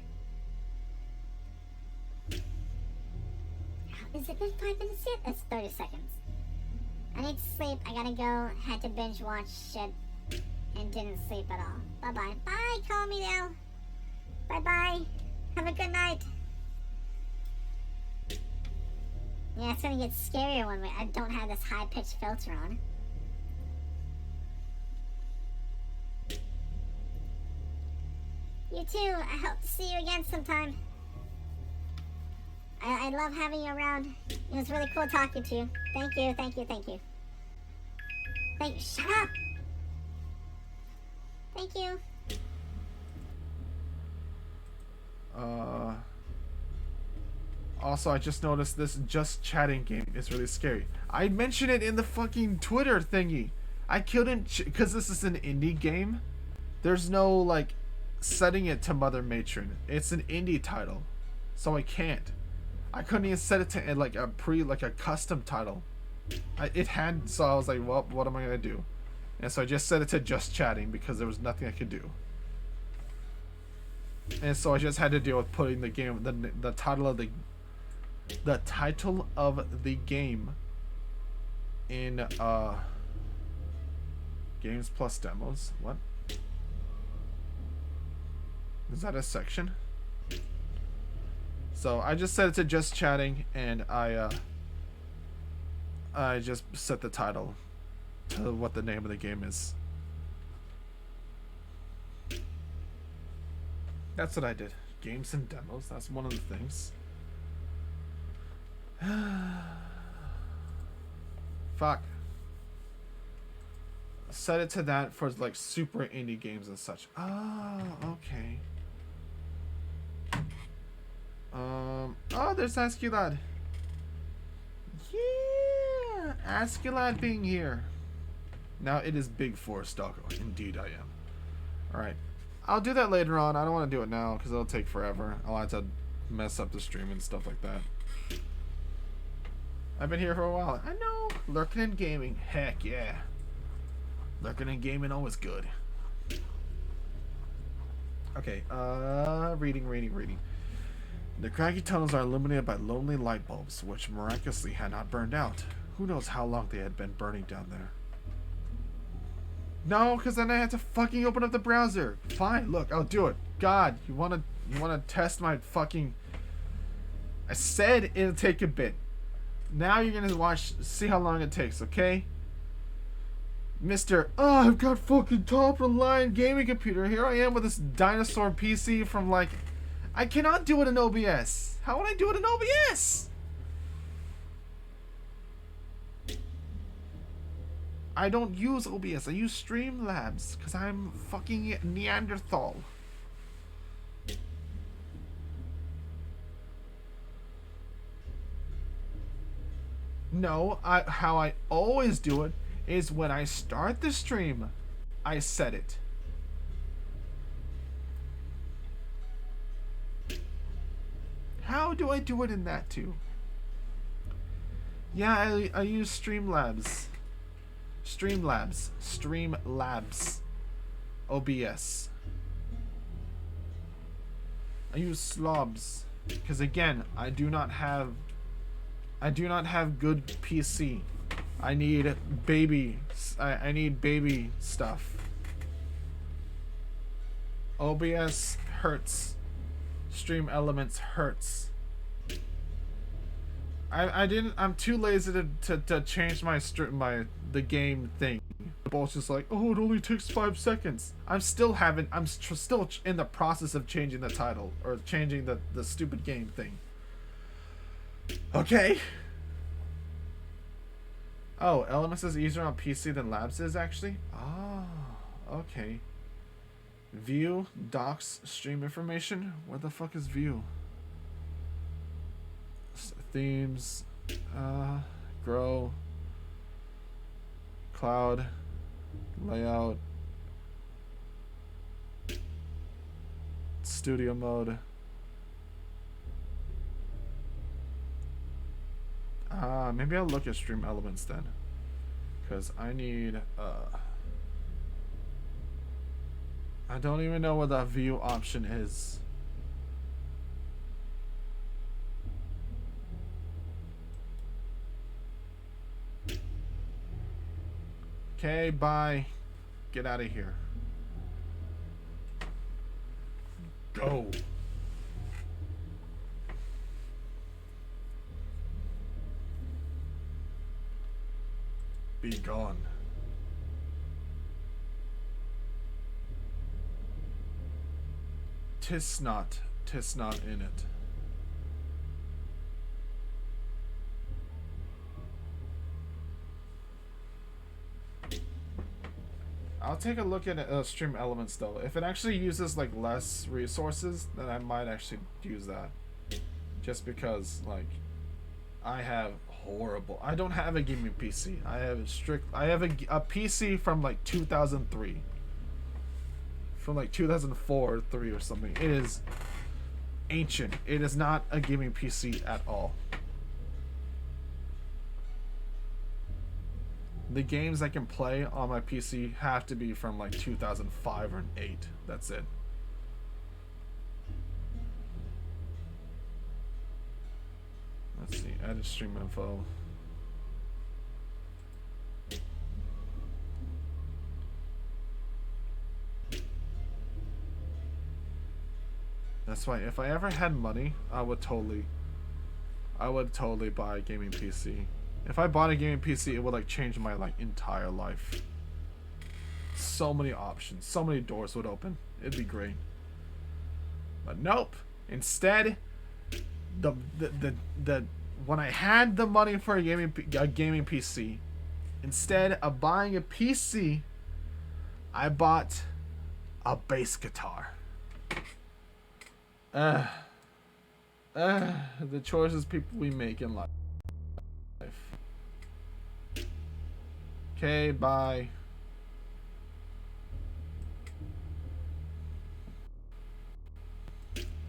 K: Has it been 5 minutes yet? It's 30 seconds. I need to sleep. I gotta go. Had to binge watch shit and didn't sleep at all. Bye-bye. Bye, call me now. Bye-bye. Have a good night. Yeah, it's gonna get scarier when I don't have this high-pitched filter on. You too. I hope to see you again sometime. I love having you around. It was really cool talking to you. Thank you, thank you, thank you. Thank you. Shut up! Thank you.
A: Also, I just noticed this just chatting game is really scary. I mentioned it in the fucking Twitter thingy. I couldn't, because this is an indie game. There's no, like, setting it to Mother Matron. It's an indie title. So I can't. I couldn't even set it to, like, a custom title. It had, so I was like, well, what am I gonna do? And so I just set it to just chatting because there was nothing I could do. And so I just had to deal with putting the game, the title of the game in games plus demos. What? Is that a section? So I just set it to just chatting, and I just set the title to what the name of the game is. That's what I did. Games and demos. That's one of the things. Fuck. Set it to that for like super indie games and such. Oh, okay. Oh, there's Asculad. Yeah, Asculad being here. Now it is Big Forest Doggo. Indeed I am. Alright. I'll do that later on. I don't want to do it now because it'll take forever. I'll have to mess up the stream and stuff like that. I've been here for a while. I know. Lurking in gaming. Heck yeah. Lurking in gaming always good. Okay. Reading. The craggy tunnels are illuminated by lonely light bulbs, which miraculously had not burned out. Who knows how long they had been burning down there. No, because then I had to fucking open up the browser. Fine, look, I'll do it. God, you wanna test my fucking... I said it'll take a bit. Now you're gonna see how long it takes, okay? Mr. Oh, I've got fucking top of the line gaming computer. Here I am with this dinosaur PC from like... I cannot do it in OBS. How would I do it in OBS? I don't use OBS. I use Streamlabs because I'm fucking Neanderthal. No, how I always do it is when I start the stream, I set it. How do I do it in that too? Yeah, I use Streamlabs. Streamlabs. OBS. I use slobs because again, I do not have good PC. I need baby stuff. OBS hurts. Stream Elements hurts. I'm too lazy to change the game thing. The boss just like, oh, it only takes 5 seconds. I'm still in the process of changing the title or changing the stupid game thing. Okay. Oh, Elements is easier on PC than Labs is actually? Oh, okay. View, docs, stream information. Where the fuck is view? Themes, grow, cloud, layout, studio mode, Maybe I'll look at stream elements then. Because I need, I don't even know what that view option is. Okay, bye. Get out of here. Go. Be gone. Tis not in it. I'll take a look at stream elements though. If it actually uses like less resources, then I might actually use that. Just because like I have horrible. I don't have a gaming PC. I have a PC from like 2003. From like 2004 or 3 or something. It is ancient. It is not a gaming PC at all. The games I can play on my PC have to be from like 2005 or 8. That's it. Let's see. Edit stream info. That's why if I ever had money, I would totally buy a gaming PC. If I bought a gaming PC, it would like change my like entire life. So many options, so many doors would open. It'd be great. But nope. Instead, the when I had the money for a gaming PC, instead of buying a PC, I bought a bass guitar. The choices people we make in life. Okay, bye.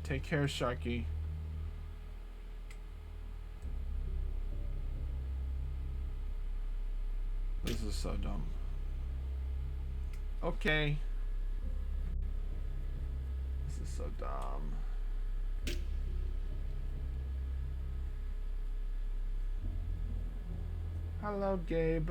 A: Take care, Sharky. This is so dumb. Okay. This is so dumb. Hello, Gabe.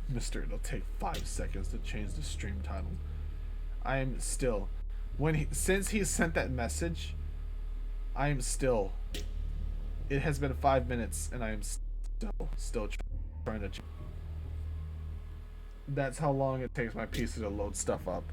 A: Mister, it'll take 5 seconds to change the stream title. I am still, since he sent that message, I am still. It has been 5 minutes, and I am still trying to. That's how long it takes my PC to load stuff up.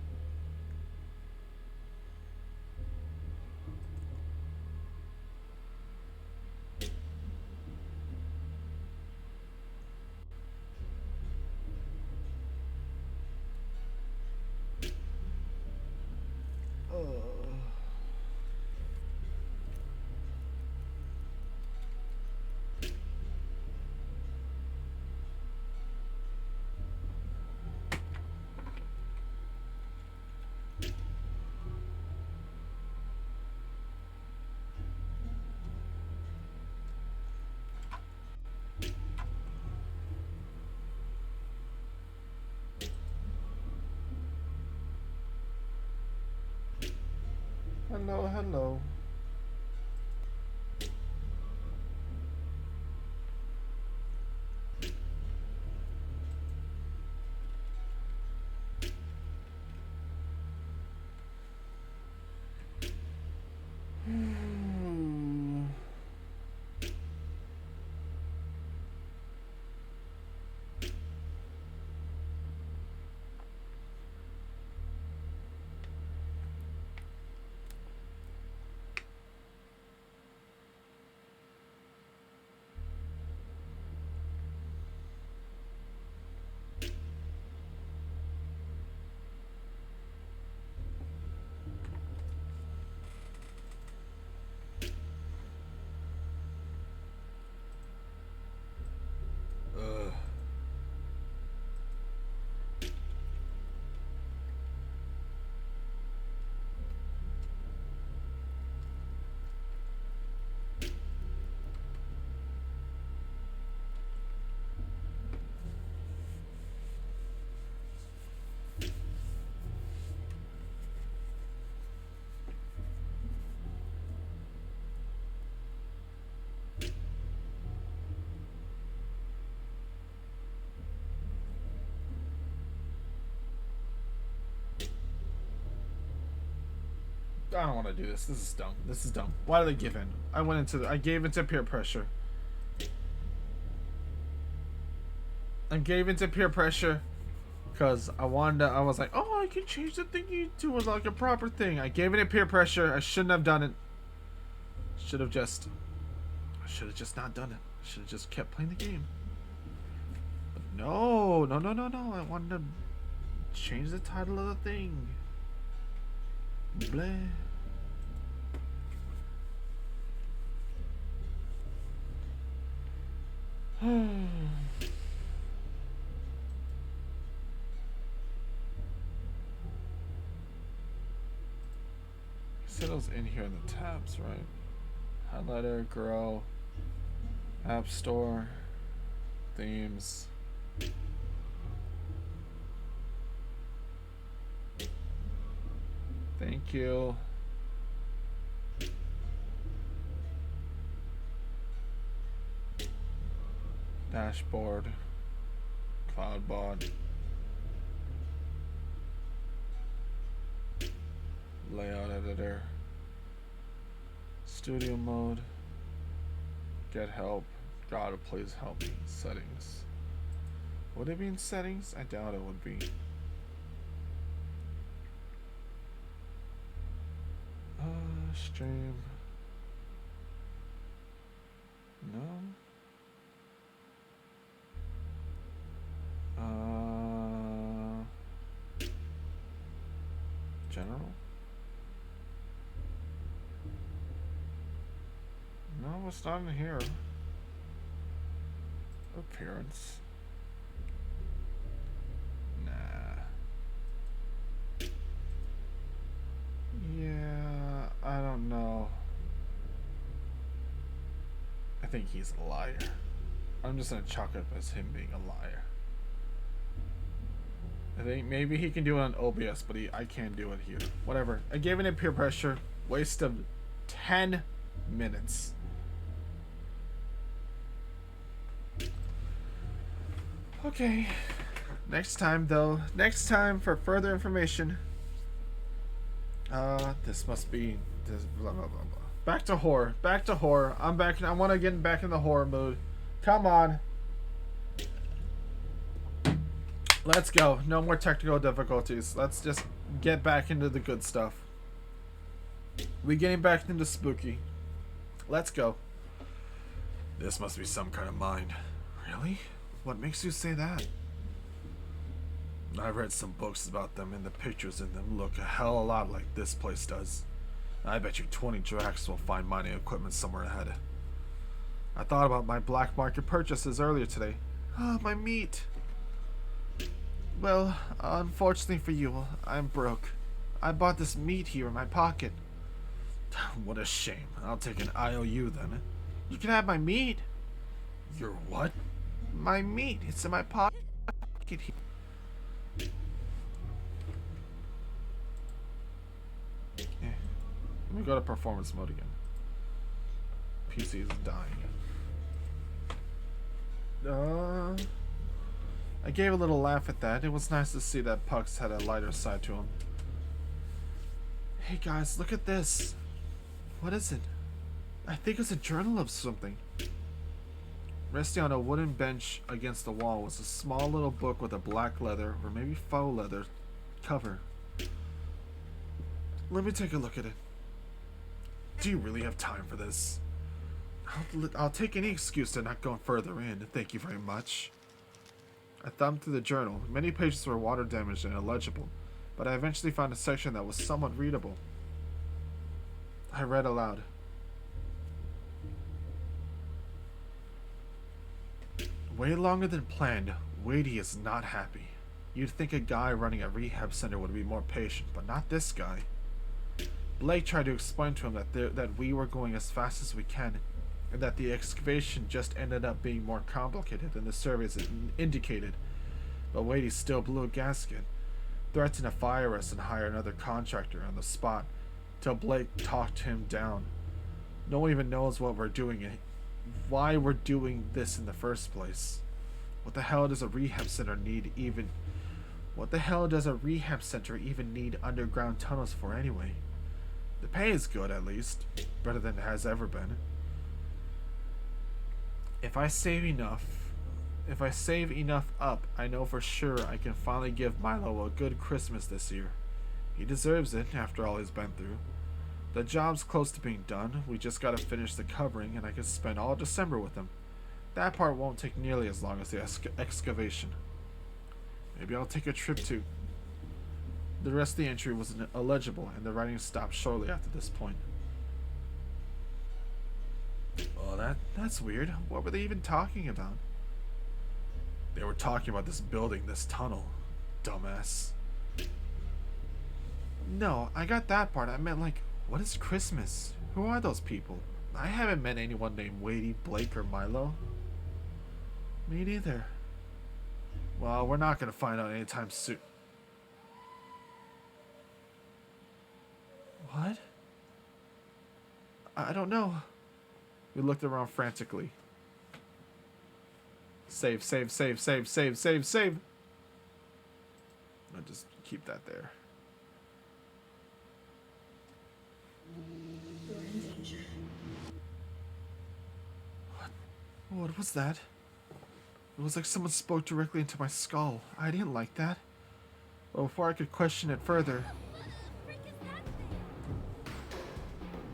A: Hello, hello. I don't want to do this. This is dumb. This is dumb. Why did I give in? I gave into peer pressure. I gave into peer pressure because I was like, oh, I can change the thingy to like a proper thing. I gave into peer pressure. I shouldn't have done it. I should have just not done it. I should have just kept playing the game. But no. I wanted to change the title of the thing. Bleh. Said it was in here in the tabs, right? Highlighter, grow, app store, themes. Thank you. Dashboard, CloudBot, layout editor, studio mode, get help. God, please help me. Settings. Would it be in settings? I doubt it would be. Stream. No. General? No, it's not in here. Appearance. Nah. Yeah, I don't know. I think he's a liar. I'm just gonna chalk it up as him being a liar. I think maybe he can do it on OBS, but I can't do it here. Whatever. I gave it peer pressure. Waste of 10 minutes. Okay. Next time, though. Next time, for further information. This must be this blah blah blah blah. Back to horror. Back to horror. I'm back. I want to get back in the horror mood. Come on. Let's go. No more technical difficulties. Let's just get back into the good stuff. We getting back into spooky. Let's go. This must be some kind of mind. Really? What makes you say that? I read some books about them, and the pictures in them look a hell of a lot like this place does. I bet you 20 Dracs will find mining equipment somewhere ahead. I thought about my black market purchases earlier today. Ah, my meat. Well, unfortunately for you, I'm broke. I bought this meat here in my pocket. What a shame. I'll take an IOU then. You can have my meat. Your what? My meat. It's in my pocket here. Let me go to performance mode again. PC is dying. I gave a little laugh at that. It was nice to see that Pucks had a lighter side to him. Hey guys, look at this. What is it? I think it's a journal of something. Resting on a wooden bench against the wall was a small little book with a black leather, or maybe faux leather, cover. Let me take a look at it. Do you really have time for this? I'll take any excuse to not go further in. Thank you very much. I thumbed through the journal. Many pages were water damaged and illegible, but I eventually found a section that was somewhat readable. I read aloud. Way longer than planned, Wadey is not happy. You'd think a guy running a rehab center would be more patient, but not this guy. Blake tried to explain to him that we were going as fast as we can, and that the excavation just ended up being more complicated than the surveys indicated. But Wadey still blew a gasket, threatened to fire us and hire another contractor on the spot, till Blake talked him down. No one even knows what we're doing, why we're doing this in the first place. What the hell does a rehab center even need underground tunnels for anyway? The pay is good, at least. Better than it has ever been. If I save enough up, I know for sure I can finally give Milo a good Christmas this year. He deserves it after all he's been through. The job's close to being done. We just gotta finish the covering and I can spend all December with him. That part won't take nearly as long as the excavation. Maybe I'll take a trip too. The rest of the entry was illegible and the writing stopped shortly after this point. Well, that's weird. What were they even talking about? They were talking about this building, this tunnel. Dumbass. No, I got that part. I meant like, what is Christmas? Who are those people? I haven't met anyone named Wadey, Blake, or Milo. Me neither. Well, we're not gonna find out anytime soon. What? I don't know. We looked around frantically. Save, save, save, save, save, save, save. I'll just keep that there. What was that? It was like someone spoke directly into my skull. I didn't like that. But before I could question it further...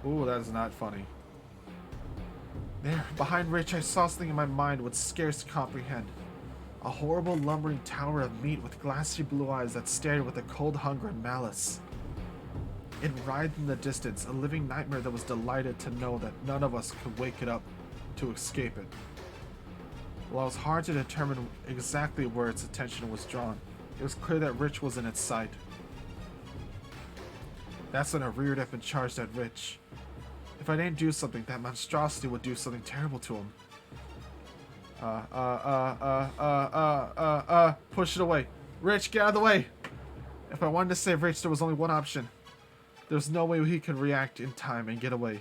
A: Ooh, that is not funny. There, behind Rich, I saw something in my mind would scarce comprehend. A horrible lumbering tower of meat with glassy blue eyes that stared with a cold hunger and malice. It writhed in the distance, a living nightmare that was delighted to know that none of us could wake it up to escape it. While it was hard to determine exactly where its attention was drawn, it was clear that Rich was in its sight. That's when I reared up and charged at Rich. If I didn't do something, that monstrosity would do something terrible to him. Push it away. Rich, get out of the way! If I wanted to save Rich, there was only one option. There was no way he could react in time and get away.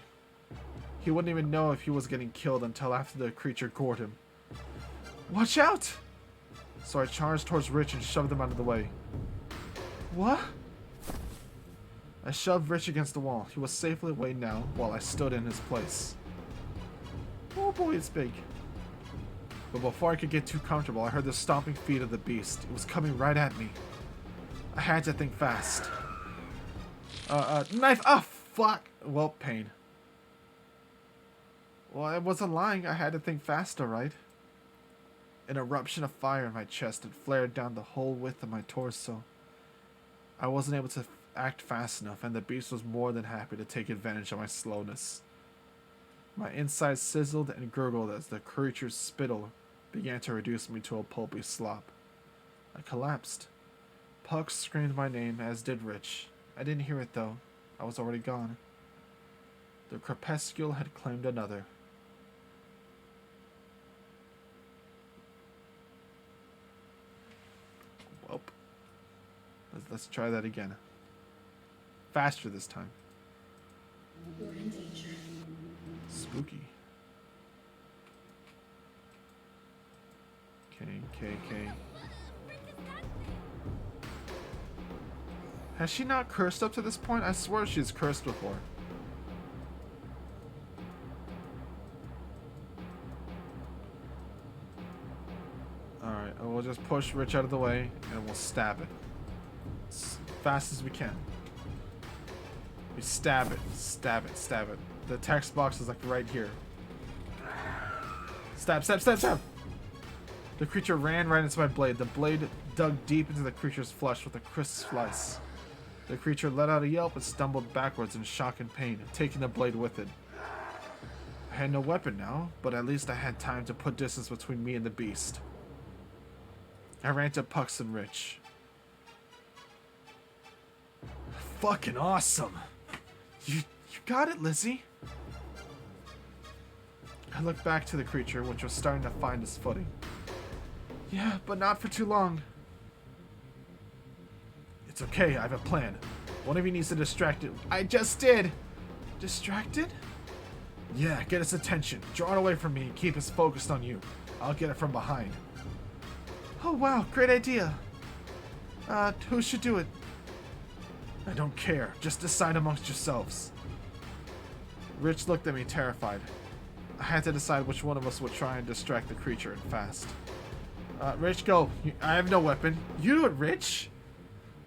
A: He wouldn't even know if he was getting killed until after the creature gored him. Watch out! So I charged towards Rich and shoved him out of the way. What? I shoved Rich against the wall. He was safely away now while I stood in his place. Oh boy, it's big. But before I could get too comfortable, I heard the stomping feet of the beast. It was coming right at me. I had to think fast. Knife! Ah, fuck! Well, pain. Well, I wasn't lying. I had to think faster, right? An eruption of fire in my chest had flared down the whole width of my torso. I wasn't able to act fast enough, and the beast was more than happy to take advantage of my slowness. My insides sizzled and gurgled as the creature's spittle began to reduce me to a pulpy slop. I collapsed. Puck screamed my name, as did Rich. I didn't hear it, though. I was already gone. The crepuscule had claimed another. Welp. Let's try that again. Faster this time.
M: You're in danger.
A: Spooky. Okay. Has she not cursed up to this point? I swear she's cursed before. Alright, we'll just push Rich out of the way and we'll stab it. As fast as we can. We stab it. Stab it. Stab it. The text box is like right here. Stab, stab, stab, stab! The creature ran right into my blade. The blade dug deep into the creature's flesh with a crisp slice. The creature let out a yelp and stumbled backwards in shock and pain, taking the blade with it. I had no weapon now, but at least I had time to put distance between me and the beast. I ran to Pucks and Rich. Fucking awesome! You got it, Lizzie! I looked back to the creature, which was starting to find its footing. Yeah, but not for too long. It's okay, I have a plan. One of you needs to distract it. I just did! Distracted? Yeah, get its attention. Draw it away from me and keep us focused on you. I'll get it from behind. Oh wow, great idea. Who should do it? I don't care. Just decide amongst yourselves. Rich looked at me terrified. I had to decide which one of us would try and distract the creature and fast. Rich, go. I have no weapon. You do it, Rich.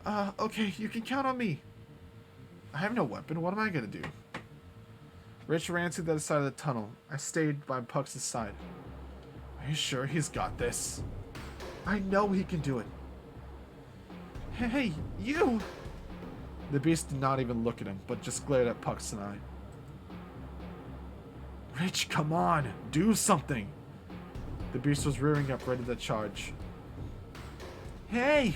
A: Okay, you can count on me. I have no weapon. What am I gonna do? Rich ran to the other side of the tunnel. I stayed by Puck's side. Are you sure he's got this? I know he can do it. Hey, you! The beast did not even look at him, but just glared at Pucks and I. Rich, come on! Do something! The beast was rearing up, ready to charge. Hey!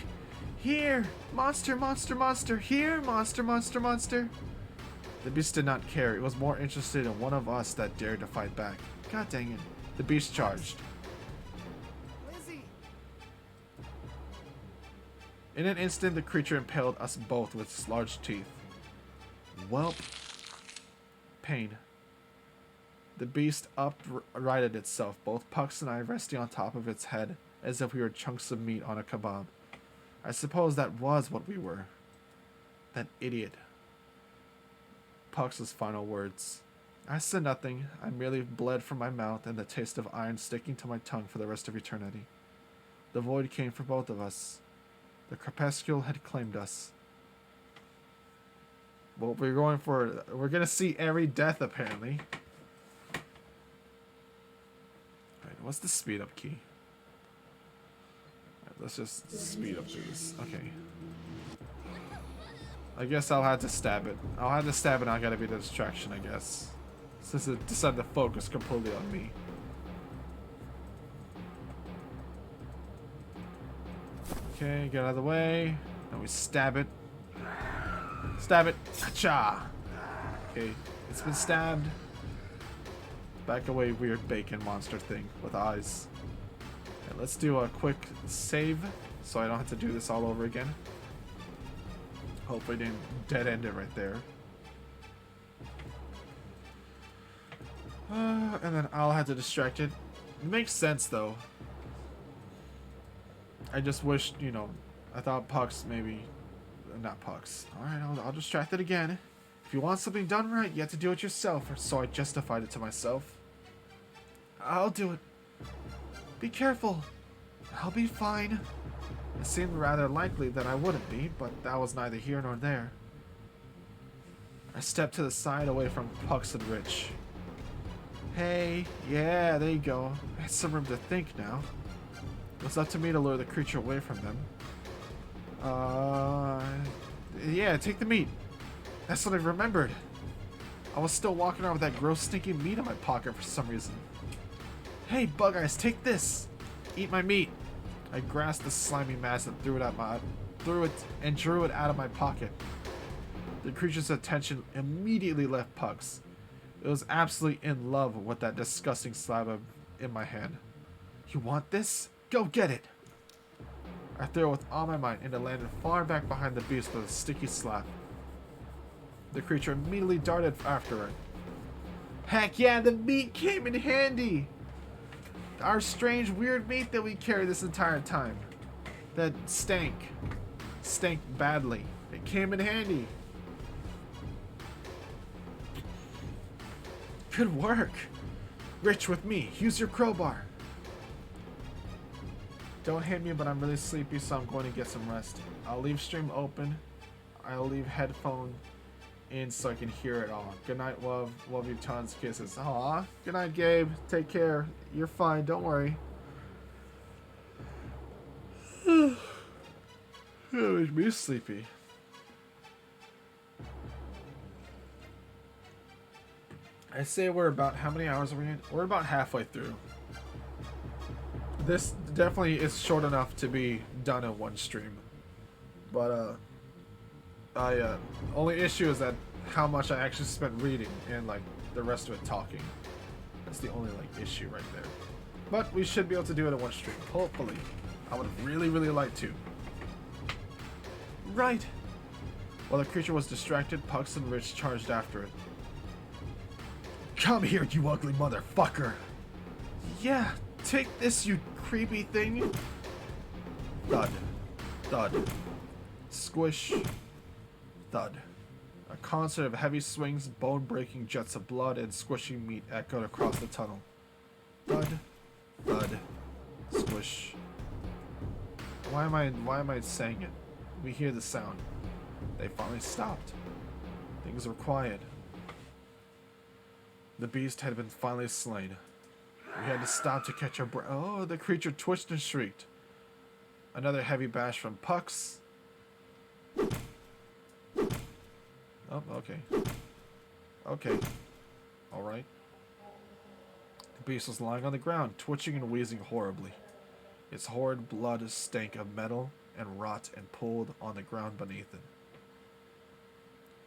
A: Here! Monster, monster, monster! Here! Monster, monster, monster! The beast did not care. It was more interested in one of us that dared to fight back. God dang it. The beast charged.
G: Lizzie!
A: In an instant, the creature impaled us both with its large teeth. Welp. Pain. The beast uprighted itself, both Pucks and I resting on top of its head, as if we were chunks of meat on a kebab. I suppose that was what we were. That idiot. Pucks' final words. I said nothing. I merely bled from my mouth and the taste of iron sticking to my tongue for the rest of eternity. The void came for both of us. The crepuscule had claimed us. Well, we're gonna see every death apparently. Alright, what's the speed up key? Alright, let's just speed up these. Okay. I guess I'll have to stab it. I'll have to stab it and I gotta be the distraction, I guess. Since it decided to focus completely on me. Okay, get out of the way. Now we stab it. Stab it. Cha! Okay, it's been stabbed. Back away, weird bacon monster thing with eyes. Okay, let's do a quick save so I don't have to do this all over again. Hopefully didn't dead end it right there. And then I'll have to distract it. It makes sense though. I just wished, you know, I thought Pucks maybe, not Pucks. Alright, I'll distract it again. If you want something done right, you have to do it yourself, or so I justified it to myself. I'll do it. Be careful. I'll be fine. It seemed rather likely that I wouldn't be, but that was neither here nor there. I stepped to the side away from Pucks and Rich. Hey, yeah, there you go. I had some room to think now. It was up to me to lure the creature away from them. Yeah, take the meat. That's what I remembered. I was still walking around with that gross stinking meat in my pocket for some reason. Hey, Bug Eyes, take this. Eat my meat. I grasped the slimy mass and drew it out of my pocket. The creature's attention immediately left Pucks. It was absolutely in love with that disgusting slab in my hand. You want this? Go get it! I threw it with all my might and it landed far back behind the beast with a sticky slap. The creature immediately darted after it. Heck yeah, the meat came in handy! Our strange, weird meat that we carried this entire time. That stank. Stank badly. It came in handy. Good work. Rich with me. Use your crowbar. Don't hit me, but I'm really sleepy, so I'm going to get some rest. I'll leave stream open. I'll leave headphone in so I can hear it all. Good night, love. Love you tons. Kisses. Aw. Good night, Gabe. Take care. You're fine. Don't worry. It makes me sleepy. I say we're about, how many hours are we in? We're about halfway through. This definitely is short enough to be done in one stream. But, only issue is that how much I actually spent reading and, like, the rest of it talking. That's the only, like, issue right there. But we should be able to do it in one stream. Hopefully. I would really, really like to. Right. While the creature was distracted, Pucks and Rich charged after it. Come here, you ugly motherfucker! Yeah, take this, you creepy thing! Thud. Thud. Squish. Thud. A concert of heavy swings, bone-breaking jets of blood, and squishing meat echoed across the tunnel. Thud, thud, squish. Why am I saying it? We hear the sound. They finally stopped. Things were quiet. The beast had been finally slain. We had to stop to catch our breath. Oh, the creature twitched and shrieked. Another heavy bash from Pucks. Oh, okay. Okay. Alright. The beast was lying on the ground, twitching and wheezing horribly. Its horrid blood stank of metal and rot and pulled on the ground beneath it.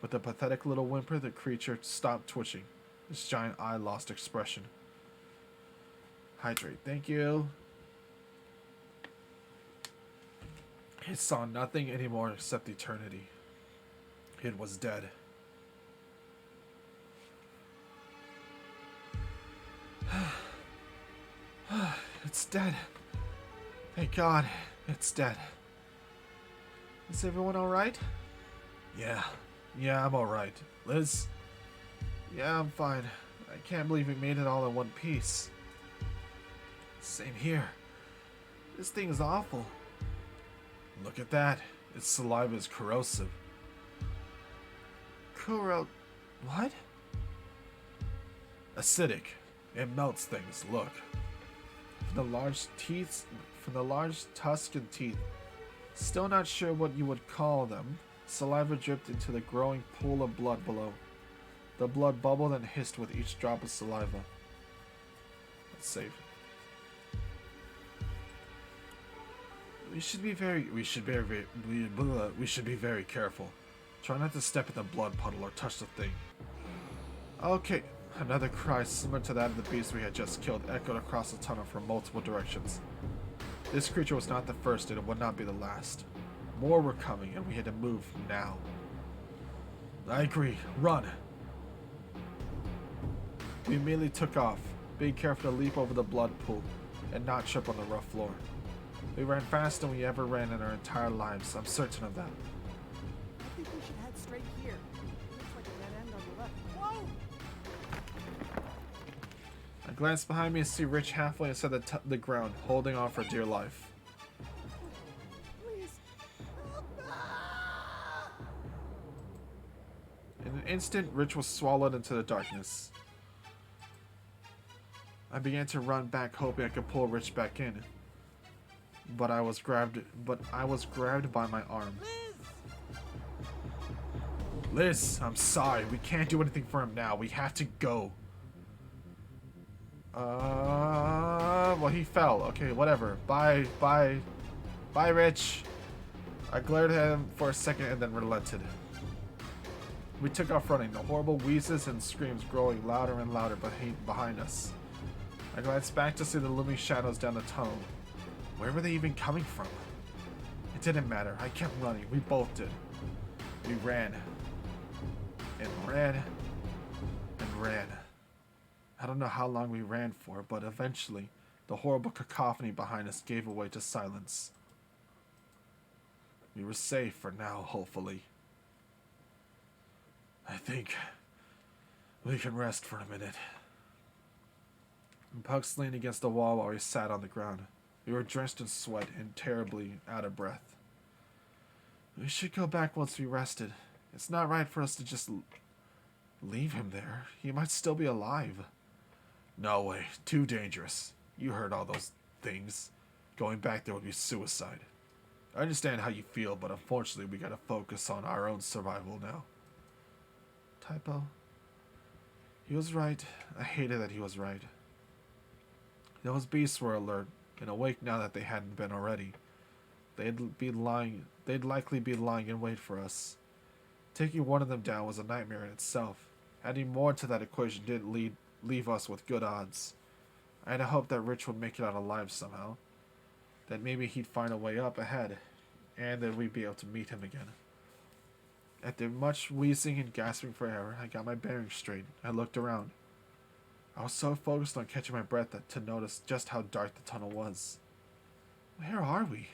A: With a pathetic little whimper, the creature stopped twitching. Its giant eye lost expression. Hydrate, thank you. It saw nothing anymore except eternity. It was dead. It's dead. Thank God, it's dead. Is everyone alright? Yeah, I'm alright. Liz? Yeah, I'm fine. I can't believe we made it all in one piece. Same here. This thing is awful. Look at that. Its saliva is corrosive. What? Acidic. It melts things. Look. From the large tusken teeth. Still not sure what you would call them. Saliva dripped into the growing pool of blood below. The blood bubbled and hissed with each drop of saliva. Let's save. We should be very careful. Try not to step in the blood puddle or touch the thing. Okay, another cry similar to that of the beast we had just killed echoed across the tunnel from multiple directions. This creature was not the first and it would not be the last. More were coming and we had to move now. I agree. Run! We immediately took off, being careful to leap over the blood pool and not trip on the rough floor. We ran faster than we ever ran in our entire lives, I'm certain of that.
G: I think we should head straight here. Looks like a dead end on the left. Whoa!
A: I glanced behind me and see Rich halfway inside the ground, holding on for dear life.
G: Please.
A: In an instant, Rich was swallowed into the darkness. I began to run back, hoping I could pull Rich back in. But I was grabbed by my arm. Liz, I'm sorry. We can't do anything for him now. We have to go. Well, he fell. Okay, whatever. Bye, Rich. I glared at him for a second and then relented. We took off running, the horrible wheezes and screams growing louder and louder behind us. I glanced back to see the looming shadows down the tunnel. Where were they even coming from? It didn't matter. I kept running. We both did. We ran. And ran. And ran. I don't know how long we ran for, but eventually, the horrible cacophony behind us gave way to silence. We were safe for now, hopefully. I think we can rest for a minute. Pucks leaned against the wall while we sat on the ground. We were drenched in sweat and terribly out of breath. We should go back once we rested. It's not right for us to just leave him there. He might still be alive. No way. Too dangerous. You heard all those things. Going back there would be suicide. I understand how you feel, but unfortunately we gotta focus on our own survival now. Typo. He was right. I hated that he was right. Those beasts were alert and awake now that they hadn't been already. They'd likely be lying in wait for us. Taking one of them down was a nightmare in itself. Adding more to that equation didn't leave us with good odds. I had a hope that Rich would make it out alive somehow. That maybe he'd find a way up ahead, and that we'd be able to meet him again. After much wheezing and gasping for air, I got my bearings straight. I looked around. I was so focused on catching my breath to notice just how dark the tunnel was. Where are we?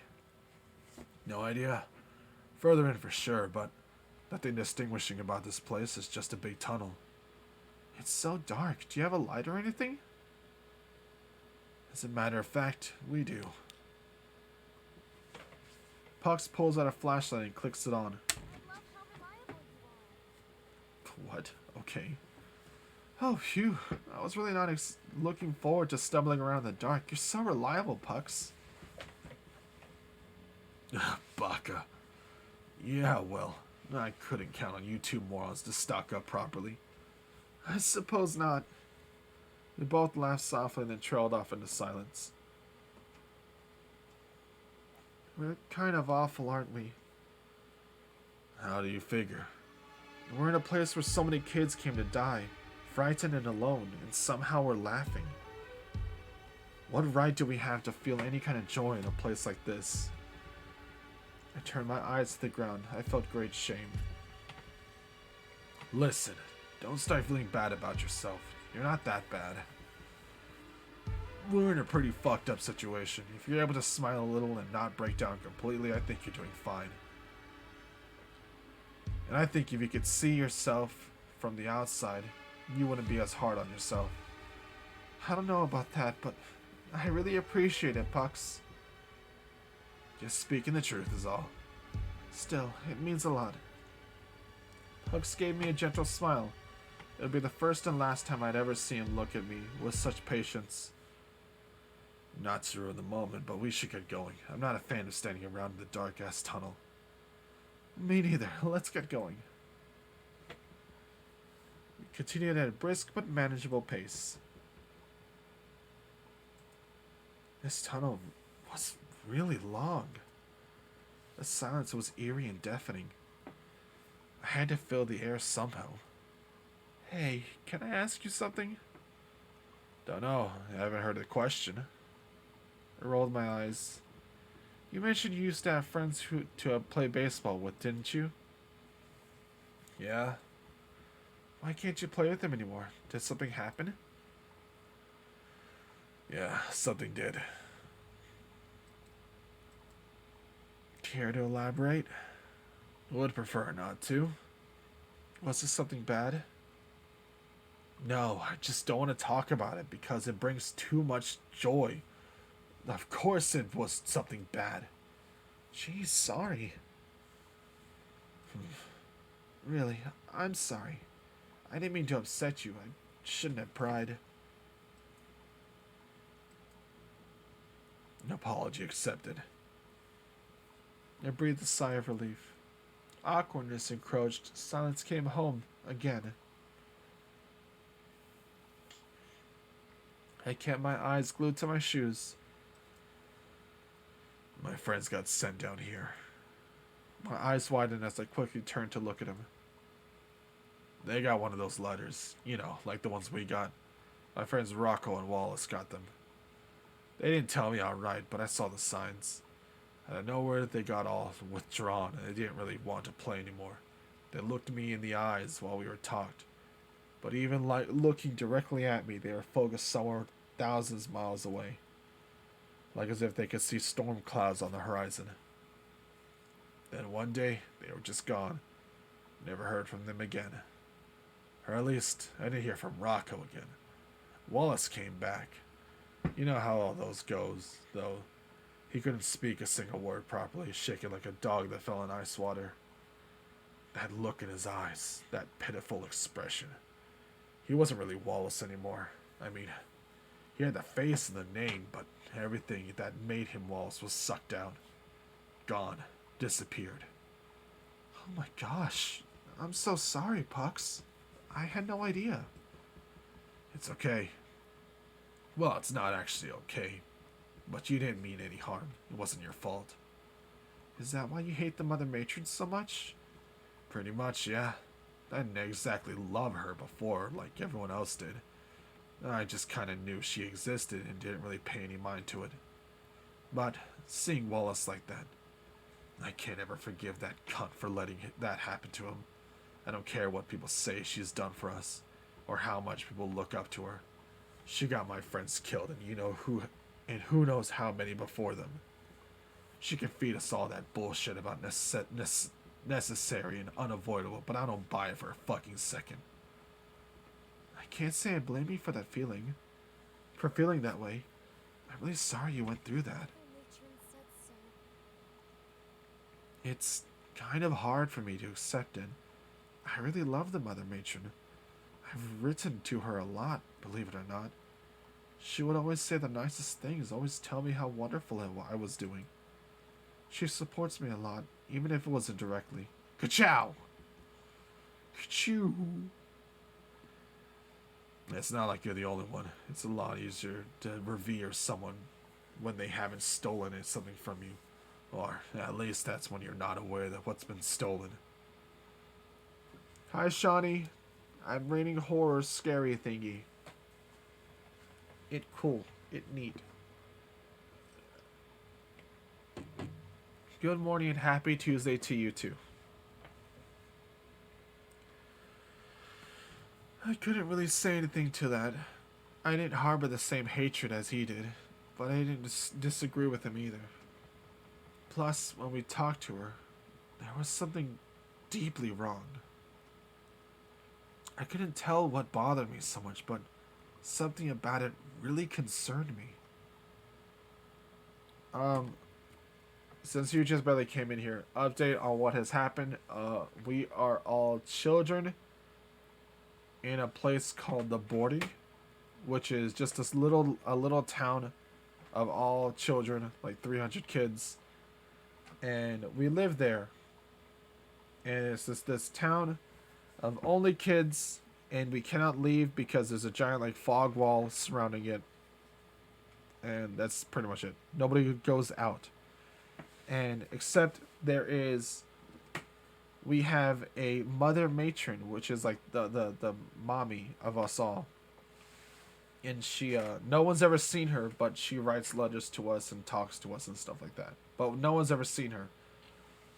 A: No idea. Further in for sure, but Nothing distinguishing about this place. It's just a big tunnel. It's so dark. Do you have a light or anything? As a matter of fact, we do. Pucks pulls out a flashlight and clicks it on. What? Okay. Oh, phew. I was really not looking forward to stumbling around in the dark. You're so reliable, Pucks. Baka. Yeah, well, I couldn't count on you two morons to stock up properly. I suppose not. They both laughed softly and then trailed off into silence. We're kind of awful, aren't we? How do you figure? We're in a place where so many kids came to die, frightened and alone, and somehow we're laughing. What right do we have to feel any kind of joy in a place like this? I turned my eyes to the ground. I felt great shame. Listen, don't start feeling bad about yourself. You're not that bad. We're in a pretty fucked up situation. If you're able to smile a little and not break down completely, I think you're doing fine. And I think if you could see yourself from the outside, you wouldn't be as hard on yourself. I don't know about that, but I really appreciate it, Pucks. Just speaking the truth is all. Still, it means a lot. Pucks gave me a gentle smile. It would be the first and last time I'd ever see him look at me with such patience. Not to ruin the moment, but we should get going. I'm not a fan of standing around in the dark-ass tunnel. Me neither. Let's get going. We continued at a brisk but manageable pace. This tunnel was really long. The silence was eerie and deafening. I had to fill the air somehow. Hey, can I ask you something? Don't know. I haven't heard the question. I rolled my eyes. You mentioned you used to have friends to play baseball with, didn't you? Yeah. Why can't you play with them anymore? Did something happen? Yeah, something did. Care to elaborate? Would prefer not to. Was this something bad? No, I just don't want to talk about it because it brings too much joy. Of course it was something bad. Geez, sorry. Really, I'm sorry. I didn't mean to upset you. I shouldn't have pried. An apology accepted. I breathed a sigh of relief. Awkwardness encroached. Silence came home again. I kept my eyes glued to my shoes. My friends got sent down here. My eyes widened as I quickly turned to look at him. They got one of those letters, you know, like the ones we got. My friends Rocco and Wallace got them. They didn't tell me outright, but I saw the signs. Out of nowhere, they got all withdrawn, and they didn't really want to play anymore. They looked me in the eyes while we were talked. But even like looking directly at me, they were focused somewhere thousands of miles away. Like as if they could see storm clouds on the horizon. Then one day, they were just gone. Never heard from them again. Or at least, I didn't hear from Rocco again. Wallace came back. You know how all those goes, though. He couldn't speak a single word properly, shaking like a dog that fell in ice water. That look in his eyes, that pitiful expression. He wasn't really Wallace anymore. I mean, he had the face and the name, but everything that made him Wallace was sucked out. Gone. Disappeared. Oh my gosh. I'm so sorry, Pucks. I had no idea. It's okay. Well, it's not actually okay. But you didn't mean any harm. It wasn't your fault. Is that why you hate the Mother Matron so much? Pretty much, yeah. I didn't exactly love her before, like everyone else did. I just kinda knew she existed and didn't really pay any mind to it. But, seeing Wallace like that, I can't ever forgive that cunt for letting that happen to him. I don't care what people say she's done for us, or how much people look up to her. She got my friends killed, and you know who, and who knows how many before them. She can feed us all that bullshit about necessary and unavoidable, but I don't buy it for a fucking second. I can't say I blame you for that feeling. For feeling that way. I'm really sorry you went through that. It's kind of hard for me to accept it. I really love the Mother Matron. I've written to her a lot, believe it or not. She would always say the nicest things, always tell me how wonderful I was doing. She supports me a lot, even if it wasn't directly. Ka-chow! Ka-choo! It's not like you're the only one. It's a lot easier to revere someone when they haven't stolen something from you. Or at least that's when you're not aware that what's been stolen. Hi, Shawnee. I'm reading horror scary thingy. It cool. It neat. Good morning and happy Tuesday to you too. I couldn't really say anything to that. I didn't harbor the same hatred as he did, but I didn't disagree with him either. Plus, when we talked to her, there was something deeply wrong. I couldn't tell what bothered me so much, but something about it really concerned me. Since you just barely came in here, update on what has happened. We are all children in a place called the Boarding, which is just a little town of all children, like 300 kids, and we live there. And it's this town of only kids, and we cannot leave because there's a giant like fog wall surrounding it, and that's pretty much it. Nobody goes out, and except we have a Mother Matron, which is like the mommy of us all. And she, no one's ever seen her, but she writes letters to us and talks to us and stuff like that. But no one's ever seen her.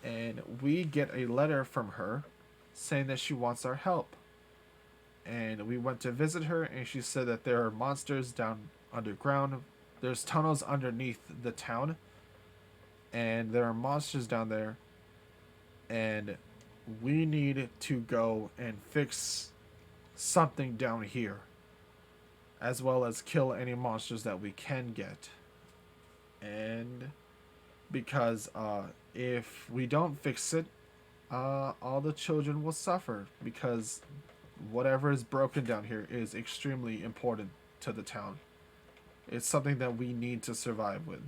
A: And we get a letter from her saying that she wants our help. And we went to visit her, and she said that there are monsters down underground. There's tunnels underneath the town. And there are monsters down there. And we need to go and fix something down here, as well as kill any monsters that we can get. And because if we don't fix it, all the children will suffer, because whatever is broken down here is extremely important to the town. It's something that we need to survive with.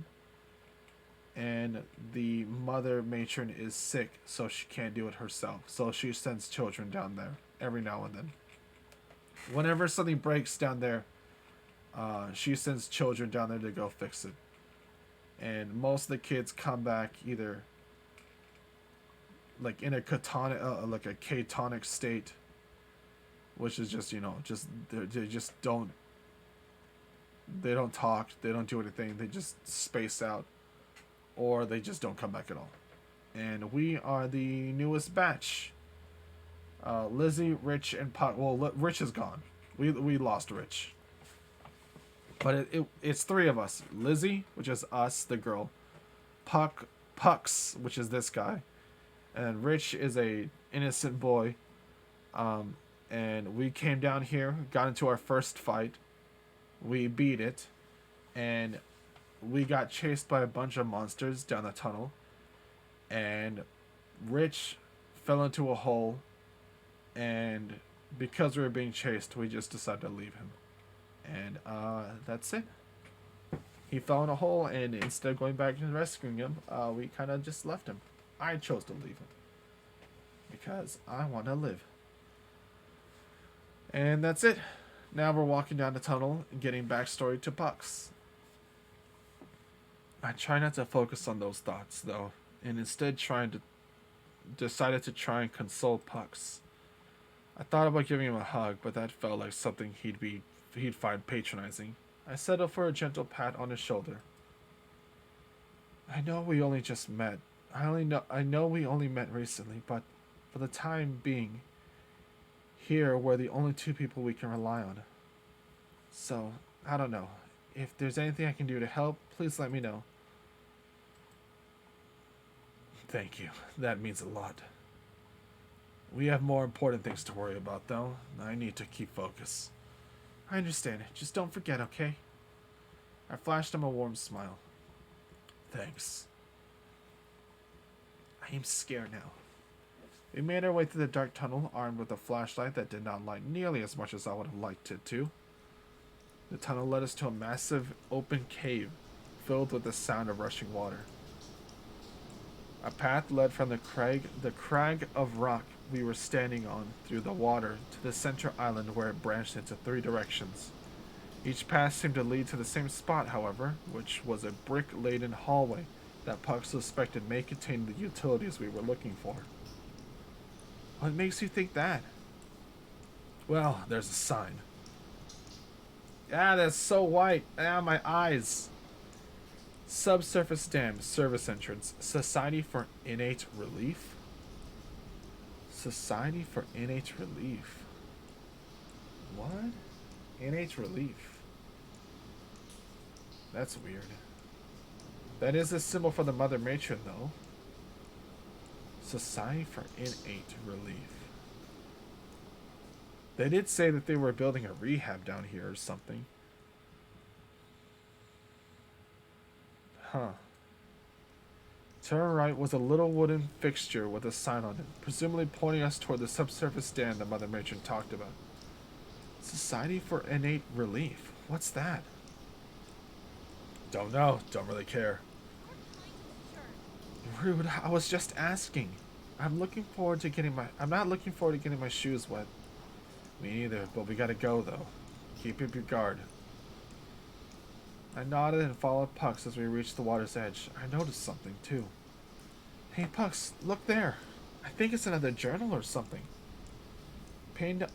A: And the Mother Matron is sick, so she can't do it herself. So she sends children down there every now and then. Whenever something breaks down there, she sends children down there to go fix it. And most of the kids come back either like in a catonic state, which is just, they don't talk, they don't do anything, they just space out, or they just don't come back at all. And we are the newest batch. Lizzie, Rich, and Puck. Well, Rich is gone. We lost Rich. But it's three of us. Lizzie, which is us, the girl. Pucks, which is this guy. And Rich is a innocent boy. And we came down here, got into our first fight. We beat it. And we got chased by a bunch of monsters down the tunnel. And Rich fell into a hole. And because we were being chased, we just decided to leave him. And that's it. He fell in a hole, and instead of going back and rescuing him, we kind of just left him. I chose to leave him because I want to live. And that's it. Now we're walking down the tunnel and getting backstory to Pucks. I try not to focus on those thoughts, though, and instead decided to try and console Pucks. I thought about giving him a hug, but that felt like something he'd find patronizing. I settled for a gentle pat on his shoulder. I know we only just met. I know we only met recently, but for the time being, here we're the only two people we can rely on. So, I don't know. If there's anything I can do to help, please let me know. Thank you. That means a lot. We have more important things to worry about, though. I need to keep focus. I understand. Just don't forget, okay? I flashed him a warm smile. Thanks. I am scared now. We made our way through the dark tunnel, armed with a flashlight that did not light nearly as much as I would have liked it to. The tunnel led us to a massive open cave, filled with the sound of rushing water. A path led from the crag of rock we were standing on through the water to the center island where it branched into 3 directions. Each path seemed to lead to the same spot, however, which was a brick-laden hallway that Puck suspected may contain the utilities we were looking for. What makes you think that? Well, there's a sign. Ah, that's so white. Ah, my eyes. Subsurface Dam Service Entrance. Society for Innate Relief? Society for Innate Relief. What? Innate Relief. That's weird. That is a symbol for the Mother Matron, though. Society for Innate Relief. They did say that they were building a rehab down here or something. Huh. To our right was a little wooden fixture with a sign on it, presumably pointing us toward the subsurface dam the Mother Matron talked about. Society for Innate Relief. What's that? Don't know. Don't really care. Rude. I was just asking. I'm not looking forward to getting my shoes wet. Me neither, but we gotta go though. Keep up your guard. I nodded and followed Pucks as we reached the water's edge. I noticed something too. Hey Pucks, look there. I think it's another journal or something. Pinned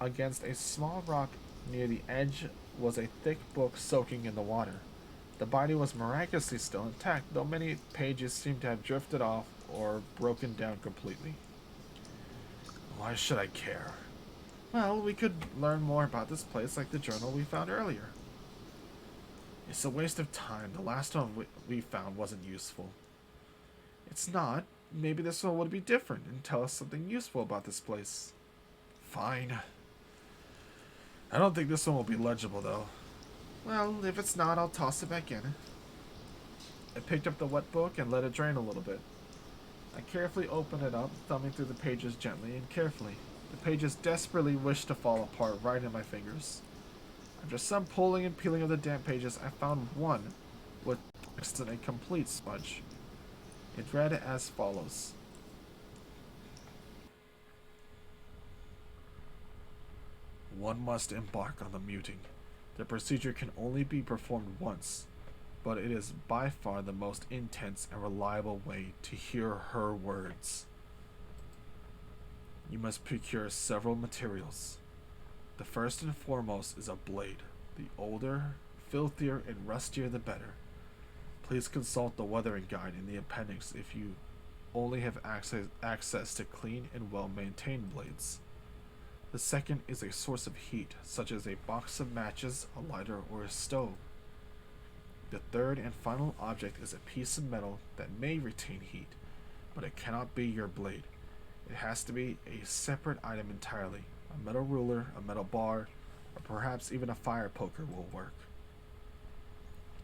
A: against a small rock near the edge was a thick book soaking in the water. The body was miraculously still intact, though many pages seemed to have drifted off or broken down completely. Why should I care? Well, we could learn more about this place like the journal we found earlier. It's a waste of time. The last one we found wasn't useful. It's not. Maybe this one would be different and tell us something useful about this place. Fine. I don't think this one will be legible, though. Well, if it's not, I'll toss it back in. I picked up the wet book and let it drain a little bit. I carefully opened it up, thumbing through the pages gently and carefully. The pages desperately wished to fall apart right in my fingers. After some pulling and peeling of the damp pages, I found one with text in a complete smudge. It read as follows. One must embark on the muting. The procedure can only be performed once, but it is by far the most intense and reliable way to hear her words. You must procure several materials. The first and foremost is a blade. The older, filthier, and rustier the better. Please consult the weathering guide in the appendix if you only have access to clean and well-maintained blades. The second is a source of heat, such as a box of matches, a lighter, or a stove. The third and final object is a piece of metal that may retain heat, but it cannot be your blade. It has to be a separate item entirely. A metal ruler, a metal bar, or perhaps even a fire poker will work.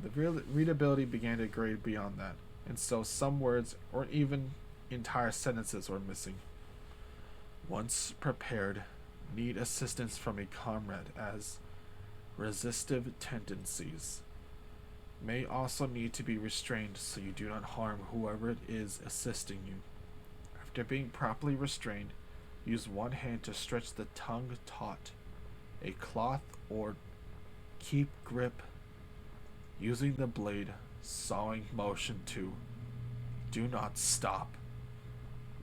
A: The readability began to grade beyond that, and so some words or even entire sentences were missing. Once prepared, need assistance from a comrade as resistive tendencies. May also need to be restrained so you do not harm whoever it is assisting you. After being properly restrained, use one hand to stretch the tongue taut, a cloth or keep grip, using the blade sawing motion to do not stop.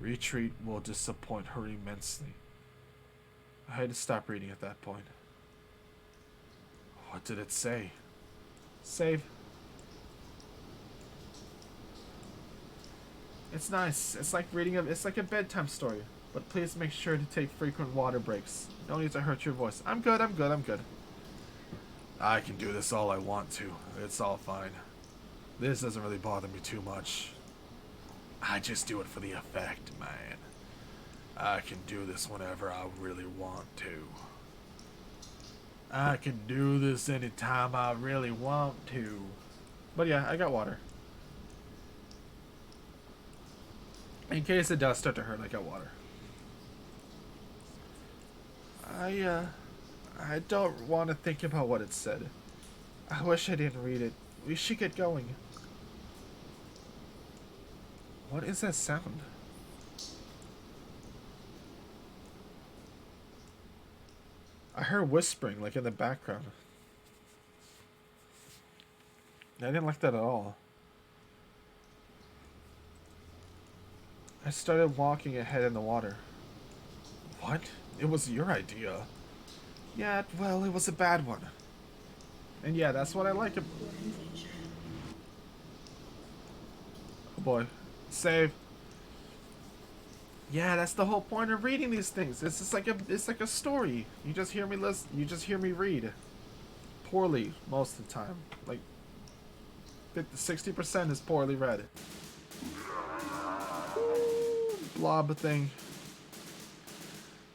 A: Retreat will disappoint her immensely. I had to stop reading at that point. What did it say? Save. It's nice. It's like it's like a bedtime story. But please make sure to take frequent water breaks. No need to hurt your voice. I'm good. I can do this all I want to. It's all fine. This doesn't really bother me too much. I just do it for the effect, man. I can do this whenever I really want to. I can do this anytime I really want to. But yeah, I got water. In case it does start to hurt, I got water. I don't want to think about what it said. I wish I didn't read it. We should get going. What is that sound? I heard whispering, like in the background. I didn't like that at all. I started walking ahead in the water. What? It was your idea. Yeah, well, it was a bad one. And yeah, that's what I like. Oh boy. Save. Yeah, that's the whole point of reading these things. It's like a story. You just hear me listen. You just hear me read. Poorly most of the time. Like 60% is poorly read. Blob thing.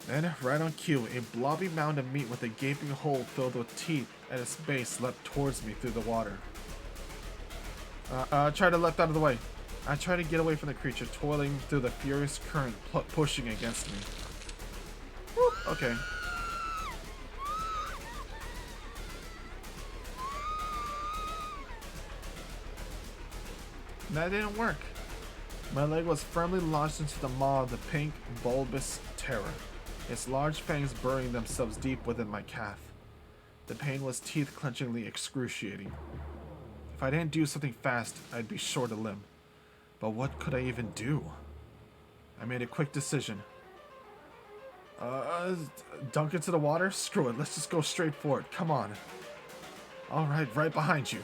A: Then, right on cue, a blobby mound of meat with a gaping hole filled with teeth at its base leapt towards me through the water. Try to leapt out of the way. I tried to get away from the creature, toiling through the furious current pushing against me. Whoop, okay. That didn't work. My leg was firmly lodged into the maw of the pink, bulbous terror, its large fangs burying themselves deep within my calf. The pain was teeth-clenchingly excruciating. If I didn't do something fast, I'd be short a limb. But what could I even do? I made a quick decision. Dunk into the water? Screw it, let's just go straight for it. Come on. Alright, right behind you.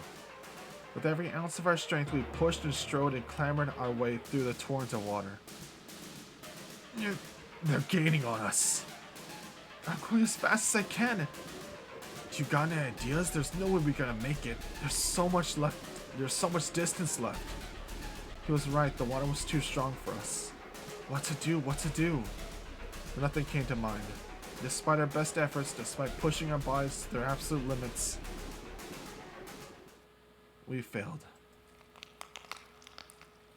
A: With every ounce of our strength, we pushed and strode and clambered our way through the torrent of water. They're gaining on us. I'm going as fast as I can. You got any ideas? There's no way we're gonna make it. There's so much left. There's so much distance left. He was right. The water was too strong for us. What to do? What to do? Nothing came to mind. Despite our best efforts, despite pushing our bodies to their absolute limits, we failed.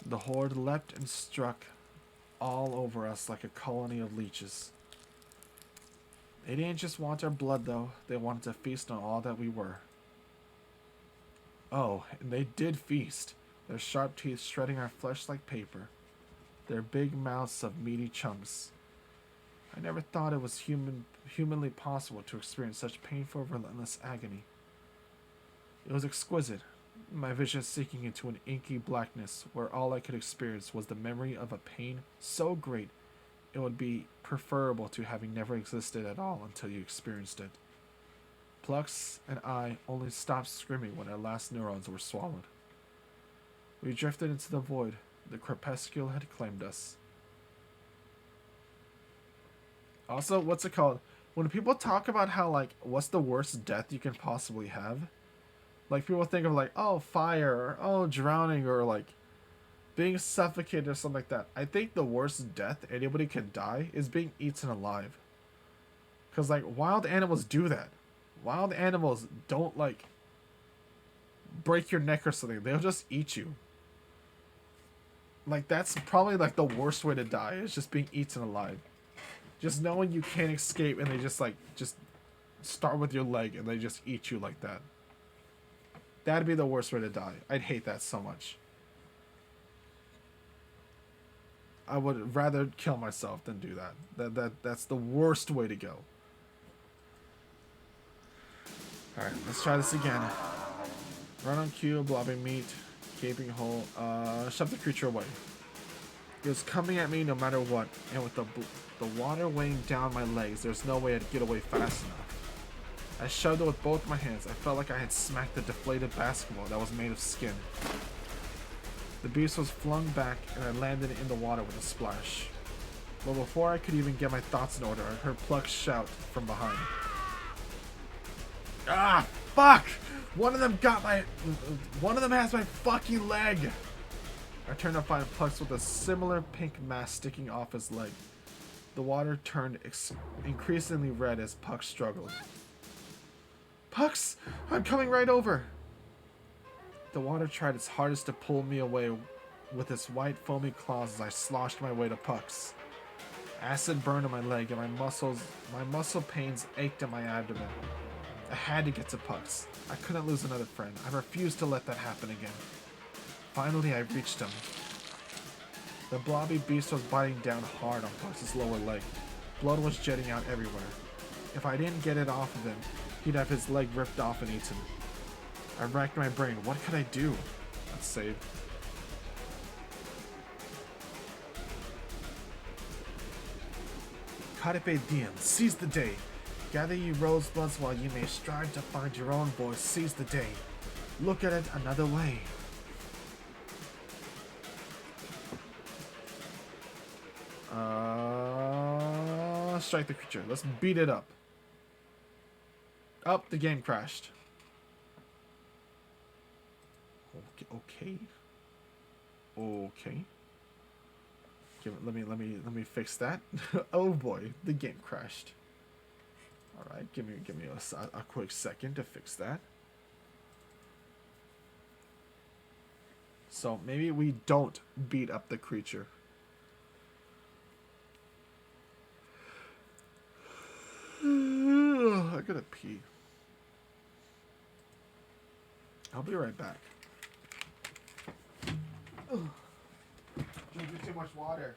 A: The horde leapt and struck all over us like a colony of leeches. They didn't just want our blood, though. They wanted to feast on all that we were. Oh, and they did feast, their sharp teeth shredding our flesh like paper, their big mouths of meaty chunks. I never thought it was humanly possible to experience such painful, relentless agony. It was exquisite, my vision sinking into an inky blackness where all I could experience was the memory of a pain so great it would be preferable to having never existed at all until you experienced it. Plux and I only stopped screaming when our last neurons were swallowed. We drifted into the void. The crepuscule had claimed us. Also, what's it called? When people talk about how, like, what's the worst death you can possibly have? Like, people think of, like, oh, fire, or oh, drowning, or, like, being suffocated or something like that. I think the worst death anybody can die is being eaten alive. Because, like, wild animals do that. Wild animals don't, like, break your neck or something. They'll just eat you. Like, that's probably, like, the worst way to die, is just being eaten alive. Just knowing you can't escape and they just, like, just start with your leg and they just eat you like that. That'd be the worst way to die. I'd hate that so much. I would rather kill myself than do that. That's the worst way to go. Alright, let's try this again. Run on cue, blobbing meat, gaping hole. Shove the creature away. It was coming at me no matter what, and with the water weighing down my legs, there's no way I'd get away fast enough. I shoved it with both my hands. I felt like I had smacked a deflated basketball that was made of skin. The beast was flung back, and I landed in the water with a splash. But before I could even get my thoughts in order, I heard Plux shout from behind. Ah, fuck! One of them has my fucking leg! I turned to find Plux with a similar pink mass sticking off his leg. The water turned increasingly red as Puck struggled. Pucks! I'm coming right over! The water tried its hardest to pull me away with its white foamy claws as I sloshed my way to Pucks. Acid burned on my leg and my muscle pains ached in my abdomen. I had to get to Pucks. I couldn't lose another friend. I refused to let that happen again. Finally, I reached him. The blobby beast was biting down hard on Pucks' lower leg. Blood was jetting out everywhere. If I didn't get it off of him, he'd have his leg ripped off and eaten. I racked my brain. What could I do? Let's save. Carpe diem. Seize the day. Gather ye rosebuds while you may strive to find your own voice. Seize the day. Look at it another way. Strike the creature. Let's beat it up. The game crashed. Okay. Let me fix that. Oh boy, the game crashed. All right, give me a quick second to fix that. So maybe we don't beat up the creature. I gotta pee. I'll be right back. Drinking too much water.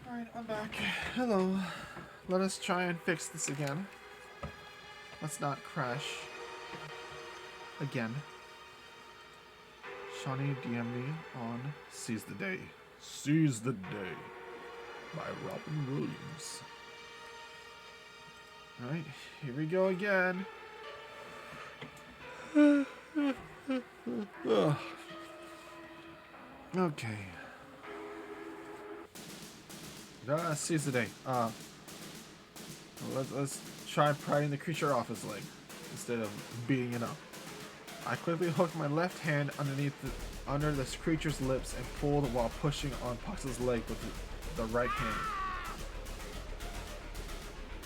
A: Alright, I'm back. Hello. Let us try and fix this again. Let's not crash. Again. Shawnee DM me on Seize the Day. Seize the Day by Robin Williams. Alright, here we go again. Okay. Seize the Day. Let's try prying the creature off his leg instead of beating it up. I quickly hooked my left hand under this creature's lips and pulled while pushing on Pux's leg with the right hand.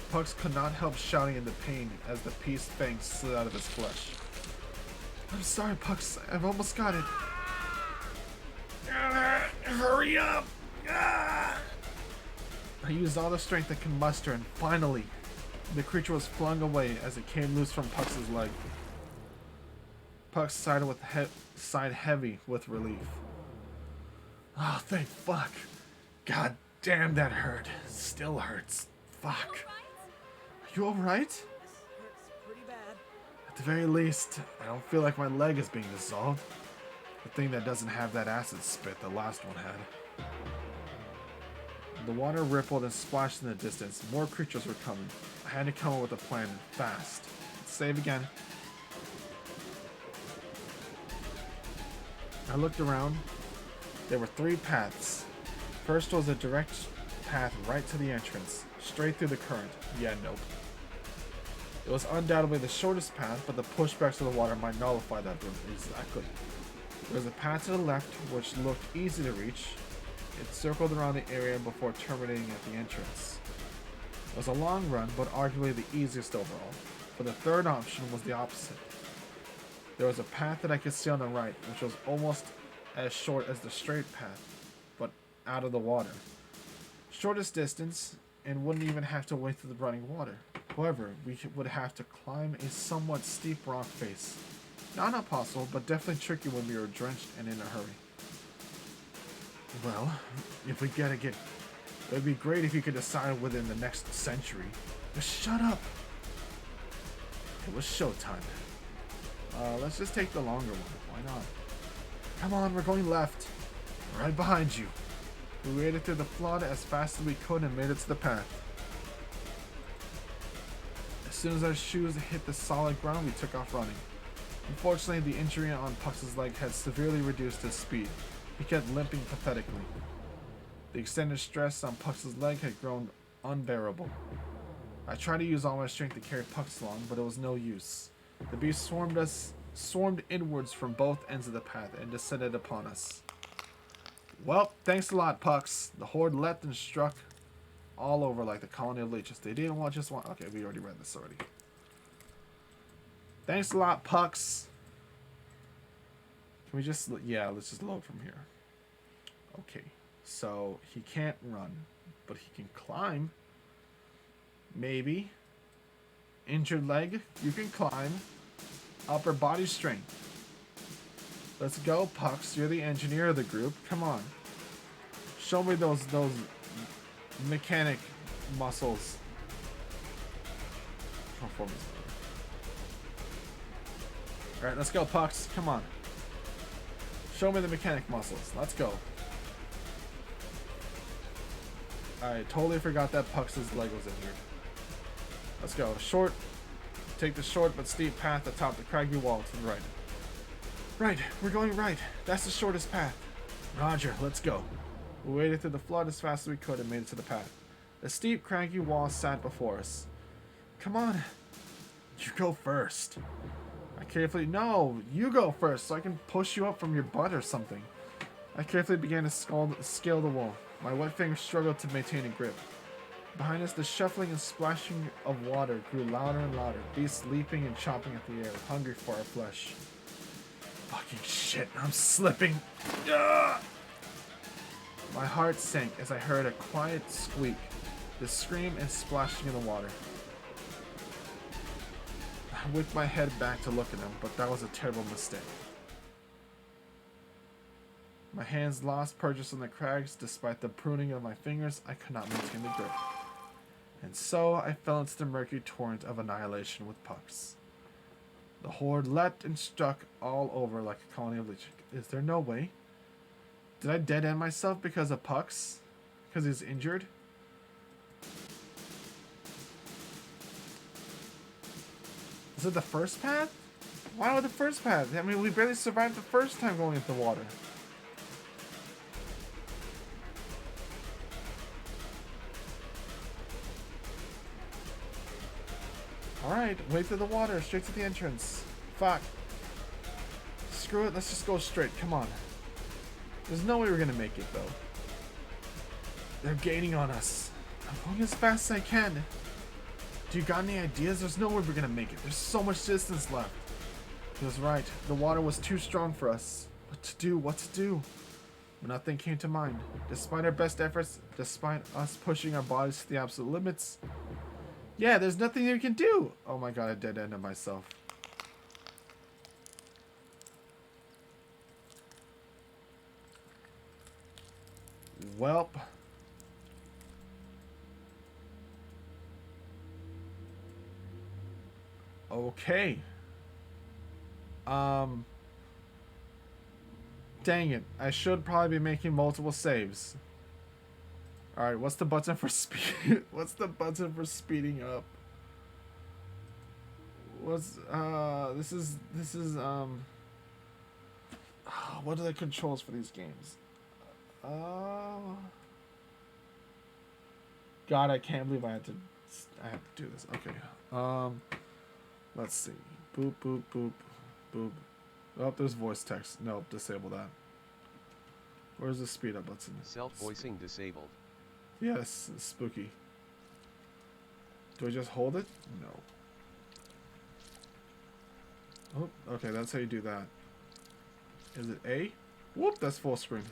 A: Pux could not help shouting in the pain as the piece fangs slid out of his flesh. I'm sorry, Pux. I've almost got it. Hurry up! I used all the strength I could muster, and finally, the creature was flung away as it came loose from Pux's leg. Pux sighed heavy with relief. Oh, thank fuck. God damn, that hurt. Still hurts. Fuck. Are you alright?
G: This hurts pretty bad.
A: At the very least, I don't feel like my leg is being dissolved. The thing that doesn't have that acid spit the last one had. The water rippled and splashed in the distance. More creatures were coming. I had to come up with a plan fast. Let's save again. I looked around. There were 3 paths. First was a direct path right to the entrance, straight through the current. Yeah, nope. It was undoubtedly the shortest path, but the pushbacks of the water might nullify that route. Exactly. There was a path to the left, which looked easy to reach. It circled around the area before terminating at the entrance. It was a long run, but arguably the easiest overall. But the third option was the opposite. There was a path that I could see on the right, which was almost as short as the straight path, but out of the water. Shortest distance, and wouldn't even have to wade through the running water. However, we would have to climb a somewhat steep rock face. Not impossible, but definitely tricky when we were drenched and in a hurry. Well, if we gotta get... It would be great if you could decide within the next century. Just shut up! It was showtime. Let's just take the longer one. Why not? Come on, we're going left. Right behind you. We waded through the flood as fast as we could and made it to the path. As soon as our shoes hit the solid ground, we took off running. Unfortunately, the injury on Pux's leg had severely reduced his speed. He kept limping pathetically. The extended stress on Pux's leg had grown unbearable. I tried to use all my strength to carry Pux along, but it was no use. The beast swarmed inwards from both ends of the path and descended upon us. Well, thanks a lot, Pux. The horde leapt and struck all over like the colony of leeches. They didn't want just one. Okay, we already read this already. Thanks a lot, Pux. Can we just... Yeah, let's just load from here. Okay, so he can't run, but he can climb. Maybe. Injured leg, you can climb. Upper body strength. Let's go, Pux. You're the engineer of the group. Come on. Show me those mechanic muscles. Alright, let's go, Pux. Come on. Show me the mechanic muscles. Let's go. I totally forgot that Pux's leg was injured. Let's go. Short. Take the short but steep path atop the craggy wall to the right. Right, we're going right. That's the shortest path. Roger, let's go. We waded through the flood as fast as we could and made it to the path. The steep, craggy wall sat before us. Come on. You go first. I carefully... No, you go first so I can push you up from your butt or something. I carefully began to scale the wall. My wet fingers struggled to maintain a grip. Behind us, the shuffling and splashing of water grew louder and louder, beasts leaping and chomping at the air, hungry for our flesh. Fucking shit, I'm slipping. Ugh! My heart sank as I heard a quiet squeak, the scream and splashing in the water. I whipped my head back to look at him, but that was a terrible mistake. My hands lost purchase on the crags. Despite the pruning of my fingers, I could not maintain the grip. And so I fell into the murky torrent of annihilation with Pux. The horde leapt and struck all over like a colony of leeches. Is there no way? Did I dead end myself because of Pux? Because he's injured? Is it the first path? Why would the first path? I mean, we barely survived the first time going into the water. Alright, wait through the water, straight to the entrance. Fuck. Screw it, let's just go straight, come on. There's no way we're gonna make it, though. They're gaining on us. I'm going as fast as I can. Do you got any ideas? There's no way we're gonna make it. There's so much distance left. He was right. The water was too strong for us. What to do? What to do? Nothing came to mind. Despite our best efforts, despite us pushing our bodies to the absolute limits, yeah, there's nothing we can do. Oh my god, I dead-ended myself. Welp. Okay. Dang it. I should probably be making multiple saves. Alright, what's the button for speed? What's the button for speeding up? What's this is what are the controls for these games? God, I can't believe I have to do this. Okay. Let's see. Boop boop boop boop. Oh, there's voice text. Nope, disable that. Where's the speed up button?
N: Self-voicing disabled.
A: Yes, it's spooky. Do I just hold it? No. Oh, okay, that's how you do that. Is it A? Whoop, that's full screen.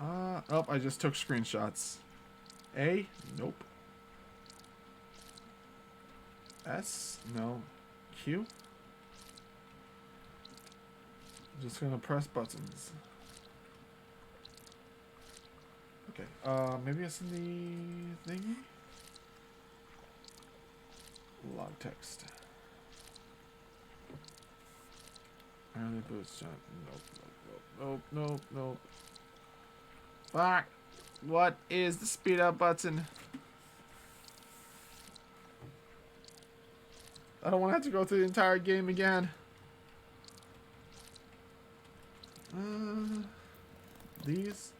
A: Oh, I just took screenshots. A? Nope. S? No. Q? I'm just gonna press buttons. Okay, maybe it's in the thingy? Log text. Early boost jump. Nope. Fuck! What is the speed up button? I don't want to have to go through the entire game again. These?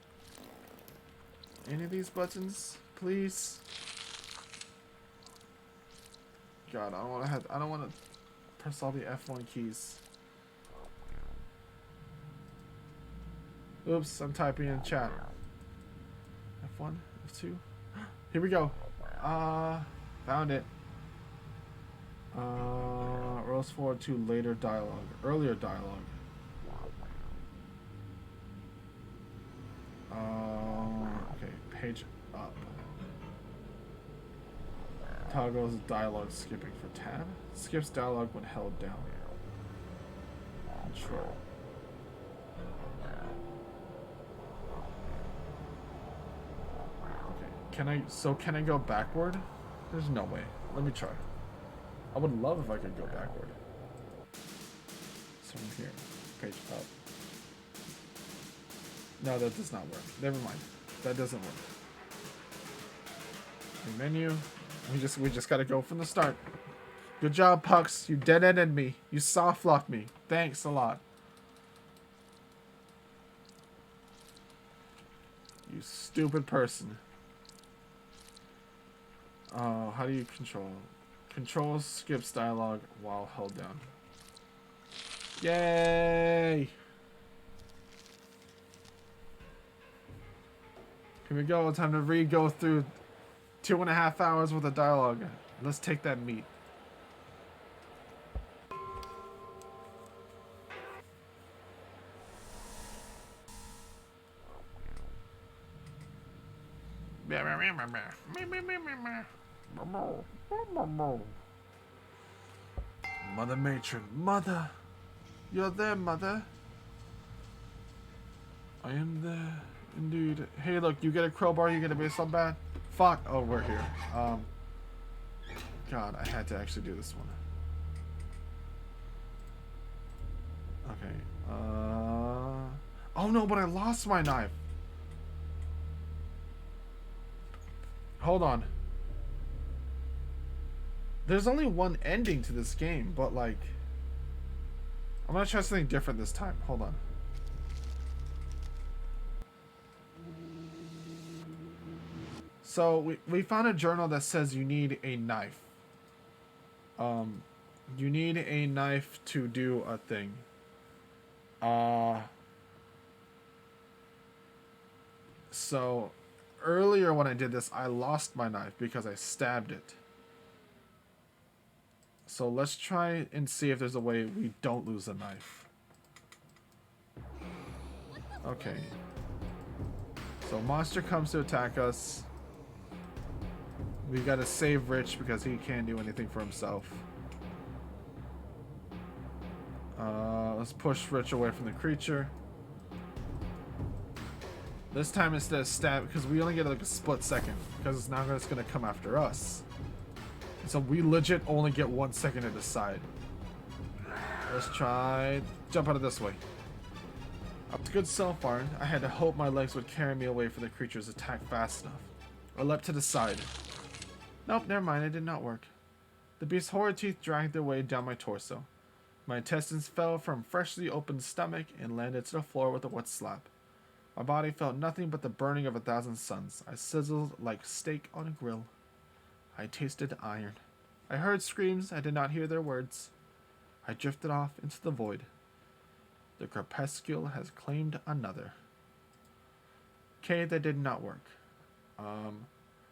A: Any of these buttons, please? God, I don't want to press all the F1 keys. Oops, I'm typing in chat. F1, F2. Here we go. Found it. Rolls forward to later dialogue. Earlier dialogue. Okay, page up. Toggles dialogue skipping for tab. Skips dialogue when held down. Control. Okay, can I go backward? There's no way. Let me try. I would love if I could go backward. So from here, page up. No, that does not work. Never mind. That doesn't work. The menu. We just gotta go from the start. Good job, Pucks. You dead-ended me. You soft-locked me. Thanks a lot. You stupid person. Oh, how do you control? Control skips dialogue while held down. Yay! Here we go. Time to re-go through 2.5 hours worth of dialogue. Let's take that meat. Mother Matron. Mother! You're there, Mother. I am there. Indeed. Hey, look, you get a crowbar, you get a baseball bat. Fuck. Oh, we're here. God, I had to actually do this one. Okay. Oh no, but I lost my knife. Hold on. There's only one ending to this game, but like... I'm gonna try something different this time. Hold on. So, we found a journal that says you need a knife. You need a knife to do a thing. So, earlier when I did this, I lost my knife because I stabbed it. So let's try and see if there's a way we don't lose a knife. Okay. So monster comes to attack us. We gotta save Rich because he can't do anything for himself. Let's push Rich away from the creature. This time instead of stab, because we only get like a split second, because it's now it's gonna come after us. So we legit only get 1 second to decide. Let's try jump out of this way. I was good so far. I had to hope my legs would carry me away from the creature's attack fast enough. I leapt to the side. Nope, never mind, it did not work. The beast's horrid teeth dragged their way down my torso. My intestines fell from freshly opened stomach and landed to the floor with a wet slap. My body felt nothing but the burning of 1,000 suns. I sizzled like steak on a grill. I tasted iron. I heard screams. I did not hear their words. I drifted off into the void. The crepuscule has claimed another. Okay, that did not work.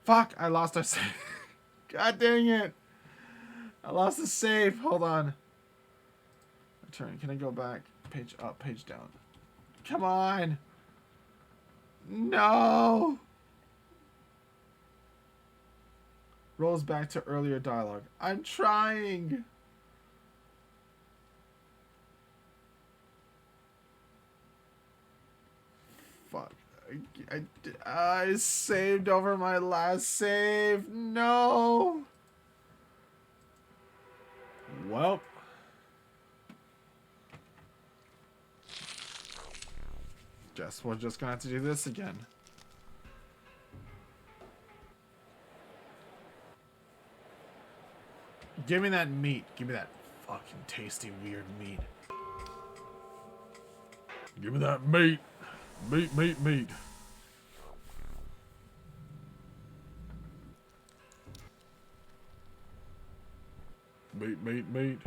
A: Fuck! I lost our save. God dang it! I lost the save. Hold on. Turn. Can I go back? Page up, page down. Come on! No! Rolls back to earlier dialogue. I'm trying! Fuck. I saved over my last save. No! Well. Guess we're just gonna have to do this again. Give me that meat. Give me that fucking tasty, weird meat. Give me that meat. Meat, meat, meat. Meat, meat, meat.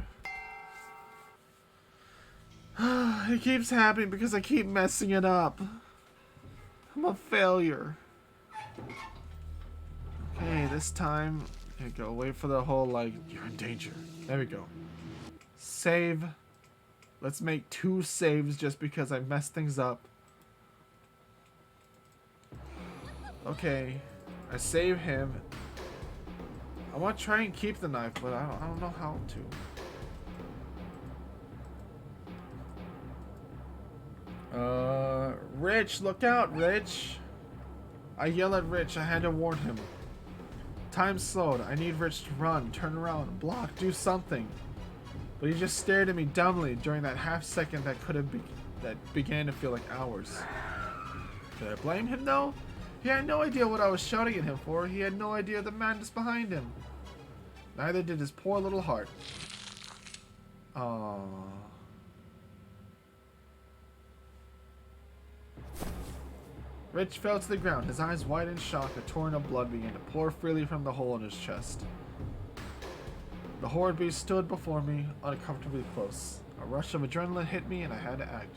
A: It keeps happening because I keep messing it up. I'm a failure. Okay, this time, here we go. Wait for the whole, like, you're in danger. There we go. Save. Let's make 2 saves just because I messed things up. Okay, I save him. I want to try and keep the knife, but I don't know how to. Rich, look out, Rich. I yell at Rich. I had to warn him. Time slowed. I need Rich to run, turn around, block, do something. But he just stared at me dumbly during that half second that began to feel like hours. Did I blame him though? He had no idea what I was shouting at him for. He had no idea the madness behind him. Neither did his poor little heart. Aww. Rich fell to the ground, his eyes wide in shock. A torrent of blood began to pour freely from the hole in his chest. The horrid beast stood before me, uncomfortably close. A rush of adrenaline hit me and I had to act.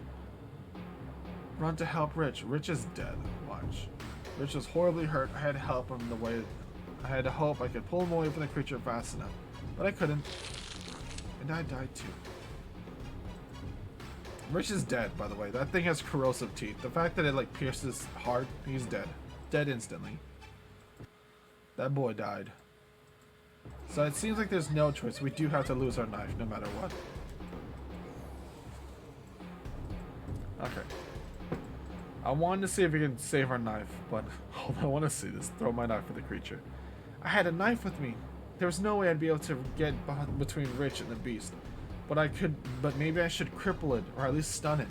A: Run to help Rich. Rich is dead. Watch. Rich was horribly hurt. I had to help him the way... I had to hope I could pull him away from the creature fast enough. But I couldn't. And I died too. Rich is dead, by the way. That thing has corrosive teeth. The fact that it, like, pierced his heart, he's dead. Dead instantly. That boy died. So it seems like there's no choice. We do have to lose our knife, no matter what. Okay. I wanted to see if we can save our knife, but hold on, I want to see this. Throw my knife at the creature. I had a knife with me. There was no way I'd be able to get between Rich and the beast. But maybe I should cripple it, or at least stun it.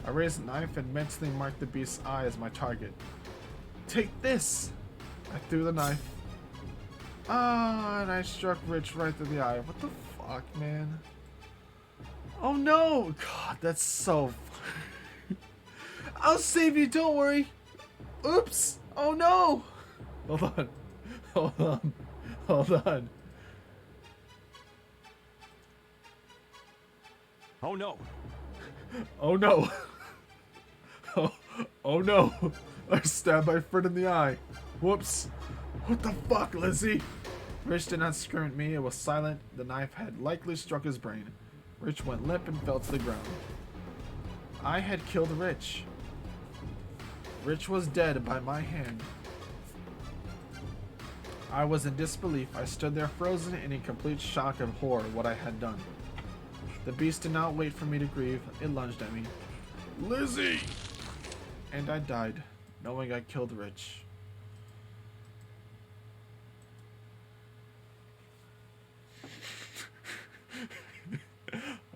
A: I raised the knife and mentally marked the beast's eye as my target. Take this! I threw the knife. Ah, and I struck Rich right through the eye. What the fuck, man? Oh no! God, that's so... I'll save you, don't worry! Oops! Oh no! Hold on. Hold on. Hold on.
L: Oh no!
A: Oh no! Oh no! I stabbed my friend in the eye. Whoops! What the fuck, Lizzie? Rich did not scream at me. It was silent. The knife had likely struck his brain. Rich went limp and fell to the ground. I had killed Rich. Rich was dead by my hand. I was in disbelief. I stood there frozen and in complete shock and horror at what I had done. The beast did not wait for me to grieve. It lunged at me. Lizzie! And I died, knowing I killed Rich.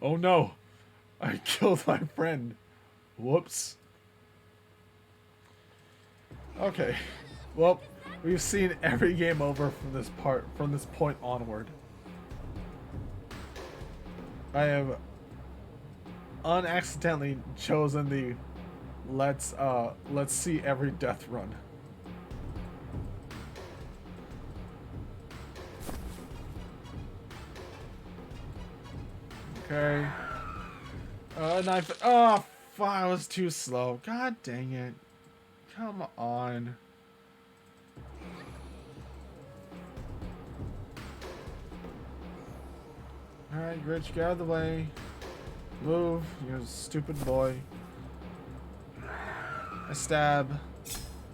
A: Oh no! I killed my friend. Whoops. Okay. Well, we've seen every game over from this point onward. I have unaccidentally chosen the let's see every death run. Okay. Knife. Oh, fuck, I was too slow. God dang it. Come on. Alright, Rich, get out of the way. Move, you stupid boy. I stab.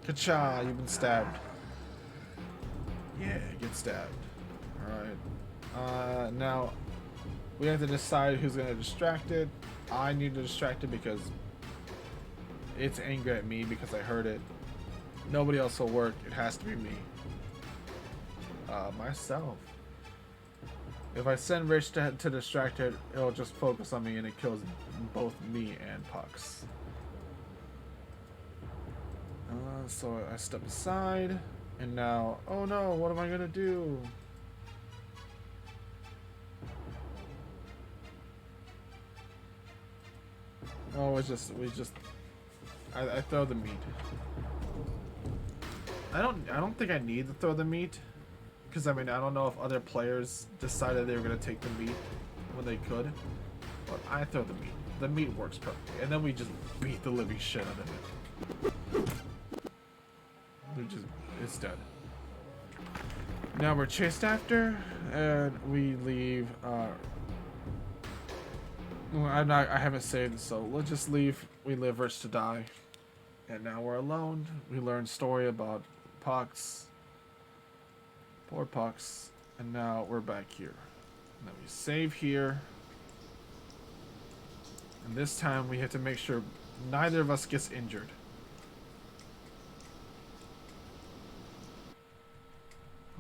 A: Ka-cha, you've been stabbed. Yeah, get stabbed. Alright. Now, we have to decide who's going to distract it. I need to distract it because it's angry at me because I heard it. Nobody else will work. It has to be me. Myself. If I send Rich to distract it, it'll just focus on me and it kills both me and Pucks. So I step aside, and now, oh no, what am I gonna do? Oh, I throw the meat. I don't think I need to throw the meat, because I mean I don't know if other players decided they were gonna take the meat when they could, but I throw the meat. The meat works perfectly, and then we just beat the living shit out of it. It's dead. Now we're chased after, and we leave. I haven't saved, so let's just leave. We live Rich to die, and now we're alone. We learn story about Pucks, poor Pucks, and now we're back here. And then we save here, and this time we have to make sure neither of us gets injured.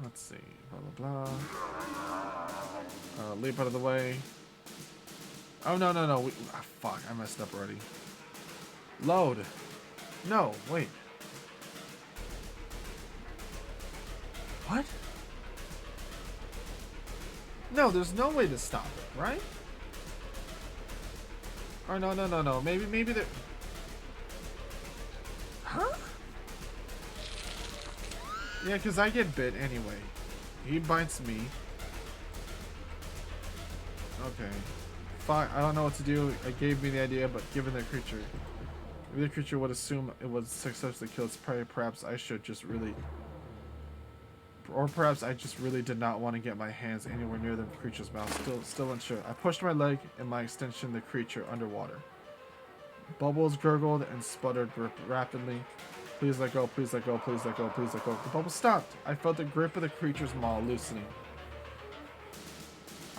A: Let's see, blah blah blah. Leap out of the way. Oh no. Fuck, I messed up already. Load. No, wait. What? No, there's no way to stop it, right? Or no. Maybe there. Huh? Yeah, because I get bit anyway. He bites me. Okay. Fine, I don't know what to do. It gave me the idea, but given the creature. Maybe the creature would assume it was successfully killed its prey. Perhaps I should just really... Or perhaps I just really did not want to get my hands anywhere near the creature's mouth. Still unsure. I pushed my leg and my extension the creature underwater. Bubbles gurgled and sputtered rapidly. Please let go, please let go, please let go, please let go. The bubble stopped. I felt the grip of the creature's maw loosening.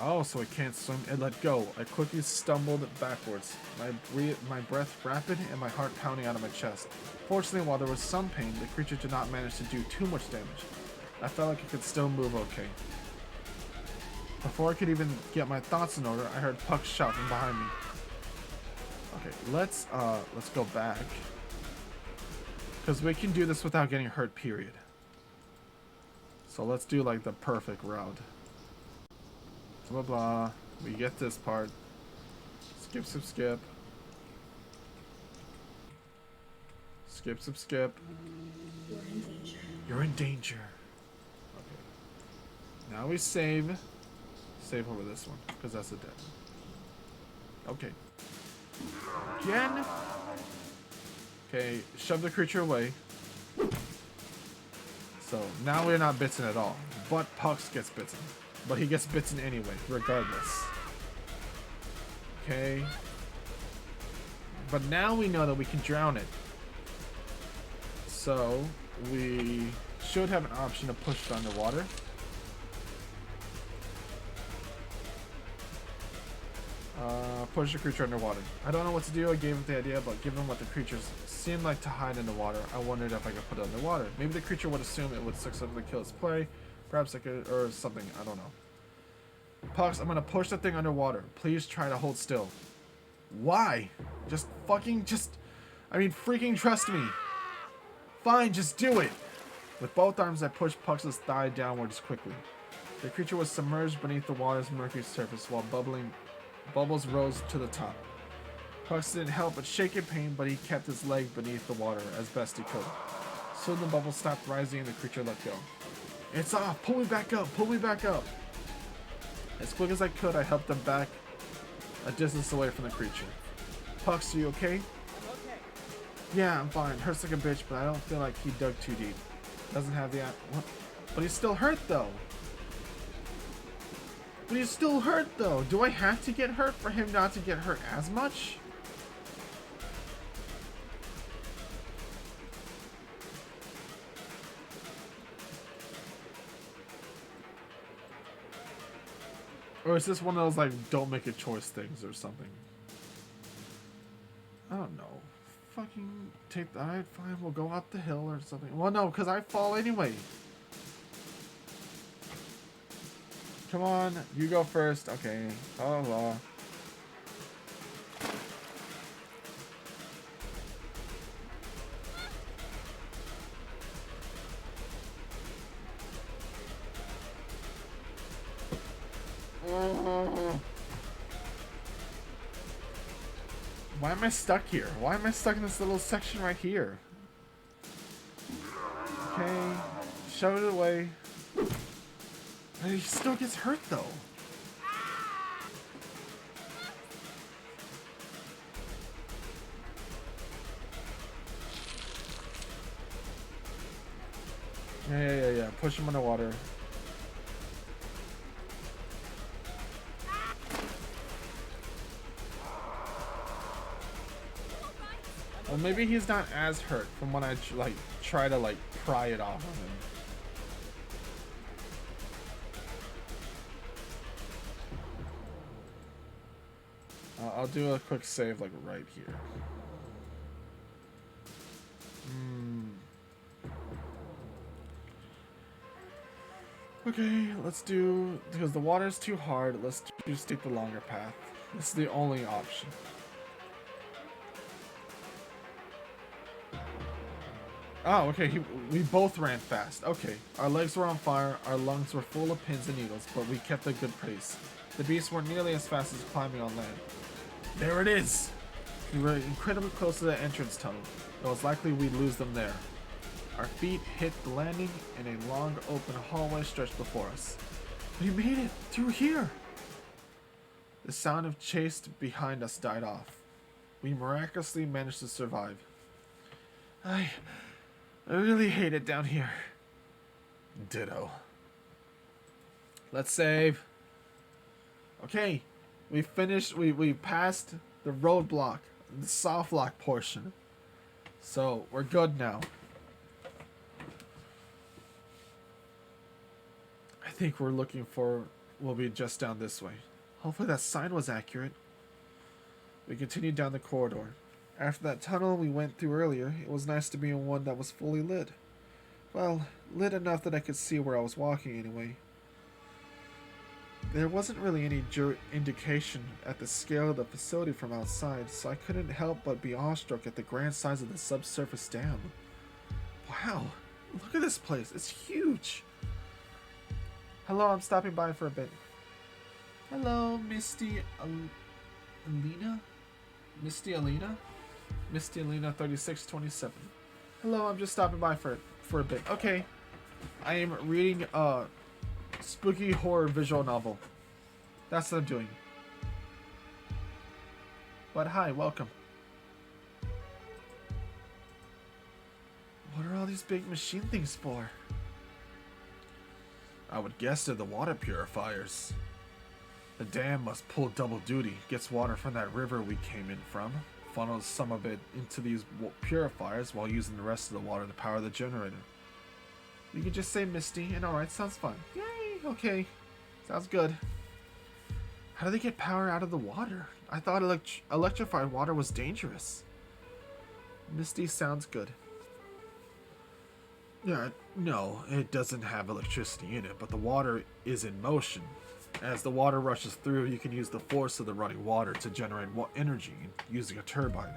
A: Oh, so it can't swim. It let go. I quickly stumbled backwards. My breath rapid and my heart pounding out of my chest. Fortunately, while there was some pain, the creature did not manage to do too much damage. I felt like it could still move okay. Before I could even get my thoughts in order, I heard Puck shout from behind me. Okay, let's go back. Because we can do this without getting hurt, period. So let's do like the perfect route. Blah blah. We get this part. Skip. Skip.
M: You're in danger.
A: You're in danger. Okay. Now we save. Save over this one, because that's a dead one. Okay. Again. Okay, shove the creature away. So now we're not bitten at all. But Pucks gets bitten. But he gets bitten anyway, regardless. Okay. But now we know that we can drown it. So we should have an option to push it underwater. Push the creature underwater. I don't know what to do. I gave it the idea, but given what the creatures seem like to hide in the water, I wondered if I could put it underwater. Maybe the creature would assume it would successfully kill its prey. Perhaps I could, or something. I don't know. Pucks, I'm gonna push the thing underwater. Please try to hold still. Why? Just fucking freaking trust me. Fine, just do it. With both arms, I pushed Pux's thigh downwards quickly. The creature was submerged beneath the water's murky surface while bubbles rose to the top. Pux didn't help but shake in pain, but he kept his leg beneath the water as best he could. Soon the bubbles stopped rising and the creature let go. It's off! Pull me back up! Pull me back up! As quick as I could, I helped them back a distance away from the creature. Pux, are you okay?
G: I'm okay.
A: Yeah, I'm fine. Hurts like a bitch, but I don't feel like he dug too deep. Doesn't have the... What? But he's still hurt, though. But he's still hurt, though. Do I have to get hurt for him not to get hurt as much? Or is this one of those, like, don't make a choice things or something? I don't know. Fucking take that. Alright, fine. We'll go up the hill or something. Well, no, because I fall anyway. Come on. You go first. Okay. Oh, Why am I stuck here? Why am I stuck in this little section right here? Okay, shove it away. He still gets hurt though. Yeah. Push him underwater. Well, maybe he's not as hurt from when I try to pry it off of him. I'll do a quick save right here. Okay, let's do, because the water's too hard, let's just take the longer path. This is the only option. Oh, okay, we both ran fast. Okay, our legs were on fire, our lungs were full of pins and needles, but we kept a good pace. The beasts weren't nearly as fast as climbing on land. There it is! We were incredibly close to the entrance tunnel. It was likely we'd lose them there. Our feet hit the landing, and a long, open hallway stretched before us. We made it! Through here! The sound of chase behind us died off. We miraculously managed to survive. I really hate it down here. Ditto. Let's save. Okay, we finished. We passed the roadblock, the soft lock portion. So we're good now. I think we're looking for. We'll be just down this way. Hopefully that sign was accurate. We continued down the corridor. After that tunnel we went through earlier, it was nice to be in one that was fully lit. Well, lit enough that I could see where I was walking anyway. There wasn't really any indication at the scale of the facility from outside, so I couldn't help but be awestruck at the grand size of the subsurface dam. Wow, look at this place, it's huge! Hello, I'm stopping by for a bit. Hello, Misty Alina? Misty Alina? Misty Alina 3627. Hello, I'm just stopping by for a bit. Okay. I am reading a spooky horror visual novel. That's what I'm doing. But hi, welcome. What are all these big machine things for? I would guess they're the water purifiers. The dam must pull double duty, gets water from that river we came in from, funnels some of it into these purifiers while using the rest of the water to power the generator. You could just say Misty, and alright, sounds fun. Yay, okay. Sounds good. How do they get power out of the water? I thought electrified water was dangerous. Misty sounds good. Yeah, no, it doesn't have electricity in it, but the water is in motion. As the water rushes through, you can use the force of the running water to generate energy using a turbine.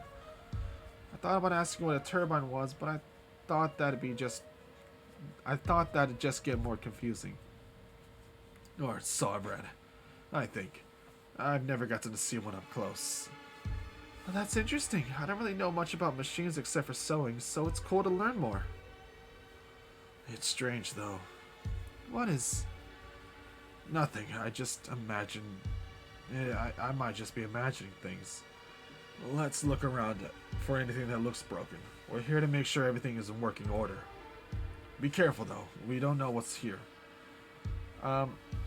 A: I thought about asking what a turbine was, but I thought that'd just get more confusing. Or so I've read. I think. I've never gotten to see one up close. Well, that's interesting. I don't really know much about machines except for sewing, so it's cool to learn more. It's strange, though. What is... Nothing. I just imagine... I might just be imagining things. Let's look around for anything that looks broken. We're here to make sure everything is in working order. Be careful, though. We don't know what's here.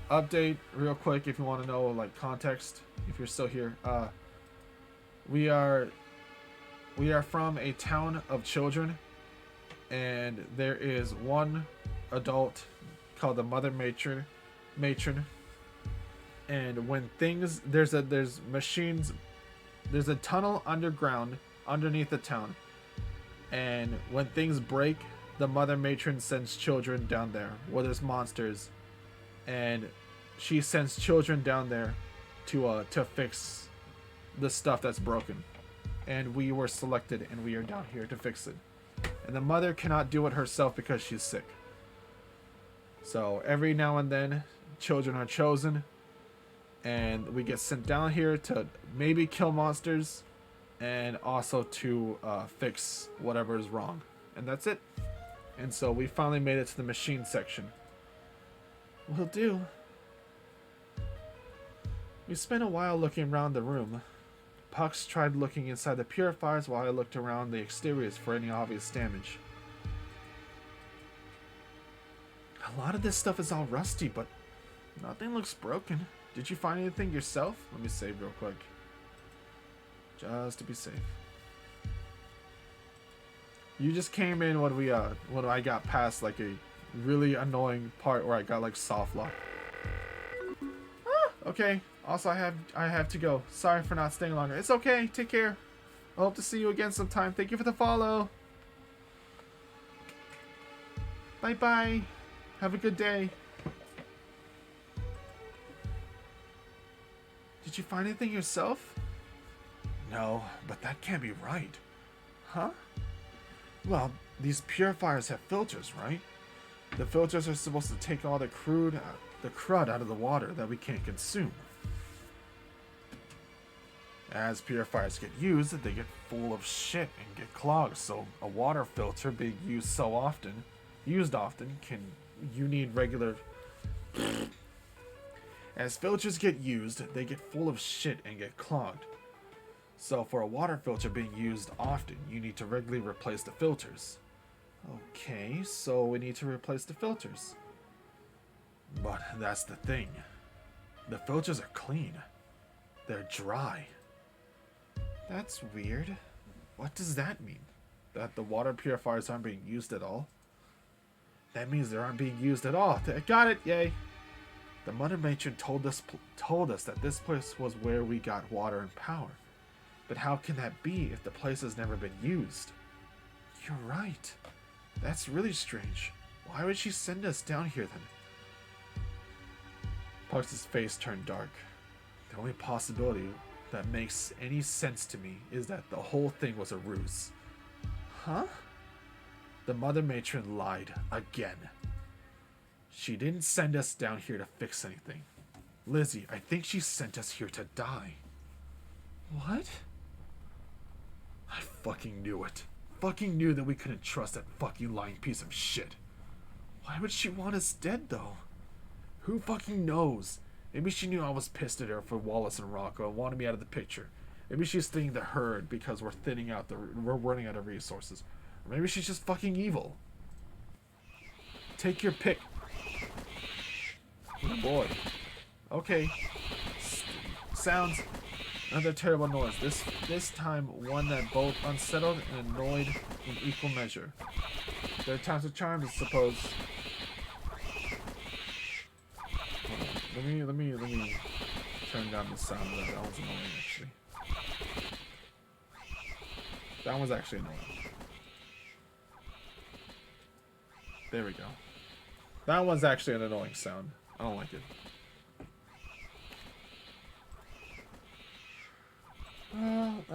A: Update real quick if you want to know, like, context, if you're still here. We are from a town of children, and there is one adult called the mother matron, and when things there's machines, there's a tunnel underground underneath the town, and when things break, the mother matron sends children down there where there's monsters, and she sends children down there to fix the stuff that's broken. And we were selected, and we are down here to fix it. And the mother cannot do it herself because she's sick. So every now and then, children are chosen, and we get sent down here to maybe kill monsters, and also to fix whatever is wrong. And that's it. And so we finally made it to the machine section. Will do. We spent a while looking around the room. Pucks tried looking inside the purifiers while I looked around the exteriors for any obvious damage. A lot of this stuff is all rusty, but nothing looks broken. Did you find anything yourself? Let me save real quick. Just to be safe. You just came in when I got past like a really annoying part where I got like soft lock. Okay. Also, I have to go. Sorry for not staying longer. It's okay. Take care. I hope to see you again sometime. Thank you for the follow. Bye bye. Have a good day. Did you find anything yourself? No, but that can't be right. Huh? Well, these purifiers have filters, right? The filters are supposed to take all the crud out of the water that we can't consume. As purifiers get used, they get full of shit and get clogged, so a water filter being used often, you need regular... As filters get used, they get full of shit and get clogged. So for a water filter being used often, you need to regularly replace the filters. Okay, so we need to replace the filters. But that's the thing. The filters are clean. They're dry. That's weird. What does that mean? That the water purifiers aren't being used at all? That means they aren't being used at all. Got it! Yay! The Mother Matron told us that this place was where we got water and power. But how can that be if the place has never been used? You're right. That's really strange. Why would she send us down here then? Pux's face turned dark. The only possibility that makes any sense to me is that the whole thing was a ruse. Huh? The Mother Matron lied again. She didn't send us down here to fix anything. Lizzie, I think she sent us here to die. What? I fucking knew it. Fucking knew that we couldn't trust that fucking lying piece of shit. Why would she want us dead, though? Who fucking knows? Maybe she knew I was pissed at her for Wallace and Rocco and wanted me out of the picture. Maybe she's thinking the herd because we're running out of resources. Or maybe she's just fucking evil. Take your pick. Oh boy. Okay. Sounds. Another terrible noise. This time one that both unsettled and annoyed in equal measure. There are times of charm, I suppose. Let me turn down the sound of that. That one's annoying, actually. That one's actually annoying. There we go. That one's actually an annoying sound. I don't like it.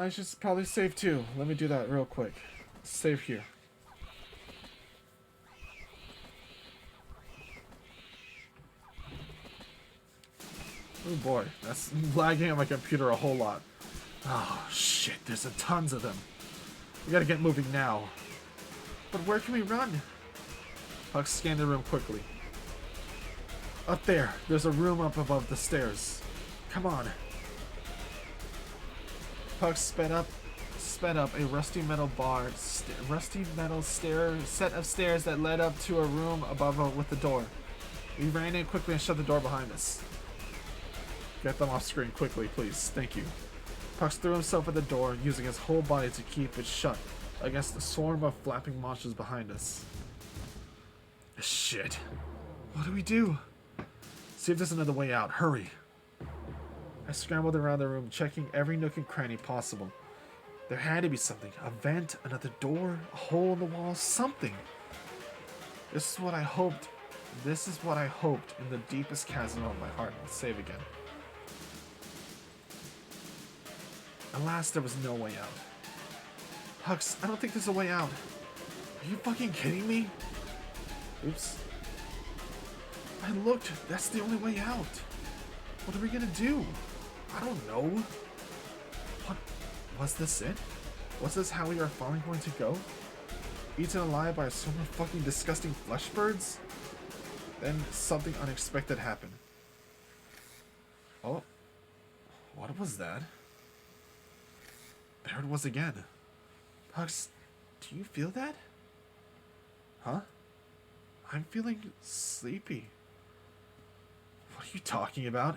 A: I should probably save too. Let me do that real quick. Save here. Oh boy, that's lagging on my computer a whole lot. Oh shit, there's tons of them. We gotta get moving now. But where can we run? Puck scanned the room quickly. Up there, there's a room up above the stairs. Come on. Puck sped up a rusty metal set of stairs that led up to a room above with the door. We ran in quickly and shut the door behind us. Get them off screen quickly, please. Thank you. Puck threw himself at the door, using his whole body to keep it shut against the swarm of flapping monsters behind us. Shit. What do we do? See if there's another way out. Hurry. I scrambled around the room, checking every nook and cranny possible. There had to be something. A vent, another door, a hole in the wall, something. This is what I hoped in the deepest chasm of my heart. Let's save again. Alas, there was no way out. Hux, I don't think there's a way out. Are you fucking kidding me? Oops. I looked. That's the only way out. What are we gonna do? I don't know. What? Was this it? Was this how we are finally going to go? Eaten alive by a swarm of fucking disgusting flesh birds? Then something unexpected happened. Oh. What was that? There it was again. Pugs, do you feel that? Huh? I'm feeling sleepy. What are you talking about?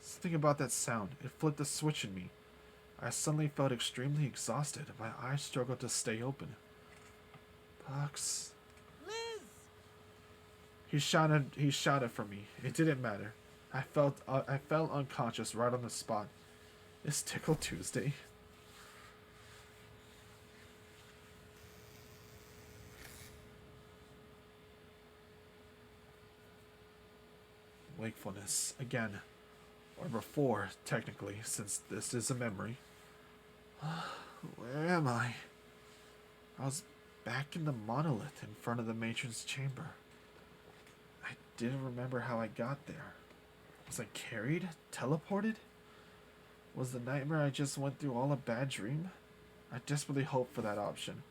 A: Something about that sound. It flipped a switch in me. I suddenly felt extremely exhausted. My eyes struggled to stay open. Pugs.
I: Liz!
A: He shouted for me. It didn't matter. I fell unconscious right on the spot. It's Tickle Tuesday. Wakefulness again, or before, technically, since this is a memory. Where am I? I was back in the monolith in front of the matron's chamber. I didn't remember how I got there. Was I carried? Teleported? Was the nightmare I just went through all a bad dream? I desperately hoped for that option.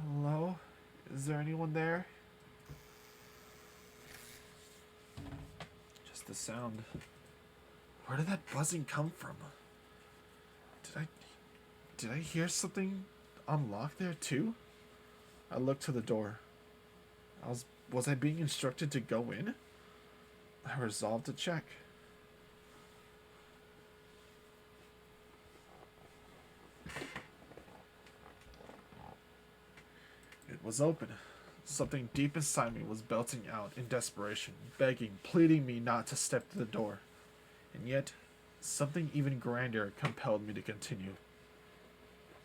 A: Hello? Is there anyone there? Just the sound. Where did that buzzing come from? Did I hear something unlock there too? I looked to the door. Was I being instructed to go in? I resolved to check. It was open. Something deep inside me was belting out in desperation, begging, pleading me not to step to the door. And yet, something even grander compelled me to continue.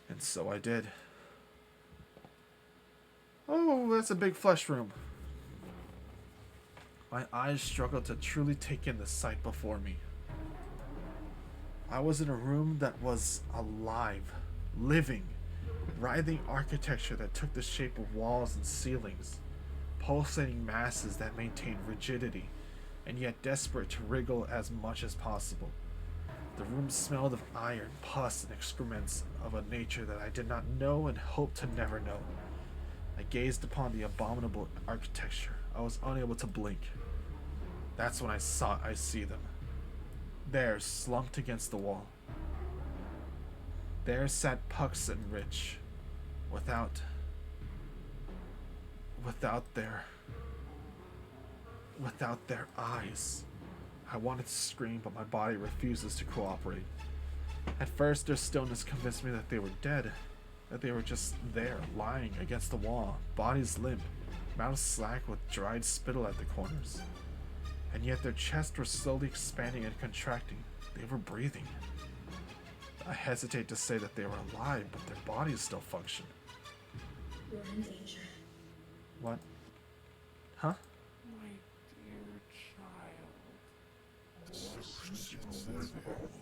A: And so I did. Oh, that's a big flesh room. My eyes struggled to truly take in the sight before me. I was in a room that was alive, living, writhing architecture that took the shape of walls and ceilings, pulsating masses that maintained rigidity, and yet desperate to wriggle as much as possible. The room smelled of iron, pus, and excrements of a nature that I did not know and hoped to never know. I gazed upon the abominable architecture. I was unable to blink. That's when I see them. There, slumped against the wall. There sat Pucks and Rich, without their eyes. I wanted to scream, but my body refuses to cooperate. At first, their stillness convinced me that they were dead, that they were just there, lying against the wall, bodies limp, mouths slack with dried spittle at the corners. And yet their chests were slowly expanding and contracting. They were breathing. I hesitate to say that they were alive, but their bodies still function.
M: You're in danger.
A: What? Huh?
N: My dear child.
C: Live out, do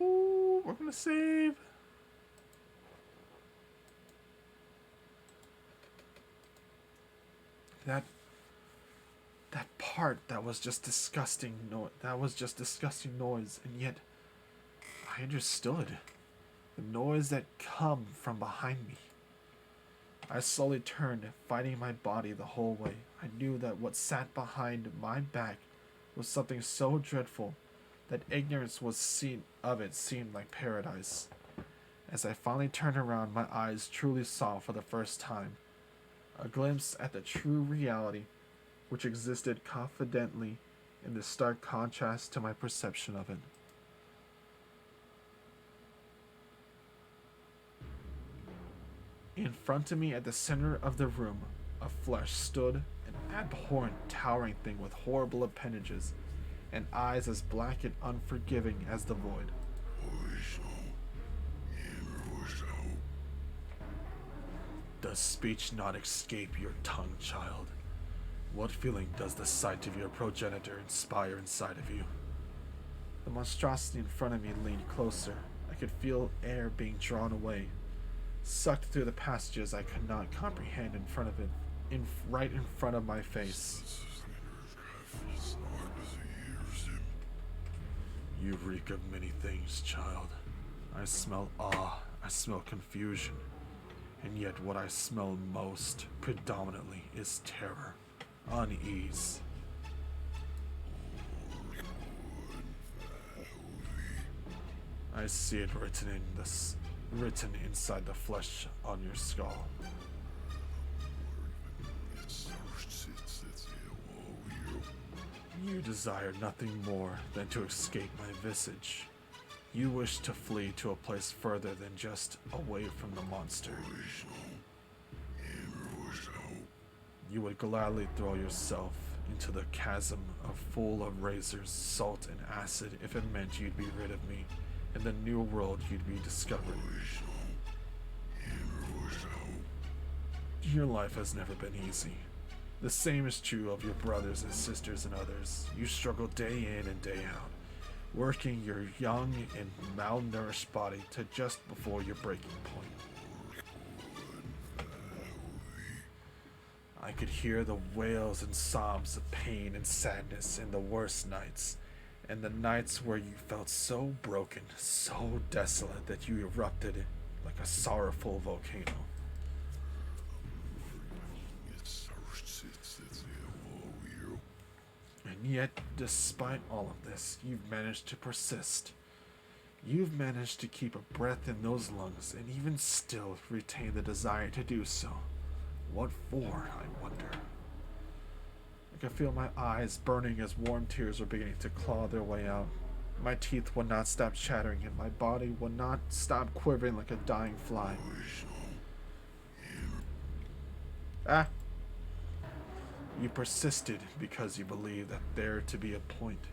C: you?
A: we're gonna save. That part that was just disgusting noise, and yet I understood. The noise that come from behind me. I slowly turned, fighting my body the whole way. I knew that what sat behind my back was something so dreadful that ignorance seemed like paradise. As I finally turned around, my eyes truly saw for the first time a glimpse at the true reality which existed confidently in the stark contrast to my perception of it. In front of me at the center of the room of flesh stood an abhorrent, towering thing with horrible appendages and eyes as black and unforgiving as the void. Does speech not escape your tongue, child? What feeling does the sight of your progenitor inspire inside of you? The monstrosity in front of me leaned closer. I could feel air being drawn away, sucked through the passages I could not comprehend in front of it, right in front of my face. You reek of many things, child. I smell awe, I smell confusion, and yet what I smell most, predominantly, is terror, unease. I see it written inside the flesh on your skull. You desire nothing more than to escape my visage. You wish to flee to a place further than just away from the monster. You would gladly throw yourself into the chasm full of razors, salt, and acid if it meant you'd be rid of me, and the new world you'd be discovered. Your life has never been easy. The same is true of your brothers and sisters and others. You struggle day in and day out, working your young and malnourished body to just before your breaking point. I could hear the wails and sobs of pain and sadness in the worst nights, and the nights where you felt so broken, so desolate that you erupted like a sorrowful volcano. And yet, despite all of this, you've managed to persist. You've managed to keep a breath in those lungs and even still retain the desire to do so. What for, I wonder? I could feel my eyes burning as warm tears were beginning to claw their way out. My teeth would not stop chattering and my body would not stop quivering like a dying fly. Ah! You persisted because you believed that there to be a point.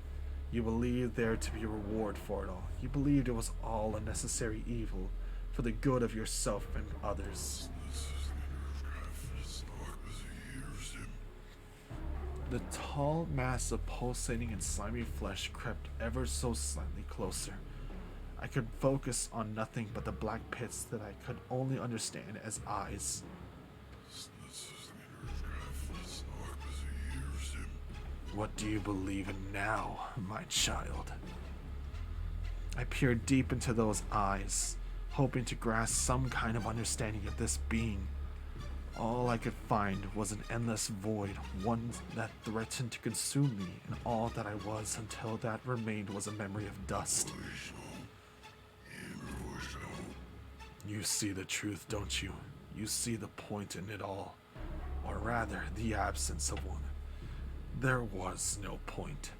A: You believed there to be a reward for it all. You believed it was all a necessary evil for the good of yourself and others. The tall mass of pulsating and slimy flesh crept ever so slightly closer. I could focus on nothing but the black pits that I could only understand as eyes. What do you believe in now, my child? I peered deep into those eyes, hoping to grasp some kind of understanding of this being. All I could find was an endless void, one that threatened to consume me, and all that I was until that remained was a memory of dust. You see the truth, don't you? You see the point in it all, or rather, the absence of one. There was no point,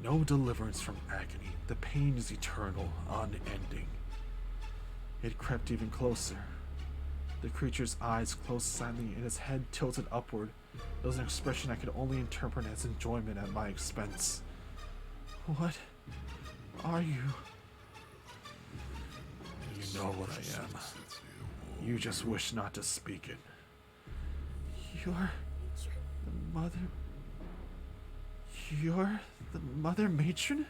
A: no deliverance from agony. The pain is eternal, unending. It crept even closer. The creature's eyes closed silently and his head tilted upward. It was an expression I could only interpret as enjoyment at my expense. What are you? You know what I am. You just wish not to speak it. You're the mother... You're the Mother Matron?